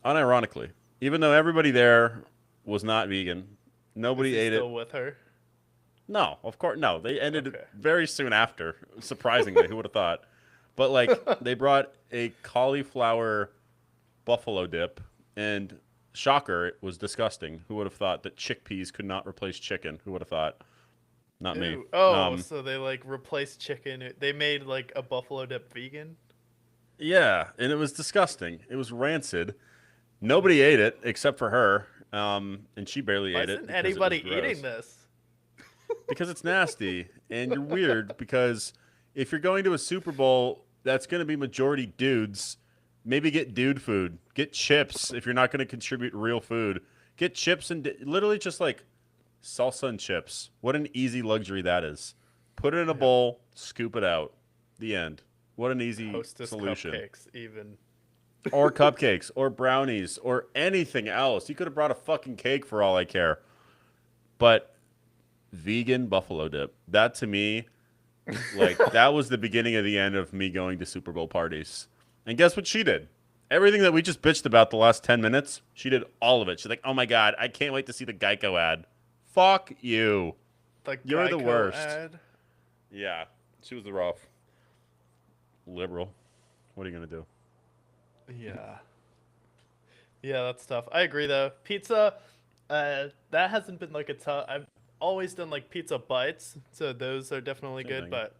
Unironically. Even though everybody there was not vegan, Is nobody he ate it. still with her? No, of course, no. They ended it Okay. very soon after, surprisingly. Who would have thought? But, like, they brought a cauliflower buffalo dip, and shocker, it was disgusting. Who would have thought that chickpeas could not replace chicken? Who would have thought? Not me. Ooh. Oh, Um, so they like replaced chicken. They made like a buffalo dip vegan. yeah, and it was disgusting. It was rancid. Nobody ate it except for her, and she barely Why ate it isn't because it was anybody eating gross. this? Because it's nasty, and you're weird because if you're going to a Super Bowl, that's going to be majority dudes. Maybe get dude food. Get chips if you're not going to contribute real food. Get chips and literally just like salsa and chips. What an easy luxury that is. Put it in a Yeah. bowl, scoop it out. The end. What an easy Hostess solution. cupcakes, even. Or cupcakes, or brownies, or anything else. You could have brought a fucking cake for all I care. But vegan buffalo dip. That to me, like, that was the beginning of the end of me going to Super Bowl parties. And guess what she did? Everything that we just bitched about the last 10 minutes, she did all of it. She's like, oh my God, I can't wait to see the Geico ad. Fuck you. The You're the Geico worst. ad. Yeah, she was the rough liberal. What are you going to do? Yeah. Yeah, that's tough. I agree though. Pizza, that hasn't been like a tough. I've always done like pizza bites, so those are definitely Same good. thing. But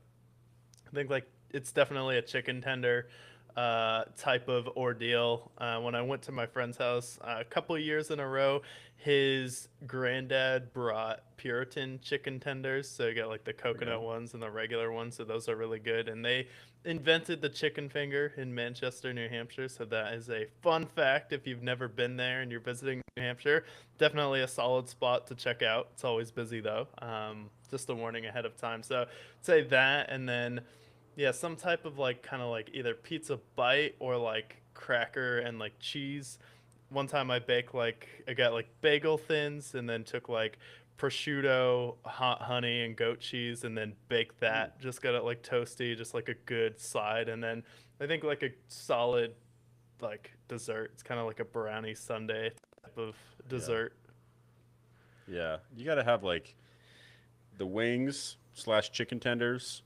I think like it's definitely a chicken tender type of ordeal. When I went to my friend's house a couple years in a row, his granddad brought Puritan chicken tenders. So you got like the coconut Okay. ones and the regular ones. So those are really good. And they invented the chicken finger in Manchester, New Hampshire. So that is a fun fact if you've never been there and you're visiting New Hampshire. Definitely a solid spot to check out. It's always busy though. Just a warning ahead of time. So I'd say that, and then yeah, some type of like kind of like either pizza bite or like cracker and like cheese. One time I got like bagel thins and then took like prosciutto, hot honey, and goat cheese and then baked Mm, that. Just got it like toasty, just like a good side. And then I think like a solid like dessert. It's kind of like a brownie sundae type of yeah. dessert. Yeah. You got to have like the wings slash chicken tenders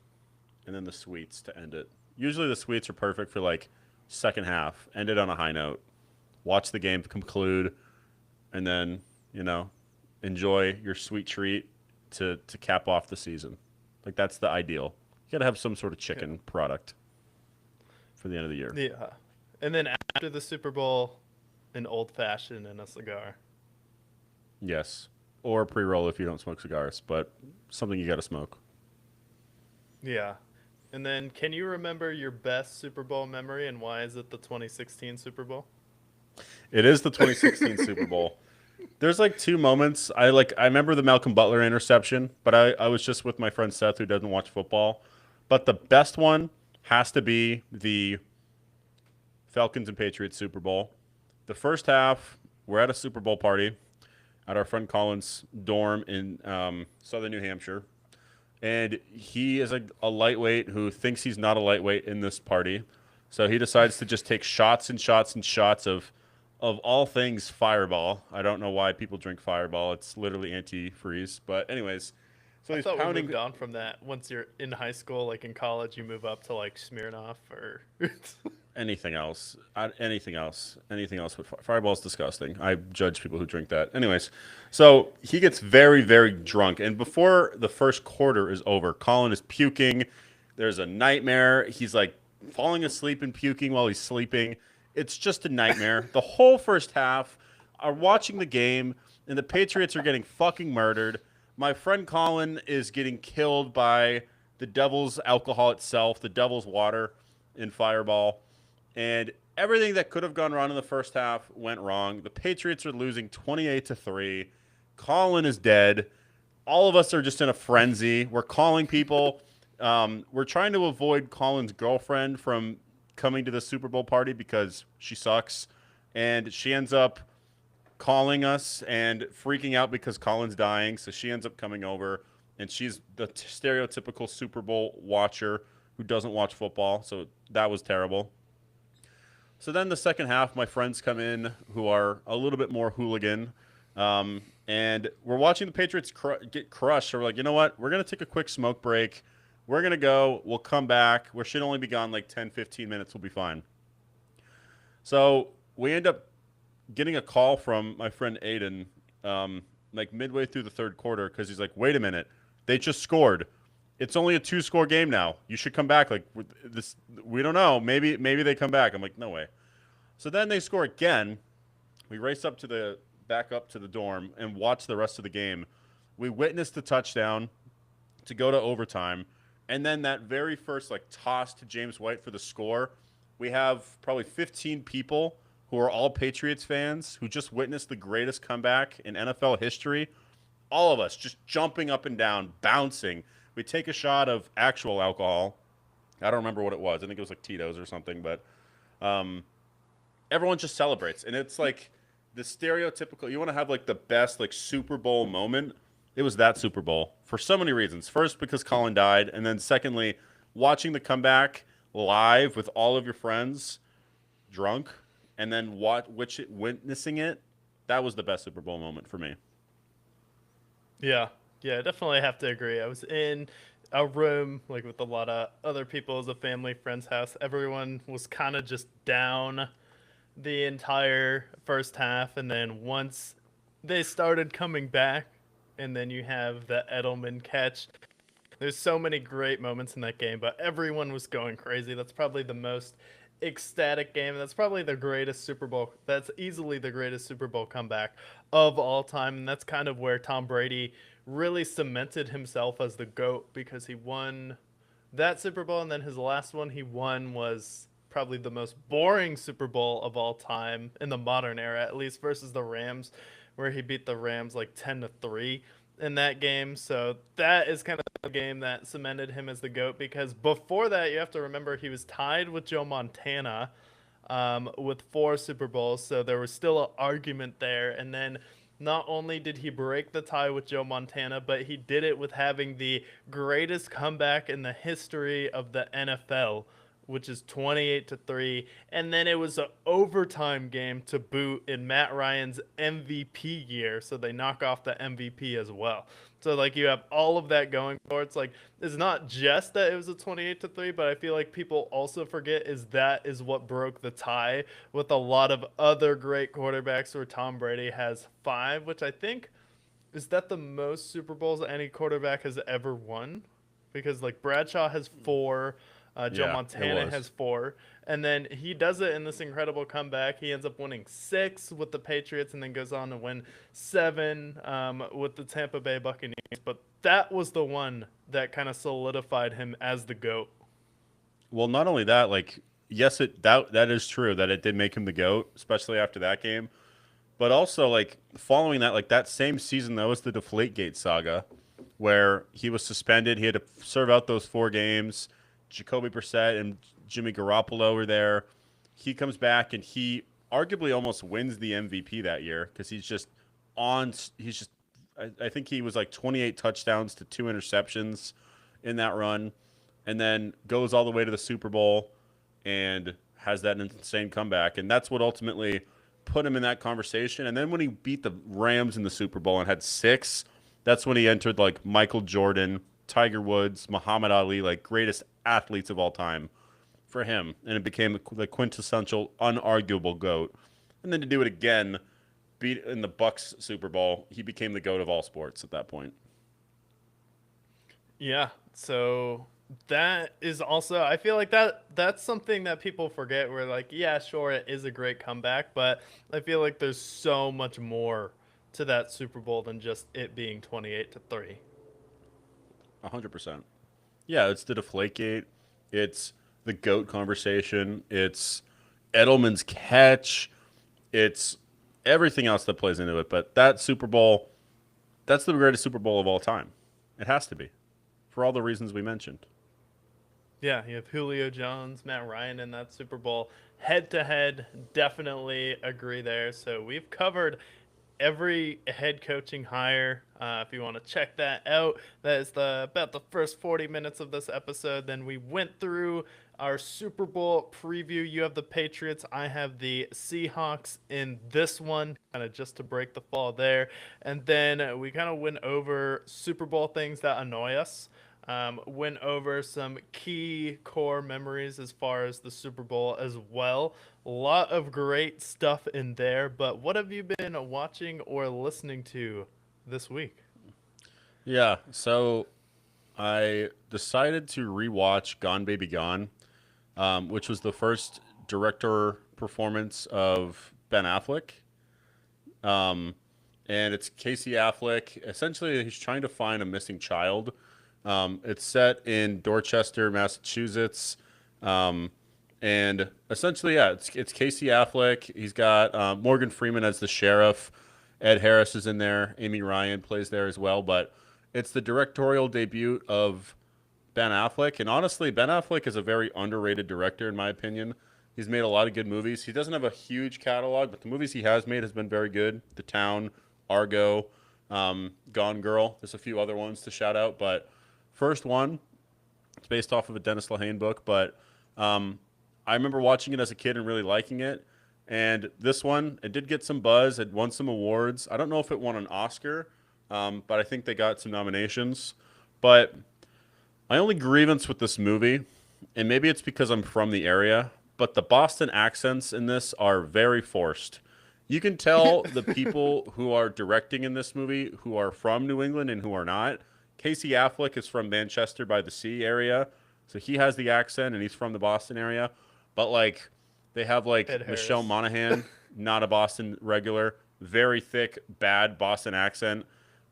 and then the sweets to end it. Usually the sweets are perfect for like second half. End it on a high note. Watch the game conclude, and then enjoy your sweet treat to cap off the season. Like that's the ideal. You got to have some sort of Yeah. chicken product for the end of the year. Yeah. And then after the Super Bowl, an old fashioned and a cigar. Yes, or pre roll if you don't smoke cigars, but something you got to smoke. Yeah. And then can you remember your best Super Bowl memory and why is it the 2016 Super Bowl? It is the 2016 Super Bowl. There's like two moments. I remember the Malcolm Butler interception, but I was just with my friend Seth who doesn't watch football. But the best one has to be the Falcons and Patriots Super Bowl. The first half, we're at a Super Bowl party at our friend Colin's dorm in southern New Hampshire. And he is a lightweight who thinks he's not a lightweight in this party. So he decides to just take shots and shots and shots of all things Fireball. I don't know why people drink Fireball. It's literally antifreeze. But anyways, so I he's thought we pounding moved on from that. Once you're in high school, like in college, you move up to like Smirnoff or. anything else. Anything else. But Fireball's disgusting. I judge people who drink that. Anyways, so he gets very, very drunk. And before the first quarter is over, Colin is puking. There's a nightmare. He's like falling asleep and puking while he's sleeping. It's just a nightmare. The whole first half are watching the game, and the Patriots are getting fucking murdered. My friend Colin is getting killed by the devil's alcohol itself, the devil's water in Fireball. And everything that could have gone wrong in the first half went wrong. The Patriots are losing 28-3. Colin is dead. All of us are just in a frenzy. We're calling people. We're trying to avoid Colin's girlfriend from coming to the Super Bowl party because she sucks. And she ends up calling us and freaking out because Colin's dying. So she ends up coming over, and she's the stereotypical Super Bowl watcher who doesn't watch football. So that was terrible. So then the second half, my friends come in who are a little bit more hooligan. And we're watching the Patriots get crushed. So we're like, you know what? We're going to take a quick smoke break. We're going to go. We'll come back. We should only be gone like 10, 15 minutes. We'll be fine. So we end up getting a call from my friend Aiden, like midway through the third quarter, because he's like, wait a minute. They just scored. It's only a two-score game now. You should come back. Like this, we don't know. Maybe they come back. I'm like, no way. So then they score again. We race back up to the dorm and watch the rest of the game. We witness the touchdown to go to overtime, and then that very first like toss to James White for the score. We have probably 15 people who are all Patriots fans who just witnessed the greatest comeback in NFL history. All of us just jumping up and down, bouncing. We take a shot of actual alcohol. I don't remember what it was. I think it was like Tito's or something, but um, everyone just celebrates. And it's like the stereotypical, you want to have like the best like Super Bowl moment. It was that Super Bowl for so many reasons. First, because Colin died. And then secondly, watching the comeback live with all of your friends drunk and then witnessing it. That was the best Super Bowl moment for me. Yeah, yeah, definitely have to agree. I was in a room like with a lot of other people as a family friend's house. Everyone was kind of just down the entire first half, and then once they started coming back, and then you have the Edelman catch. There's so many great moments in that game, but everyone was going crazy. That's probably the most ecstatic game. That's probably the greatest Super Bowl. That's easily the greatest Super Bowl comeback of all time. And that's kind of where Tom Brady really cemented himself as the GOAT because he won that Super Bowl. And then his last one he won was probably the most boring Super Bowl of all time in the modern era, at least versus the Rams, where he beat the Rams like 10-3 in that game. So that is kind of the game that cemented him as the GOAT because before that, you have to remember he was tied with Joe Montana with 4 Super Bowls. So there was still an argument there. And then not only did he break the tie with Joe Montana, but he did it with having the greatest comeback in the history of the NFL, which is 28-3, and then it was an overtime game to boot in Matt Ryan's MVP year, so they knock off the MVP as well. So like you have all of that going for it. It's like it's not just that it was a 28-3, but I feel like people also forget is that is what broke the tie with a lot of other great quarterbacks where Tom Brady has 5, which I think is that the most Super Bowls any quarterback has ever won? Because like Bradshaw has 4, Joe Yeah, it Montana was. has 4, and then he does it in this incredible comeback. He ends up winning 6 with the Patriots, and then goes on to win 7 with the Tampa Bay Buccaneers. But that was the one that kind of solidified him as the GOAT. Well, not only that, like yes, that is true that it did make him the GOAT, especially after that game. But also like following that, like that same season, that was the Deflategate saga, where he was suspended. He had to serve out those 4 games. Jacoby Brissett and Jimmy Garoppolo were there. He comes back and he arguably almost wins the MVP that year because he's just on. He's just. I think he was like 28 touchdowns to 2 interceptions in that run, and then goes all the way to the Super Bowl and has that insane comeback. And that's what ultimately put him in that conversation. And then when he beat the Rams in the Super Bowl and had 6, that's when he entered like Michael Jordan, Tiger Woods, Muhammad Ali, like greatest athletes of all time for him. And it became the quintessential, unarguable GOAT. And then to do it again, beat in the Bucks Super Bowl, he became the GOAT of all sports at that point. Yeah. So that is also I feel like that's something that people forget. We're like, yeah, sure, it is a great comeback, but I feel like there's so much more to that Super Bowl than just it being 28-3. 100%. Yeah, it's the Deflategate. It's the GOAT conversation. It's Edelman's catch. It's everything else that plays into it. But that Super Bowl, that's the greatest Super Bowl of all time. It has to be, for all the reasons we mentioned. Yeah, you have Julio Jones, Matt Ryan in that Super Bowl head to head. Definitely agree there. So we've covered every head coaching hire. If you want to check that out, that is about the first 40 minutes of this episode. Then we went through our Super Bowl preview. You have the Patriots. I have the Seahawks in this one, kind of just to break the fall there. And then we kind of went over Super Bowl things that annoy us. Went over some key core memories as far as the Super Bowl as well. A lot of great stuff in there, but what have you been watching or listening to this week? Yeah, so I decided to rewatch Gone Baby Gone, which was the first director performance of Ben Affleck. Um, and it's Casey Affleck. Essentially, he's trying to find a missing child. It's set in Dorchester, Massachusetts. Um, and essentially, yeah, it's Casey Affleck. He's got Morgan Freeman as the sheriff. Ed Harris is in there. Amy Ryan plays there as well. But it's the directorial debut of Ben Affleck. And honestly, Ben Affleck is a very underrated director, in my opinion. He's made a lot of good movies. He doesn't have a huge catalog, but the movies he has made has been very good. The Town, Argo, Gone Girl. There's a few other ones to shout out, but first one, it's based off of a Dennis Lehane book, but I remember watching it as a kid and really liking it. And this one, it did get some buzz. It won some awards. I don't know if it won an Oscar, but I think they got some nominations. But my only grievance with this movie, and maybe it's because I'm from the area, but the Boston accents in this are very forced. You can tell the people who are directing in this movie who are from New England and who are not. Casey Affleck is from Manchester by the Sea area, so he has the accent and he's from the Boston area. But like they have like Ed Michelle Harris. Monaghan, not a Boston regular, very thick, bad Boston accent.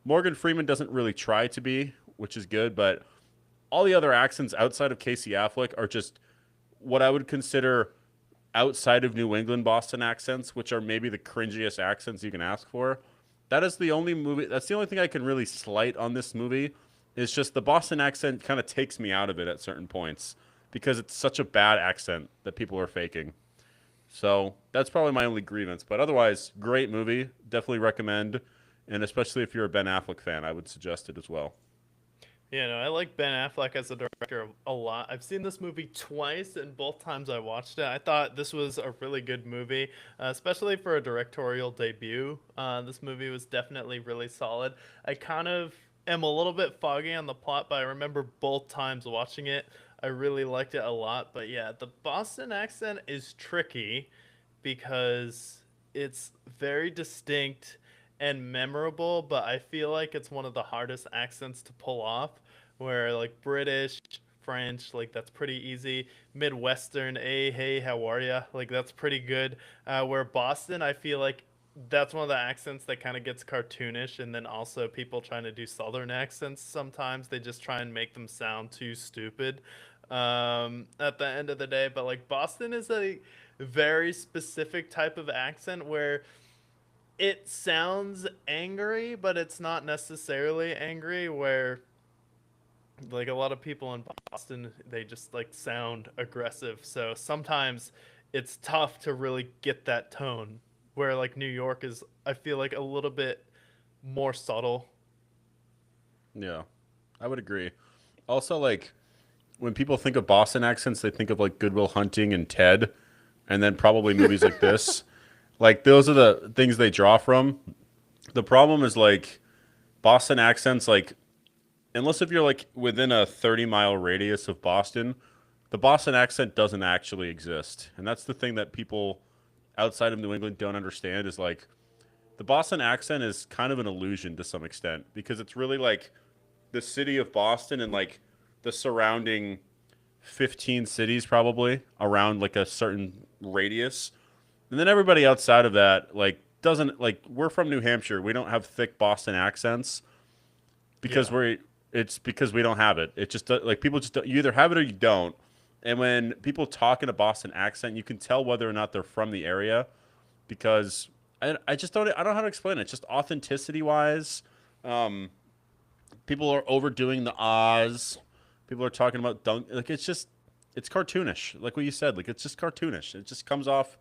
Morgan Freeman doesn't really try to be, which is good, but all the other accents outside of Casey Affleck are just what I would consider outside of New England Boston accents, which are maybe the cringiest accents you can ask for. That is the only movie. That's the only thing I can really slight on this movie. Is just the Boston accent kind of takes me out of it at certain points because it's such a bad accent that people are faking. So that's probably my only grievance. But otherwise, great movie. Definitely recommend. And especially if you're a Ben Affleck fan, I would suggest it as well. Yeah, no, I like Ben Affleck as a director a lot. I've seen this movie twice, and both times I watched it, I thought this was a really good movie, especially for a directorial debut. This movie was definitely really solid. I kind of am a little bit foggy on the plot, but I remember both times watching it. I really liked it a lot. But yeah, the Boston accent is tricky because it's very distinct and memorable, but I feel like it's one of the hardest accents to pull off. Where like British, French, like that's pretty easy. Midwestern, hey, how are ya? Like that's pretty good. Where Boston, I feel like that's one of the accents that kind of gets cartoonish, and then also people trying to do Southern accents sometimes they just try and make them sound too stupid. At the end of the day, but like Boston is a very specific type of accent where it sounds angry, but it's not necessarily angry. Where like a lot of people in Boston, they just like sound aggressive. So sometimes it's tough to really get that tone. Where like New York is, I feel like a little bit more subtle. Yeah, I would agree. Also, like when people think of Boston accents, they think of like Goodwill Hunting and Ted, and then probably movies like this. Like those are the things they draw from. The problem is like Boston accents, like unless if you're like within a 30-mile radius of Boston, the Boston accent doesn't actually exist. And that's the thing that people outside of New England don't understand is like the Boston accent is kind of an illusion to some extent because it's really like the city of Boston and like the surrounding 15 cities probably around like a certain radius. And then everybody outside of that like doesn't like we're from New Hampshire. We don't have thick Boston accents because Yeah. we're it's because we don't have it. It just like people just you either have it or you don't. And when people talk in a Boston accent, you can tell whether or not they're from the area because I just don't I don't know how to explain it. Just authenticity wise, um, people are overdoing the ahs. People are talking about dunk. Like it's just it's cartoonish. Like what you said. Like it's just cartoonish. It just comes off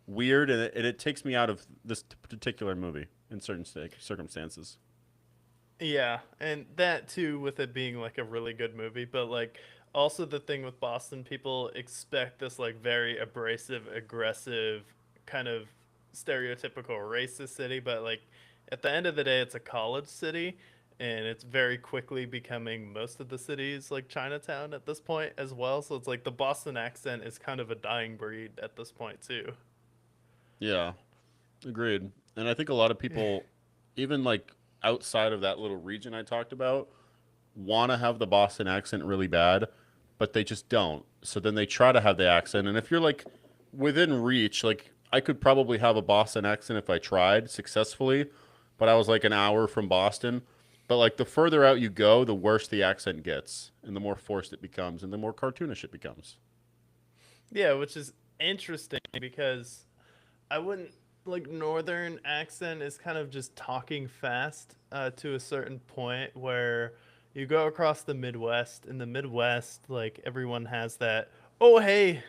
weird, and it takes me out of this particular movie in certain circumstances. Yeah, and that too with it being like a really good movie, but like also the thing with Boston, people expect this like very abrasive, aggressive kind of stereotypical racist city, but like at the end of the day it's a college city and it's very quickly becoming most of the cities like Chinatown at this point as well. So it's like the Boston accent is kind of a dying breed at this point too. Yeah, agreed. And I think a lot of people, even like outside of that little region I talked about, want to have the Boston accent really bad, but they just don't. So then they try to have the accent. And if you're like within reach, like I could probably have a Boston accent if I tried successfully, but I was like an hour from Boston. But like the further out you go, the worse the accent gets, and the more forced it becomes, and the more cartoonish it becomes. Yeah, which is interesting because I wouldn't like northern accent is kind of just talking fast to a certain point where you go across the Midwest. In the Midwest, like everyone has that oh hey,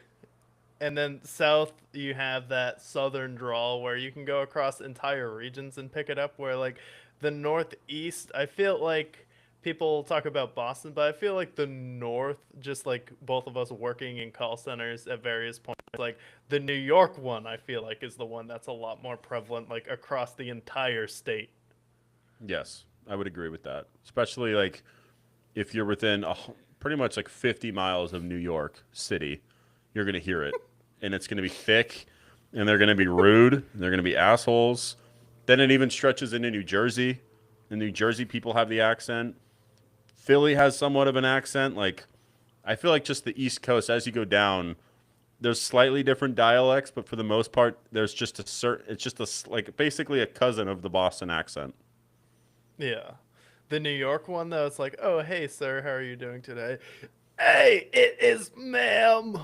and then south you have that southern drawl where you can go across entire regions and pick it up. Where like the northeast, I feel like people talk about Boston, but I feel like the north, just like both of us working in call centers at various points, like the New York one, I feel like is the one that's a lot more prevalent, like across the entire state. Yes, I would agree with that. Especially like if you're within pretty much like 50 miles of New York City, you're going to hear it. And it's going to be thick, and they're going to be rude, and they're going to be assholes. Then it even stretches into New Jersey. The New Jersey people have the accent. Philly has somewhat of an accent. Like, I feel like just the East Coast, as you go down, There's slightly different dialects, but for the most part, there's just a certain. It's just like basically a cousin of the Boston accent. Yeah. The New York one though, it's like, "Oh, hey sir, how are you doing today?" "Hey, it is ma'am."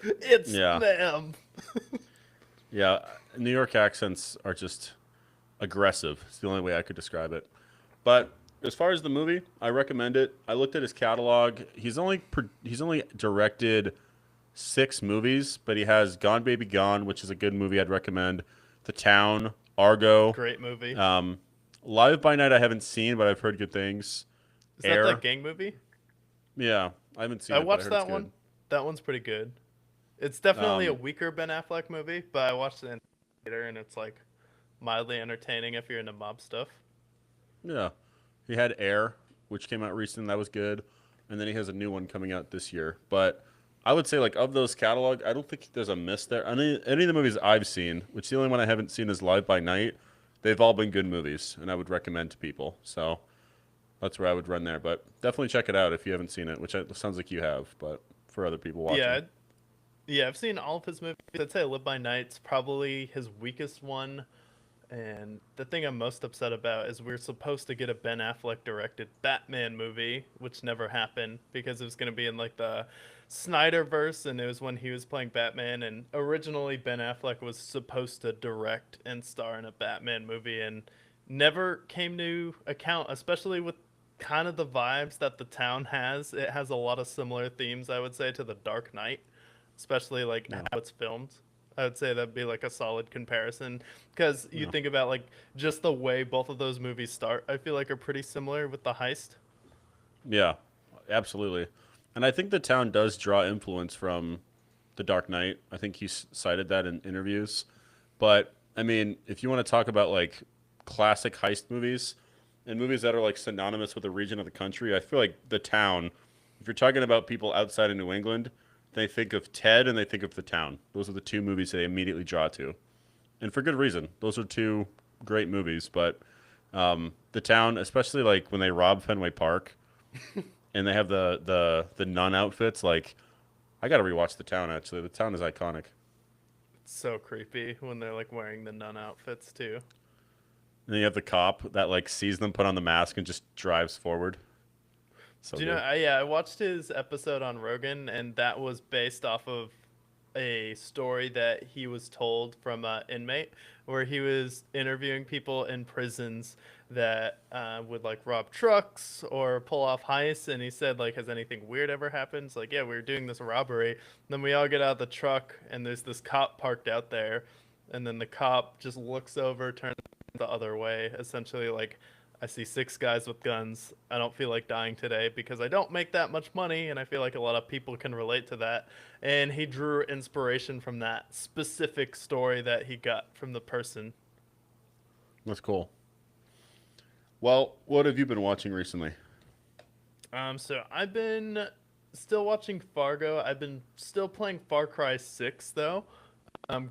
"It's Yeah, ma'am." yeah. New York accents are just aggressive. It's the only way I could describe it. But as far as the movie, I recommend it. I looked at his catalog. He's only directed 6 movies, but he has Gone Baby Gone, which is a good movie I'd recommend. The Town, Argo, Great movie. um, Live by Night I haven't seen, but I've heard good things. Is that Air, gang movie? yeah, I haven't seen I it, but I watched heard it's that one. good. That one's pretty good. It's definitely a Um, weaker Ben Affleck movie, but I watched it in theater and it's like mildly entertaining if you're into mob stuff. yeah, he had Air, which came out recently. That was good, and then he has a new one coming out this year. But I would say like of those catalog, I don't think there's a miss there. Any of the movies I've seen, which the only one I haven't seen is Live by Night, they've all been good movies, and I would recommend to people. So that's where I would run there. But definitely check it out if you haven't seen it, which sounds like you have. But for other people Yeah, watching, yeah, I've seen all of his movies. I'd say Live by Night's probably his weakest one. And the thing I'm most upset about is we're supposed to get a Ben Affleck directed Batman movie, which never happened because it was going to be in like the Snyderverse, and it was when he was playing Batman. And originally, Ben Affleck was supposed to direct and star in a Batman movie, and never came to account, especially with kind of the vibes that the town has. It has a lot of similar themes, I would say, to The Dark Knight, especially like no, how it's filmed. I would say that'd be like a solid comparison because you no, think about like just the way both of those movies start. I feel like are pretty similar with the heist. yeah, absolutely. And I think the town does draw influence from The Dark Knight. I think he's cited that in interviews. But I mean, if you want to talk about like classic heist movies and movies that are like synonymous with a region of the country, I feel like The Town. If you're talking about people outside of New England, they think of Ted and they think of The Town. Those are the 2 movies they immediately draw to, and for good reason. Those are 2 great movies. But The Town, especially like when they rob Fenway Park and they have the nun outfits, like I got to rewatch The Town. Actually, The Town is iconic. It's so creepy when they're like wearing the nun outfits too. And then you have the cop that like sees them put on the mask and just drives forward. So Do you know? good. Yeah, I watched his episode on Rogan, and that was based off of a story that he was told from an inmate, where he was interviewing people in prisons that would like rob trucks or pull off heists, and he said like, "Has anything weird ever happened?" It's like, "Yeah, we were doing this robbery." Then we all get out of the truck, and there's this cop parked out there, and then the cop just looks over, turns the other way, essentially like, I see 6 guys with guns. I don't feel like dying today because I don't make that much money, and I feel like a lot of people can relate to that. And he drew inspiration from that specific story that he got from the person. That's cool. Well, what have you been watching recently? So I've been still watching Fargo. I've been still playing Far Cry 6 though.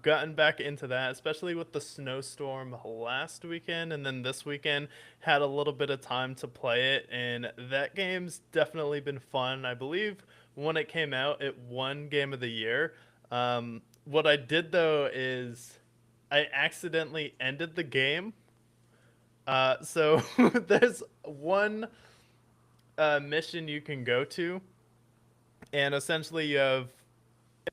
Gotten back into that, especially with the snowstorm last weekend, and then this weekend had a little bit of time to play it, and that game's definitely been fun. I believe when it came out, it won Game of the Year. What I did though is I accidentally ended the game. So there's one mission you can go to, and essentially you have,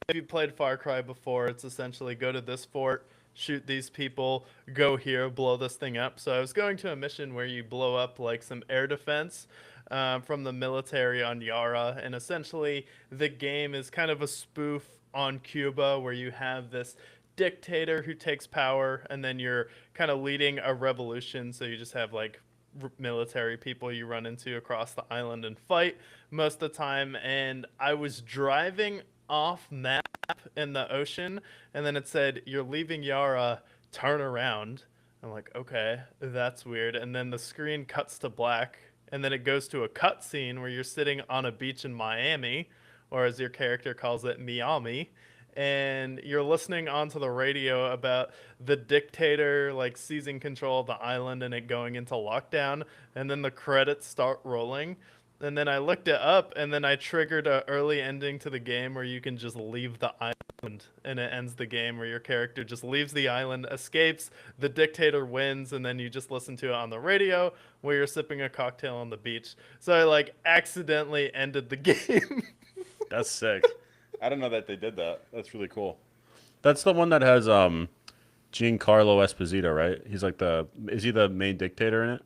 if you played Far Cry before, it's essentially go to this fort, shoot these people, go here, blow this thing up. So I was going to a mission where you blow up like some air defense from the military on Yara, and essentially the game is kind of a spoof on Cuba where you have this dictator who takes power, and then you're kind of leading a revolution. So you just have like military people you run into across the island and fight most of the time. And I was driving off map in the ocean, and then it said you're leaving Yara, turn around. I'm like, okay, that's weird. And then the screen cuts to black, and then it goes to a cut scene where you're sitting on a beach in Miami, or as your character calls it, Miami, and you're listening onto the radio about the dictator like seizing control of the island and it going into lockdown, and then the credits start rolling. and then I looked it up, and then I triggered a early ending to the game where you can just leave the island, and it ends the game where your character just leaves the island, escapes, the dictator wins, and then you just listen to it on the radio where you're sipping a cocktail on the beach. So I like accidentally ended the game. That's sick. I don't know that they did that. That's really cool. That's the one that has Giancarlo Esposito, right? He's like is he the main dictator in it?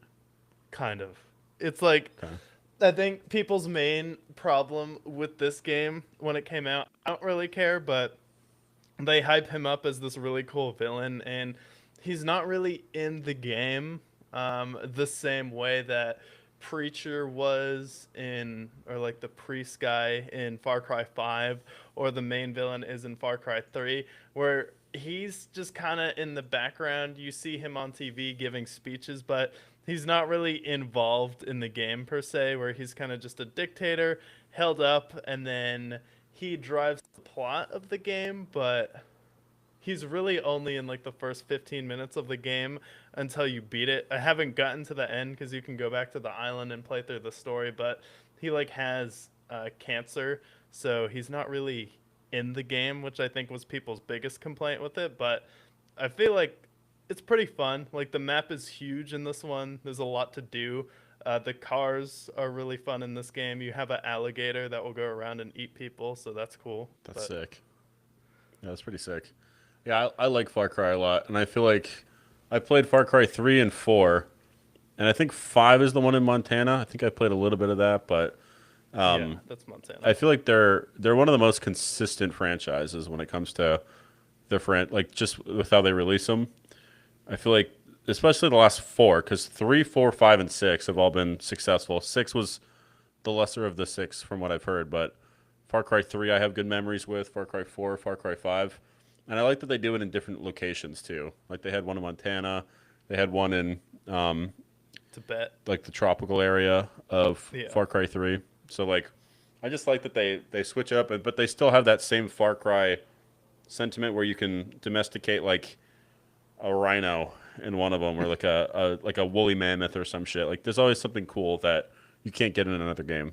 Kind of. It's like Okay. I think people's main problem with this game when it came out, I don't really care, but they hype him up as this really cool villain, and he's not really in the game the same way that Preacher was in, or like the priest guy in Far Cry 5, or the main villain is in Far Cry 3, where he's just kind of in the background. You see him on TV giving speeches, but he's not really involved in the game per se, where he's kind of just a dictator held up, and then he drives the plot of the game, but he's really only in like the first 15 minutes of the game until you beat it. I haven't gotten to the end because you can go back to the island and play through the story, but he like has cancer, so he's not really in the game, which I think was people's biggest complaint with it. But I feel like it's pretty fun. Like the map is huge in this one. There's a lot to do. The cars are really fun in this game. You have an alligator that will go around and eat people, so that's cool. That's But sick. Yeah, that's pretty sick. Yeah, I like Far Cry a lot, and I feel like I played Far Cry 3 and 4, and I think 5 is the one in Montana. I think I played a little bit of that, but yeah, um, that's Montana. I feel like they're one of the most consistent franchises when it comes to like just with how they release them. I feel like especially the last four, because 3, 4, 5, and 6 have all been successful. 6 was the lesser of the six from what I've heard, but Far Cry 3 I have good memories with. Far Cry 4, Far Cry 5, and I like that they do it in different locations too. Like they had one in Montana, they had one in Tibet. like the tropical area of Yeah. Far Cry 3. So like I just like that they switch up, but they still have that same Far Cry sentiment where you can domesticate like a rhino in one of them, or like a woolly mammoth or some shit. Like there's always something cool that you can't get in another game.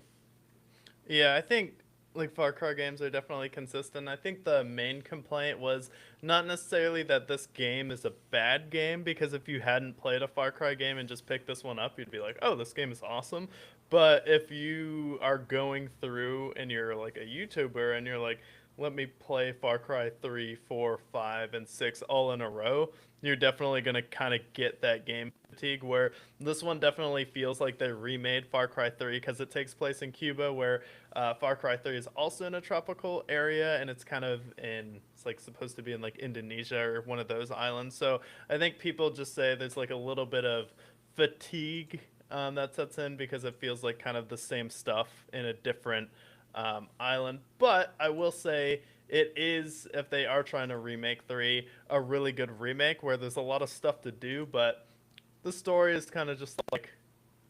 Yeah, I think like Far Cry games are definitely consistent. I think the main complaint was not necessarily that this game is a bad game, because if you hadn't played a Far Cry game and just picked this one up, you'd be like, "Oh, this game is awesome." But if you are going through and you're like a YouTuber and you're like, "Let me play Far Cry 3, 4, 5, and 6 all in a row," you're definitely going to kind of get that game fatigue, where this one definitely feels like they remade Far Cry 3 because it takes place in Cuba, where Far Cry 3 is also in a tropical area, and it's kind of it's like supposed to be in like Indonesia or one of those islands. So I think people just say there's like a little bit of fatigue that sets in because it feels like kind of the same stuff in a different island. But I will say it is, if they are trying to remake 3, a really good remake where there's a lot of stuff to do, but the story is kind of just like,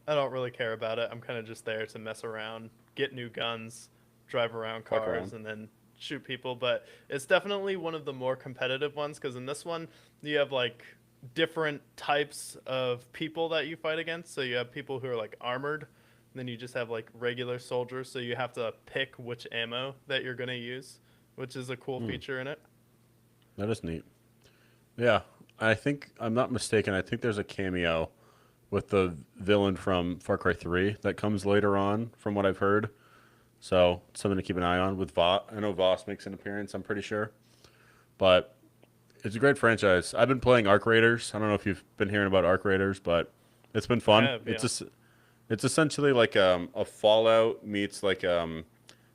I don't really care about it. I'm kind of just there to mess around, get new guns, drive around Fuck cars, around. and then shoot people. But it's definitely one of the more competitive ones, because in this one, you have like different types of people that you fight against. So you have people who are like armored, and then you just have like regular soldiers. So you have to pick which ammo that you're going to use, which is a cool Hmm, feature in it. that is neat. Yeah, I think I'm not mistaken. I think there's a cameo with the villain from Far Cry 3 that comes later on, from what I've heard. So something to keep an eye on with Voss. I know Voss makes an appearance. I'm pretty sure, but it's a great franchise. I've been playing Arc Raiders. I don't know if you've been hearing about Arc Raiders, but it's been I fun. have, yeah. It's essentially like a Fallout meets like an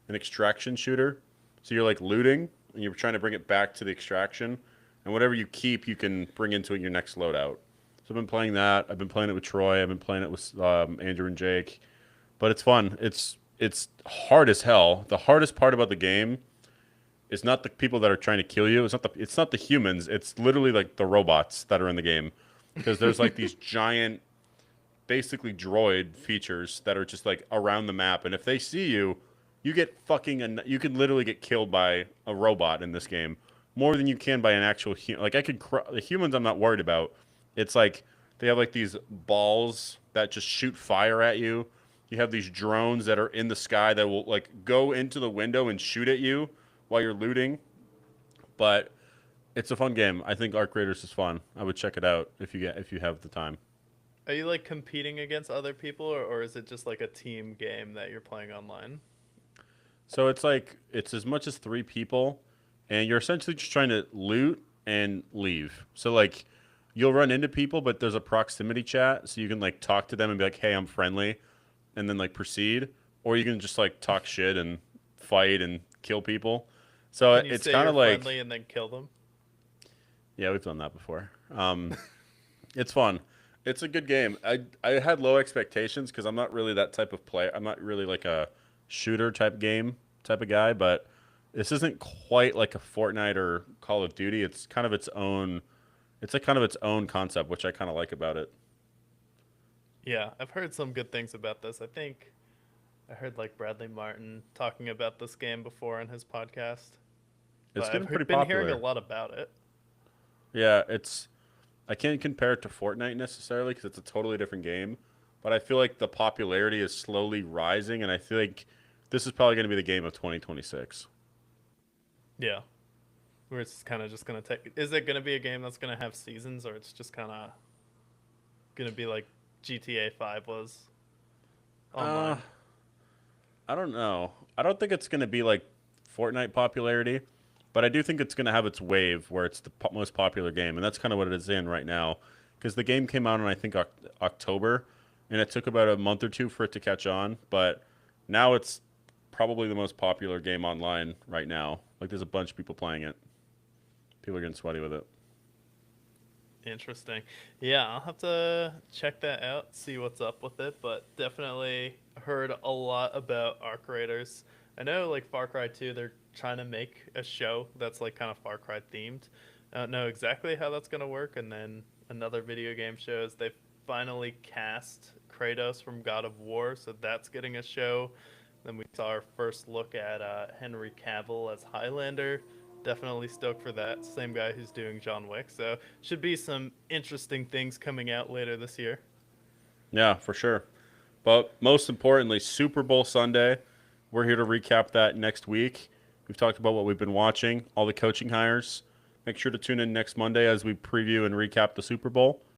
extraction shooter. So you're like looting and you're trying to bring it back to the extraction, and whatever you keep, you can bring into your next loadout. So I've been playing that. I've been playing it with Troy. I've been playing it with Andrew and Jake, but it's fun. It's hard as hell. The hardest part about the game is not the people that are trying to kill you. It's not the humans. It's literally like the robots that are in the game, because there's like these giant, basically droid features that are just like around the map, and if they see you, you get you can literally get killed by a robot in this game more than you can by an actual human. Like the humans I'm not worried about. It's like they have like these balls that just shoot fire at you, You have these drones that are in the sky that will like go into the window and shoot at you while you're looting. But it's a fun game. I think Arc Raiders is fun. I would check it out if you have the time. Are you like competing against other people, or is it just like a team game that you're playing online? So it's like it's as much as 3 people, and you're essentially just trying to loot and leave. So like you'll run into people, but there's a proximity chat, so you can like talk to them and be like, "Hey, I'm friendly," and then like proceed, or you can just like talk shit and fight and kill people. So Can you it's say kind you're of like, friendly and then kill them? yeah, we've done that before. It's fun. It's a good game. I had low expectations because I'm not really that type of player. I'm not really like a shooter type game type of guy, but this isn't quite like a Fortnite or Call of Duty. It's kind of its own. It's like kind of its own concept, which I kind of like about it. Yeah, I've heard some good things about this. I think I heard like Bradley Martin talking about this game before on his podcast, It's but getting pretty been hearing a popular. lot about it. Yeah, it's. I can't compare it to Fortnite necessarily because it's a totally different game, but I feel like the popularity is slowly rising, and I feel like this is probably going to be the game of 2026. Yeah, where it's kind of just gonna take. Is it gonna be a game that's gonna have seasons, or it's just kind of gonna be like GTA 5 was Uh, online? I don't know. I don't think it's going to be like Fortnite popularity, but I do think it's going to have its wave where it's the most popular game, and that's kind of what it is in right now. Because the game came out in I think October, and it took about a month or two for it to catch on, but now it's probably the most popular game online right now. Like there's a bunch of people playing it. People are getting sweaty with it. Interesting. Yeah, I'll have to check that out, see what's up with it, but definitely heard a lot about Arc Raiders. I know like Far Cry 2, they're trying to make a show that's like kind of Far Cry themed. I don't know exactly how that's going to work. And then another video game shows they finally cast Kratos from God of War, so that's getting a show. Then we saw our first look at Henry Cavill as Highlander. Definitely stoked for that. Same guy who's doing John Wick. So should be some interesting things coming out later this year. Yeah, for sure. But most importantly, Super Bowl Sunday. We're here to recap that next week. We've talked about what we've been watching, all the coaching hires. Make sure to tune in next Monday as we preview and recap the Super Bowl.